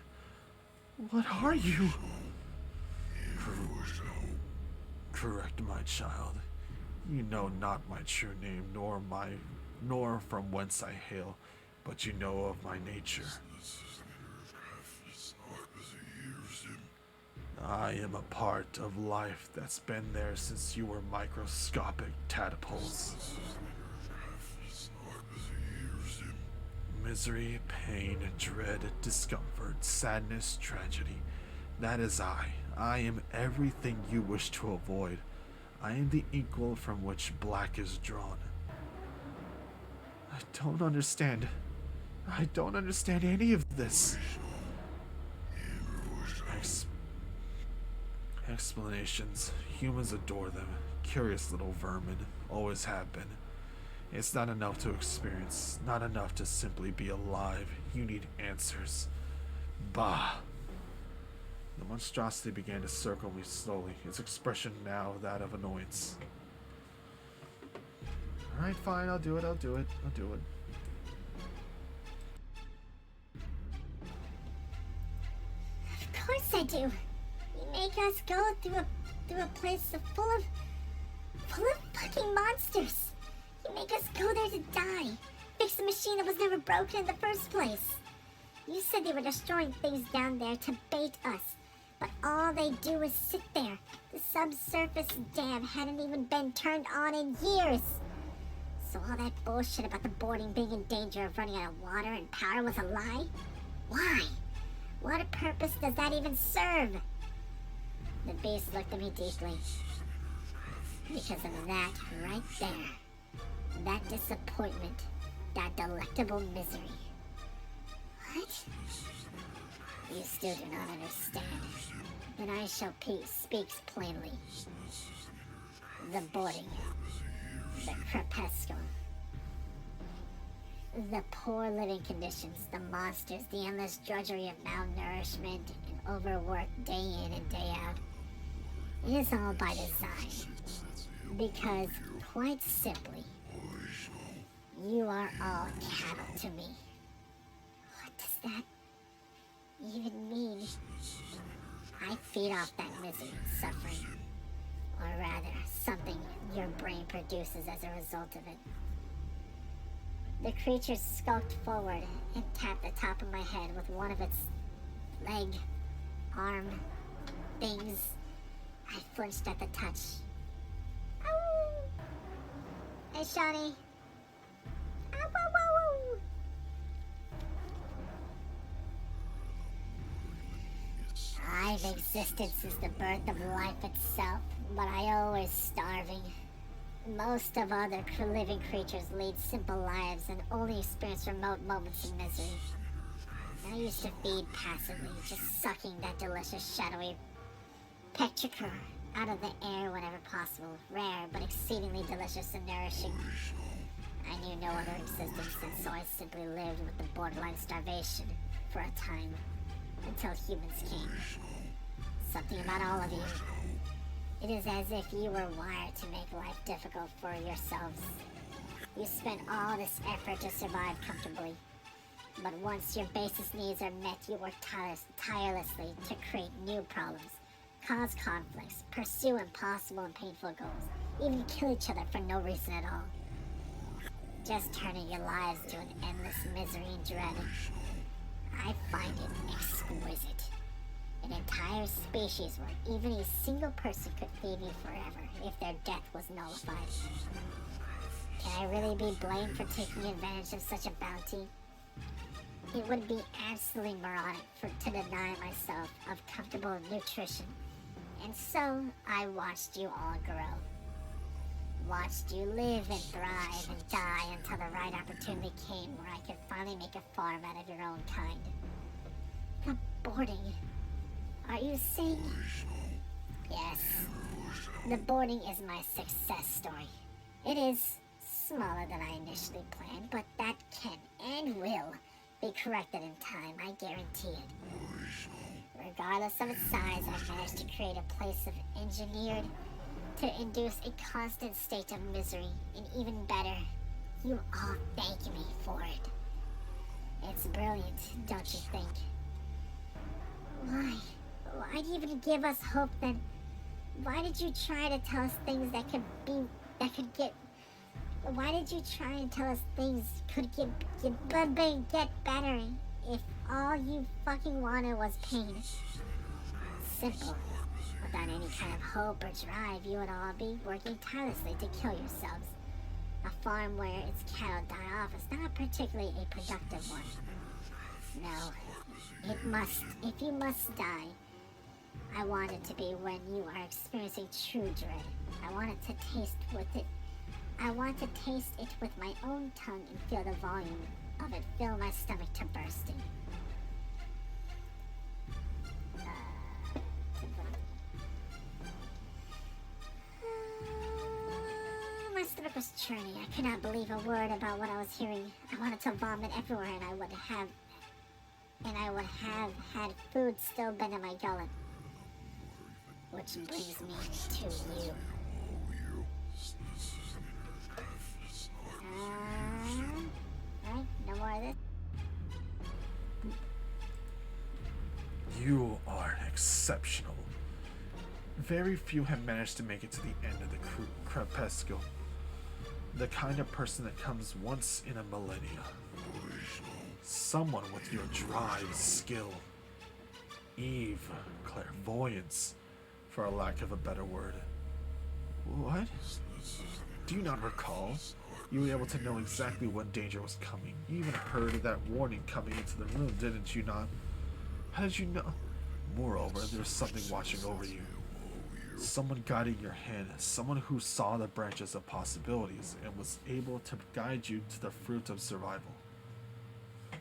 A: What are you? correct, my child. You know not my true name, nor from whence I hail, but you know of my nature. I am a part of life that's been there since you were microscopic tadpoles. Misery, pain, dread, discomfort, sadness, tragedy. That is I. I am everything you wish to avoid. I am the inkwell from which black is drawn. I don't understand. I don't understand any of this. Explanations. Humans adore them. Curious little vermin. Always have been. It's not enough to experience. Not enough to simply be alive. You need answers. Bah. The monstrosity began to circle me slowly, its expression now that of annoyance. Alright, fine, I'll do it.
K: Of course I do. You make us go through a place full of fucking monsters. You make us go there to die. Fix a machine that was never broken in the first place. You said they were destroying things down there to bait us. But all they do is sit there. The subsurface dam hadn't even been turned on in years. So all that bullshit about the boarding being in danger of running out of water and power was a lie? Why? What purpose does that even serve? The beast looked at me deeply. Because of that right there. That disappointment. That delectable misery. What? You still do not understand. Then I shall speaks plainly. The boarding. The crepuscle. The poor living conditions, the monsters, the endless drudgery of malnourishment and overwork day in and day out. It is all by design. Because, quite simply, you are all cattle to me. What does that even mean? I feed off that misery and suffering. Or rather, something your brain produces as a result of it. The creature skulked forward and tapped the top of my head with one of its leg, arm, things. I flinched at the touch. Ow! Hey, Shawnee. Ow, ow, ow, ow. I've existed since the birth of life itself, but I always starving. Most of other living creatures lead simple lives and only experience remote moments of misery. I used to feed passively, just sucking that delicious shadowy petrichor out of the air whenever possible. Rare, but exceedingly delicious and nourishing. I knew no other existence, and so I simply lived with the borderline starvation for a time, until humans came. Something about all of you. It is as if you were wired to make life difficult for yourselves. You spent all this effort to survive comfortably. But once your basis needs are met, you work tirelessly to create new problems, cause conflicts, pursue impossible and painful goals, even kill each other for no reason at all. Just turning your lives to an endless misery and dread. I find it exquisite. An entire species where even a single person could feed me forever if their death was nullified. Can I really be blamed for taking advantage of such a bounty? It would be absolutely moronic to deny myself of comfortable nutrition. And so, I watched you all grow. Watched you live and thrive and die until the right opportunity came where I could finally make a farm out of your own kind. The boarding. Are you saying? Yes. The boarding is my success story. It is smaller than I initially planned, but that can and will be corrected in time, I guarantee it. Regardless of its size, I've managed to create a place of engineered to induce a constant state of misery, and even better, you all thank me for it. It's brilliant, don't you think? Why? Why'd you even give us hope Why did you try to tell us things that could get... Why did you try and tell us things could get better if all you fucking wanted was pain? Simple. Without any kind of hope or drive, you would all be working tirelessly to kill yourselves. A farm where its cattle die off is not particularly a productive one. No, if you must die, I want it to be when you are experiencing true dread. I want to taste it with my own tongue and feel the volume of it fill my stomach to bursting. My stomach was churning. I could not believe a word about what I was hearing. I wanted to vomit everywhere, and I would have had food still been in my gullet. Which brings me to you. Right? No more of this?
A: You are exceptional. Very few have managed to make it to the end of the crepuscle. The kind of person that comes once in a millennia. Someone with your drive, skill, Eve, clairvoyance, for a lack of a better word. What? Do you not recall? You were able to know exactly when danger was coming. You even heard of that warning coming into the room, didn't you not? How did you know? Moreover, there's something watching over you. Someone guiding your hand. Someone who saw the branches of possibilities and was able to guide you to the fruit of survival.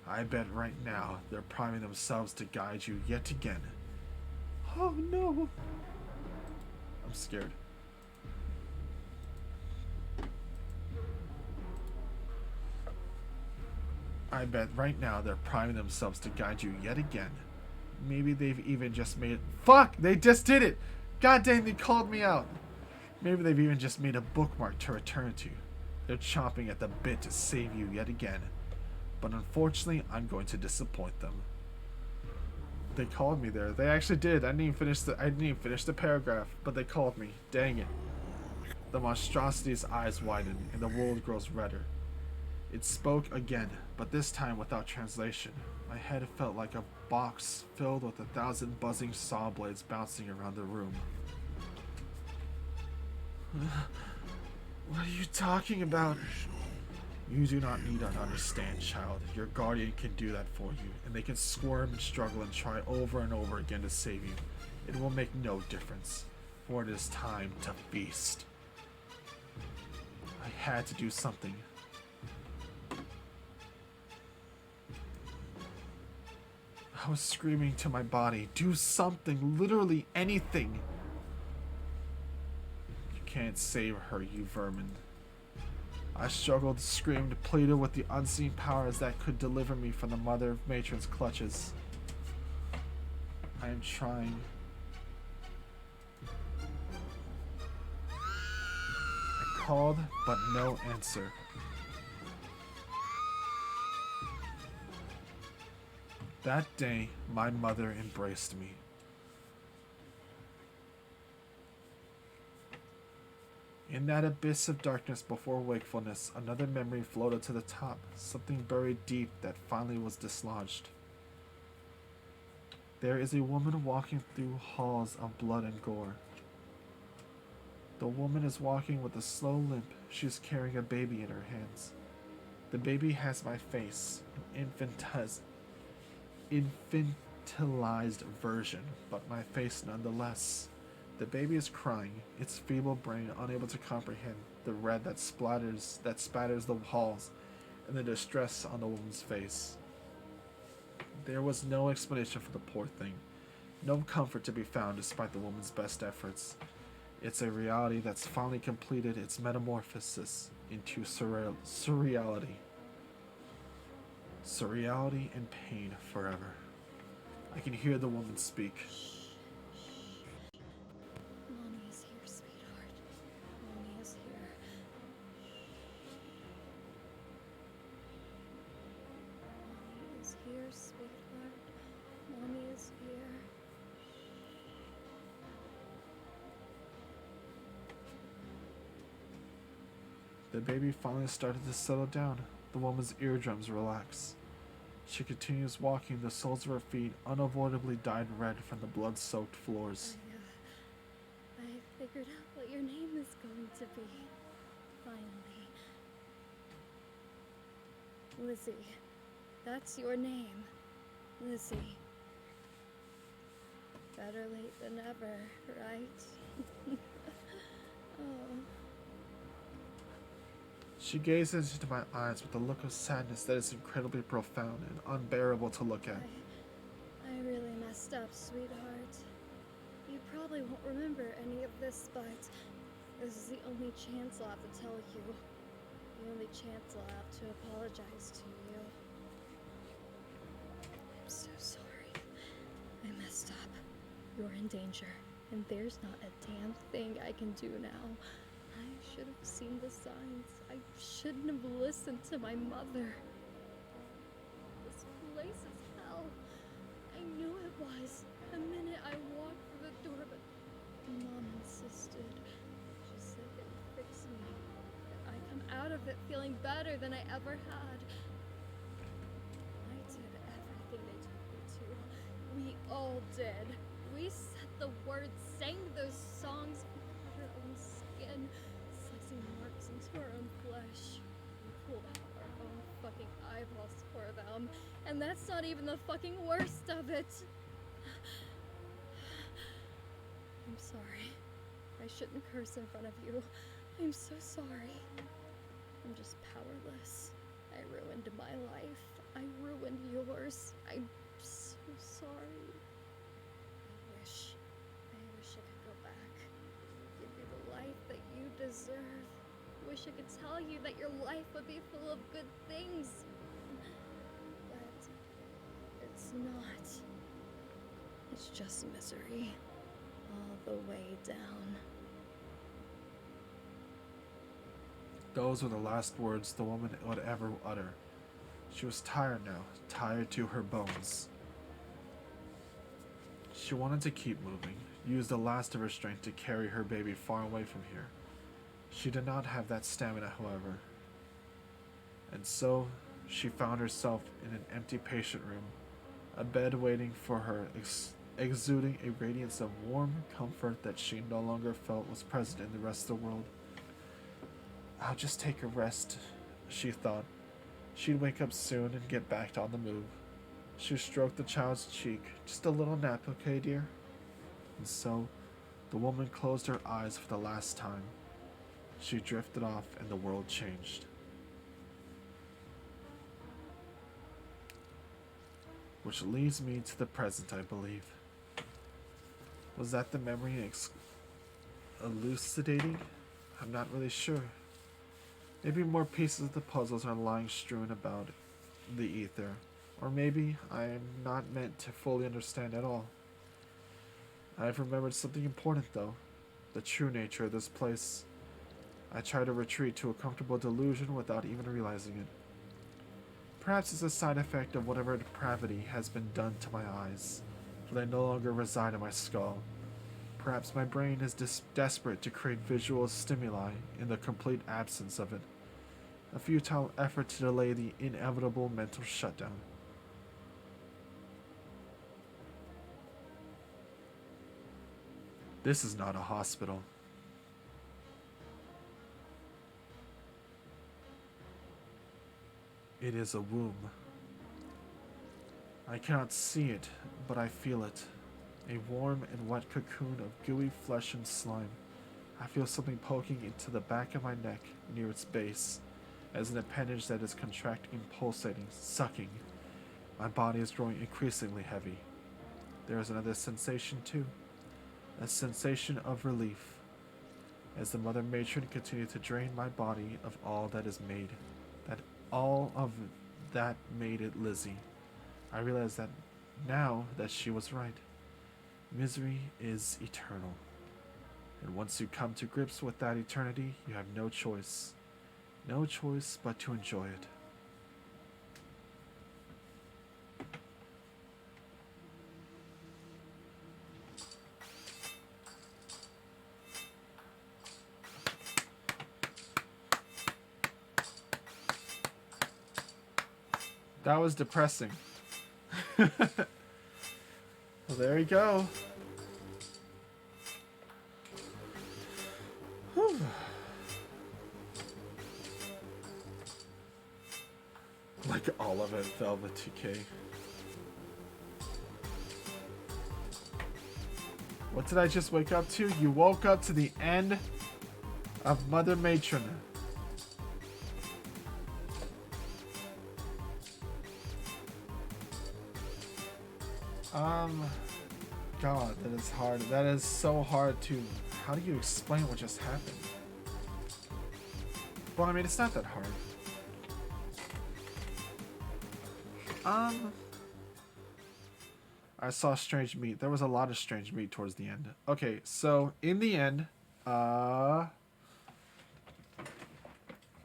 A: I bet right now they're priming themselves to guide you yet again. Oh no! I'm scared. I bet right now they're priming themselves to guide you yet again. Maybe they've even just made... Fuck! They just did it! God dang, they called me out! Maybe they've even just made a bookmark to return to. They're chomping at the bit to save you yet again. But unfortunately, I'm going to disappoint them. They called me there. They actually did. I didn't even finish the paragraph, but they called me. Dang it. The monstrosity's eyes widen, and the world grows redder. It spoke again, but this time without translation. My head felt like a box filled with 1,000 buzzing saw blades bouncing around the room. What are you talking about? You do not need to understand, child. Your guardian can do that for you, and they can squirm and struggle and try over and over again to save you. It will make no difference, for it is time to feast. I had to do something. I was screaming to my body, do something, literally anything. You can't save her, you vermin. I struggled, screamed, pleaded with the unseen powers that could deliver me from the mother of Matron's clutches. I am trying. I called, but no answer. That day, my mother embraced me. In that abyss of darkness before wakefulness, another memory floated to the top, something buried deep that finally was dislodged. There is a woman walking through halls of blood and gore. The woman is walking with a slow limp. She is carrying a baby in her hands. The baby has my face, an infantilized version, but my face nonetheless. The baby is crying, its feeble brain unable to comprehend the red that spatters the halls and the distress on the woman's face. There was no explanation for the poor thing, no comfort to be found despite the woman's best efforts. It's a reality that's finally completed its metamorphosis into surreality. Surreality and pain forever. I can hear the woman speak.
D: Mommy is here, sweetheart. Mommy is here. Mommy is here, sweetheart. Mommy is here.
A: The baby finally started to settle down. The woman's eardrums relax. She continues walking, the soles of her feet unavoidably dyed red from the blood-soaked floors.
O: I figured out what your name is going to be. Finally. Lizzie. That's your name. Lizzie. Better late than never, right? Oh.
A: She gazes into my eyes with a look of sadness that is incredibly profound and unbearable to look at.
O: I really messed up, sweetheart. You probably won't remember any of this, but this is the only chance I'll have to tell you. The only chance I'll have to apologize to you. I'm so sorry. I messed up. You're in danger, and there's not a damn thing I can do now. I should have seen the signs. I shouldn't have listened to my mother. This place is hell. I knew it was. The minute I walked through the door, but Mom insisted. She said it would fix me. That I come out of it feeling better than I ever had. I did everything they told me to. We all did. We said the words, sang those songs, we cut our own skin, slicing marks into our own flesh. We pulled out our own fucking eyeballs for them. And that's not even the fucking worst of it. I'm sorry. I shouldn't curse in front of you. I'm so sorry. I'm just powerless. I ruined my life. I ruined yours. I'm so sorry. I wish I could go back. Give you the life that you deserve. Wish I could tell you that your life would be full of good things. But it's not. It's just misery. All the way down.
A: Those were the last words the woman would ever utter. She was tired now, tired to her bones. She wanted to keep moving, use the last of her strength to carry her baby far away from here. She did not have that stamina, however. And so, she found herself in an empty patient room, a bed waiting for her, exuding a radiance of warm comfort that she no longer felt was present in the rest of the world. I'll just take a rest, she thought. She'd wake up soon and get back on the move. She stroked the child's cheek. Just a little nap, okay, dear? And so, the woman closed her eyes for the last time. She drifted off and the world changed. Which leads me to the present, I believe. Was that the memory elucidating? I'm not really sure. Maybe more pieces of the puzzles are lying strewn about the ether. Or maybe I am not meant to fully understand at all. I've remembered something important, though. The true nature of this place. I try to retreat to a comfortable delusion without even realizing it. Perhaps it's a side effect of whatever depravity has been done to my eyes, for they no longer reside in my skull. Perhaps my brain is desperate to create visual stimuli in the complete absence of it. A futile effort to delay the inevitable mental shutdown. This is not a hospital. It is a womb. I cannot see it, but I feel it. A warm and wet cocoon of gooey flesh and slime. I feel something poking into the back of my neck near its base, as an appendage that is contracting and pulsating, sucking. My body is growing increasingly heavy. There is another sensation too. A sensation of relief. As the mother matron continued to drain my body of all that is made. All of that made it Lizzie. I realized that now that she was right. Misery is eternal. And once you come to grips with that eternity, you have no choice. No choice but to enjoy it. That was depressing. Well, there you go. Whew. Like all of it, Velvetique. What did I just wake up to? You woke up to the end of Mother Matron. God, that is hard. That is so hard to... How do you explain what just happened? Well, I mean, it's not that hard. I saw strange meat. There was a lot of strange meat towards the end. Okay, so in the end,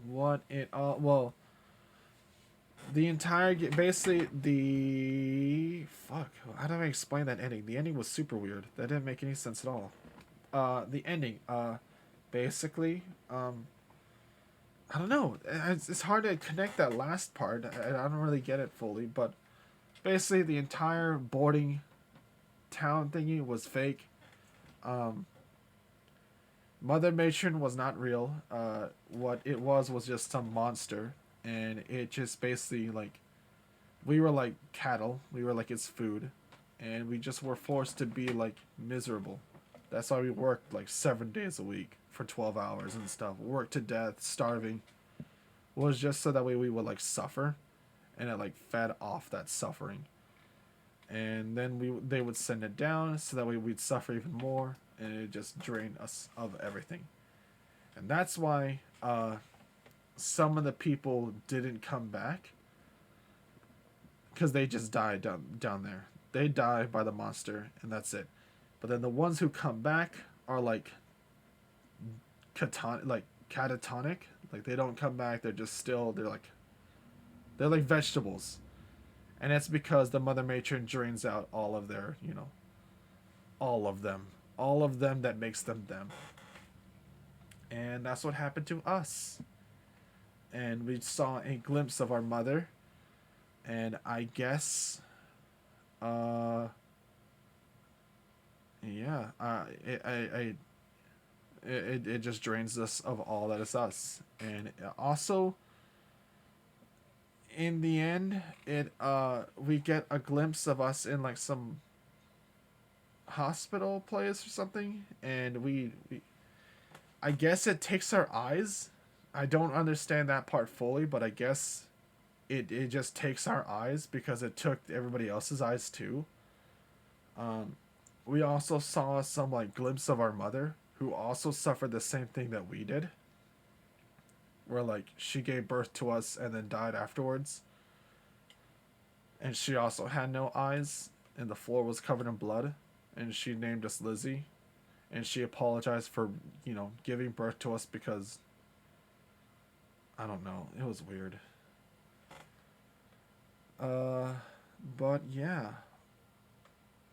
A: what it all... Well, the entire... Basically, the... Fuck. How do I explain that ending? The ending was super weird. That didn't make any sense at all. The ending, basically, I don't know. It's hard to connect that last part. I don't really get it fully, but basically the entire boarding town thingy was fake. Mother Matron was not real. What it was just some monster, and it just basically, like, we were like cattle. We were like its food, and we just were forced to be like miserable. That's why we worked like 7 days a week for 12 hours and stuff. Worked to death, starving. Was just so that way we would like suffer, and it like fed off that suffering. And then they would send it down so that way we'd suffer even more, and it just drained us of everything. And that's why some of the people didn't come back, because they just died down there. They die by the monster, and that's it. But then the ones who come back are like catatonic. Like, they don't come back. They're just still, they're like vegetables. And it's because the Mother Matron drains out all of their, you know, all of them that makes them them. And that's what happened to us. And we saw a glimpse of our mother, and I guess yeah, it just drains us of all that is us. And also, in the end, we get a glimpse of us in like some hospital place or something, and we I guess it takes our eyes. I don't understand that part fully, but I guess it just takes our eyes because it took everybody else's eyes too. We also saw some like glimpse of our mother, who also suffered the same thing that we did, where like she gave birth to us and then died afterwards, and she also had no eyes, and the floor was covered in blood, and she named us Lizzie, and she apologized for, you know, giving birth to us because, I don't know, it was weird. But yeah,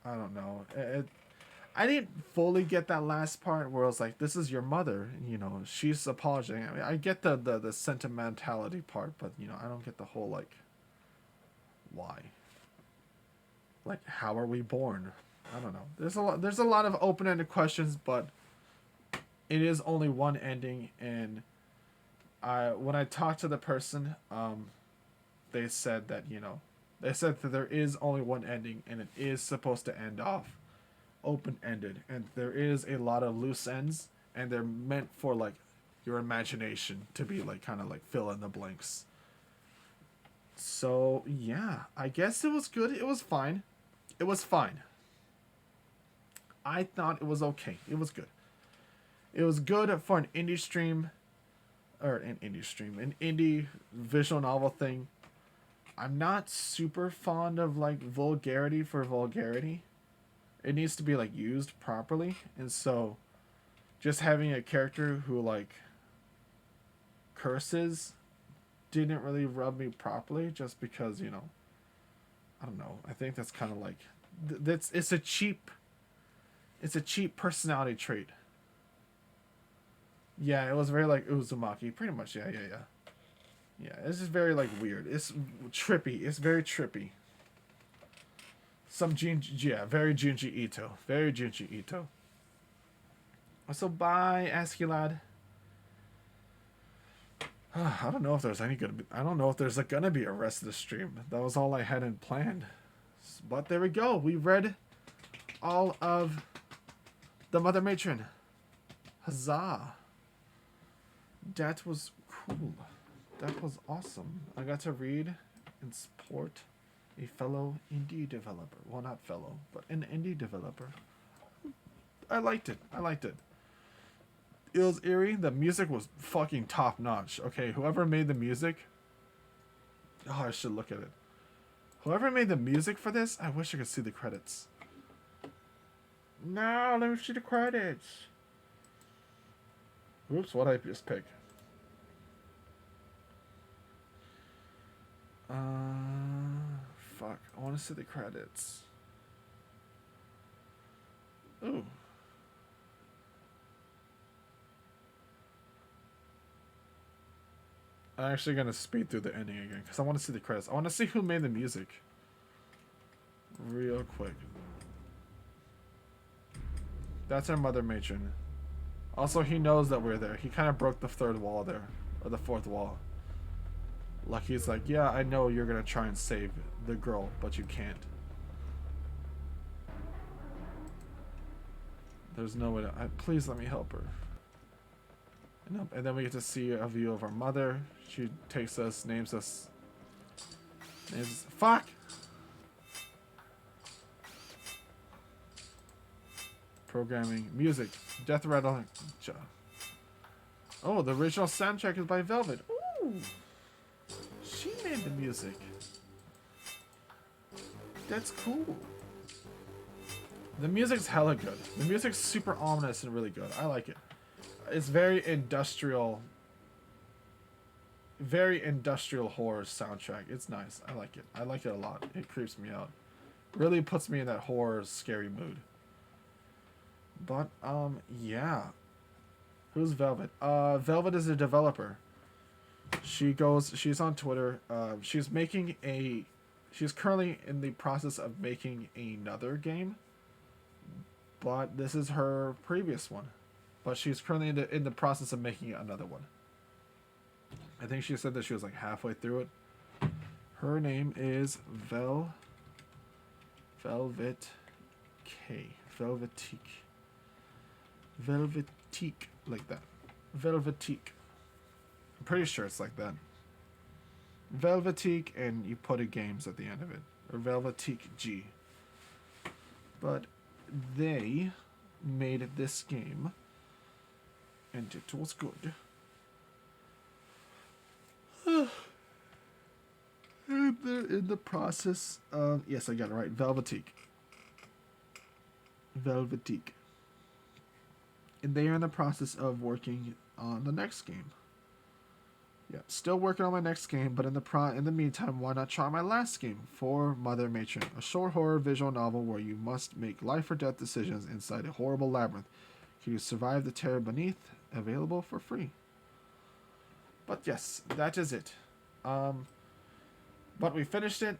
A: I don't know. I didn't fully get that last part where I was like, this is your mother, you know, she's apologizing. I mean, I get the sentimentality part, but, you know, I don't get the whole, like, why? Like, how are we born? I don't know. There's a lot of open-ended questions, but it is only one ending, and when I talked to the person, they said that, you know, they said that there is only one ending, and it is supposed to end off open-ended, and there is a lot of loose ends, and they're meant for like your imagination to be like kind of like fill in the blanks. So yeah, I guess it was good. It was fine. It was fine. I thought it was okay. It was good. It was good for an indie stream, or an indie visual novel thing. I'm not super fond of like vulgarity for vulgarity. It needs to be like used properly, and so just having a character who like curses didn't really rub me properly, just because, you know, I don't know, I think that's kind of like it's a cheap personality trait. Yeah, it was very like Uzumaki, pretty much. Yeah. Yeah, it's just very like weird. It's trippy. It's very trippy. Yeah, very Junji Ito. Very Junji Ito. So bye, ASCII lad. I don't know if there's any good. I don't know if there's gonna be a rest of the stream. That was all I had in planned. But there we go. We read all of the Mother Matron. Huzzah! That was cool. That was awesome. I got to read and support a fellow indie developer. Well, not fellow, but an indie developer. I liked it. I liked it. It was eerie. The music was fucking top notch. Okay, whoever made the music. Oh, I should look at it. Whoever made the music for this, I wish I could see the credits. No, let me see the credits. Oops, what did I just pick? Fuck. I want to see the credits. Ooh. I'm actually going to speed through the ending again because I want to see the credits. I want to see who made the music. Real quick. That's our Mother Matron. Also, he knows that we're there. He kind of broke the third wall there. Or the fourth wall. Like, he's like, yeah, I know you're going to try and save the girl, but you can't. There's no way to... please let me help her. And then we get to see a view of our mother. She takes us, names us... Fuck! Programming, music, Death Rattle. Oh, the original soundtrack is by Velvet. Ooh! She made the music. That's cool. The music's hella good. The music's super ominous and really good. I like it. It's very industrial horror soundtrack. It's nice. I like it. I like it a lot. It creeps me out. Really puts me in that horror, scary mood. But, yeah. Who's Velvet? Velvet is a developer. She's on Twitter. She's currently in the process of making another game. But this is her previous one. But she's currently in the process of making another one. I think she said that she was like halfway through it. Her name is Velvetique. Velvetique, like that. Velvetique. I'm pretty sure it's like that. Velvetique, and you put a games at the end of it. Or Velvetique G. But they made this game, and it was good. And they're in the process of... Yes, I got it right. Velvetique. And they are in the process of working on the next game. Yeah, still working on my next game, but in the meantime, why not try my last game, For Mother Matron, a short horror visual novel where you must make life or death decisions inside a horrible labyrinth. Can you survive the terror beneath? Available for free. But yes, that is it. But we finished it.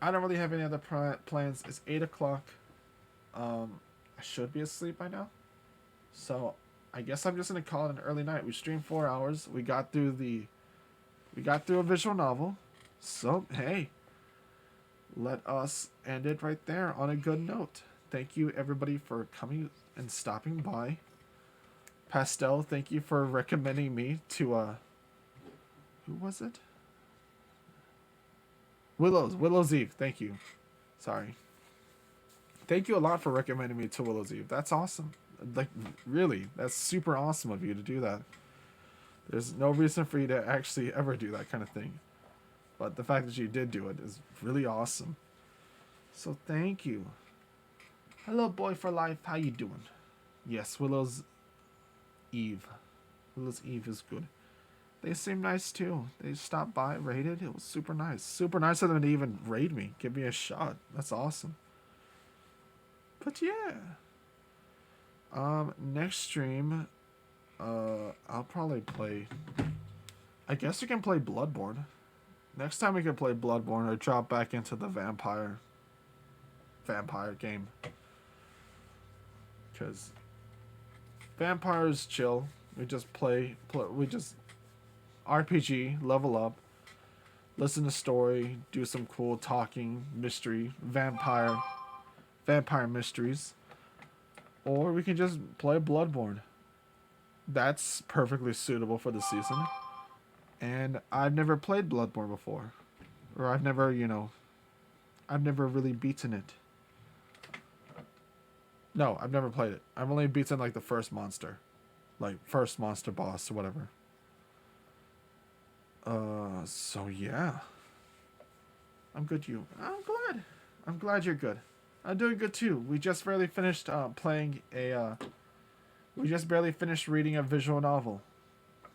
A: I don't really have any other plans. It's 8 o'clock. I should be asleep by now. So, I guess I'm just gonna call it an early night. We streamed 4 hours. We got through a visual novel. So, hey. Let us end it right there on a good note. Thank you everybody for coming and stopping by. Pastel, thank you for recommending me to who was it? Willow's Eve, thank you. Sorry. Thank you a lot for recommending me to Willow's Eve. That's awesome. Like, really, that's super awesome of you to do that. There's no reason for you to actually ever do that kind of thing. But the fact that you did do it is really awesome. So thank you. Hello, boy for life. How you doing? Yes, Willow's Eve. Willow's Eve is good. They seem nice too. They stopped by, raided. It was super nice. Super nice of them to even raid me. Give me a shot. That's awesome. But yeah. Next stream, I'll probably play I guess we can play Bloodborne. Next time we can play Bloodborne or drop back into the vampire game. Because vampires chill. We just play we just RPG, level up, listen to story, do some cool talking, mystery, vampire mysteries. Or we can just play Bloodborne. That's perfectly suitable for the season. And I've never played Bloodborne before. Or I've never really beaten it. No, I've never played it. I've only beaten like the first monster. Like first monster boss or whatever. So yeah. I'm good, you. I'm glad. I'm glad you're good. I'm doing good too. We just barely finished we just barely finished reading a visual novel.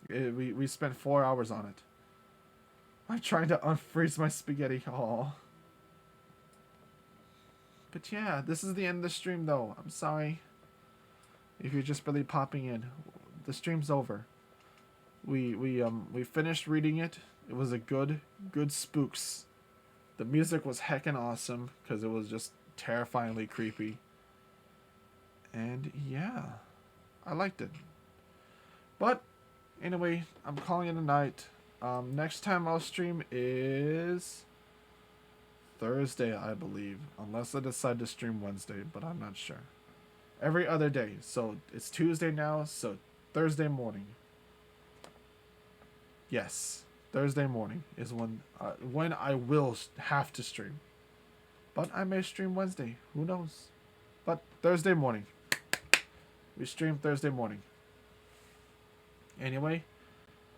A: We spent 4 hours on it. I'm trying to unfreeze my spaghetti. Aw. But yeah, this is the end of the stream though. I'm sorry if you're just barely popping in. The stream's over. We finished reading it. It was a good spooks. The music was heckin' awesome because it was just terrifyingly creepy. And yeah, I liked it. But anyway, I'm calling it a night. Next time I'll stream is Thursday, I believe. Unless I decide to stream Wednesday, but I'm not sure. Every other day. So it's Tuesday now, so Thursday morning. Yes, Thursday morning is when I will have to stream. But I may stream Wednesday. Who knows? But Thursday morning. We stream Thursday morning. Anyway,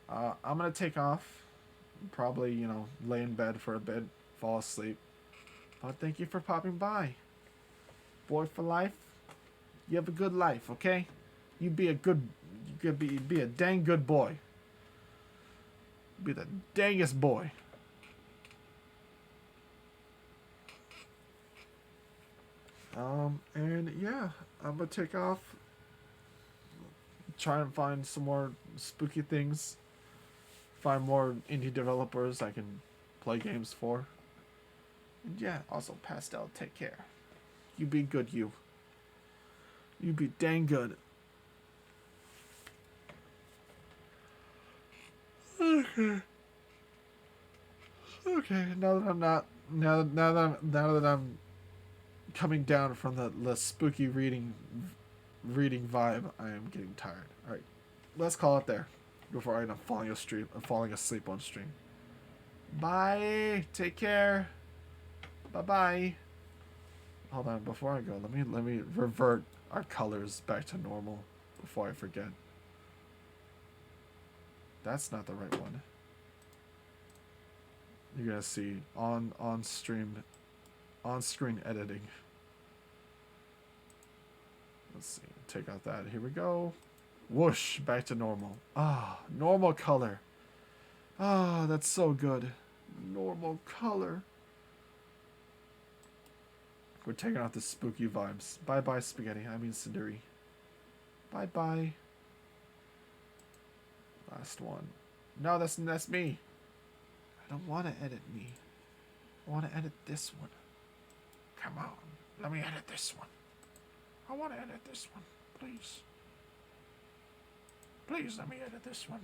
A: I'm going to take off. Probably, lay in bed for a bit. Fall asleep. But thank you for popping by. Boy for life. You have a good life, okay? You be a dang good boy. Be the dangest boy. And yeah, I'm gonna take off. Try and find some more spooky things. Find more indie developers I can play games for. And yeah, also Pastel, take care. You be good, you. You be dang good. Okay, now that I'm coming down from the spooky reading vibe, I am getting tired. Alright, let's call it there before I end up falling asleep on stream. Bye. Take care. Bye. Hold on, before I go, let me revert our colors back to normal before I forget. That's not the right one. You're gonna see on screen editing. Let's see. Take out that. Here we go. Whoosh. Back to normal. Ah, normal color. Ah, that's so good. Normal color. We're taking out the spooky vibes. Bye-bye, spaghetti. I mean, Siduri. Bye-bye. Last one. No, that's me. I don't want to edit me. I want to edit this one. Come on. Let me edit this one. I want to edit this one. Please. Please let me edit this one.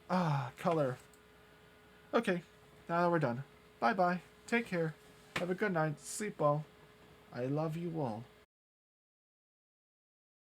A: Ah, color. Okay. Now that we're done. Bye-bye. Take care. Have a good night. Sleep well. I love you all.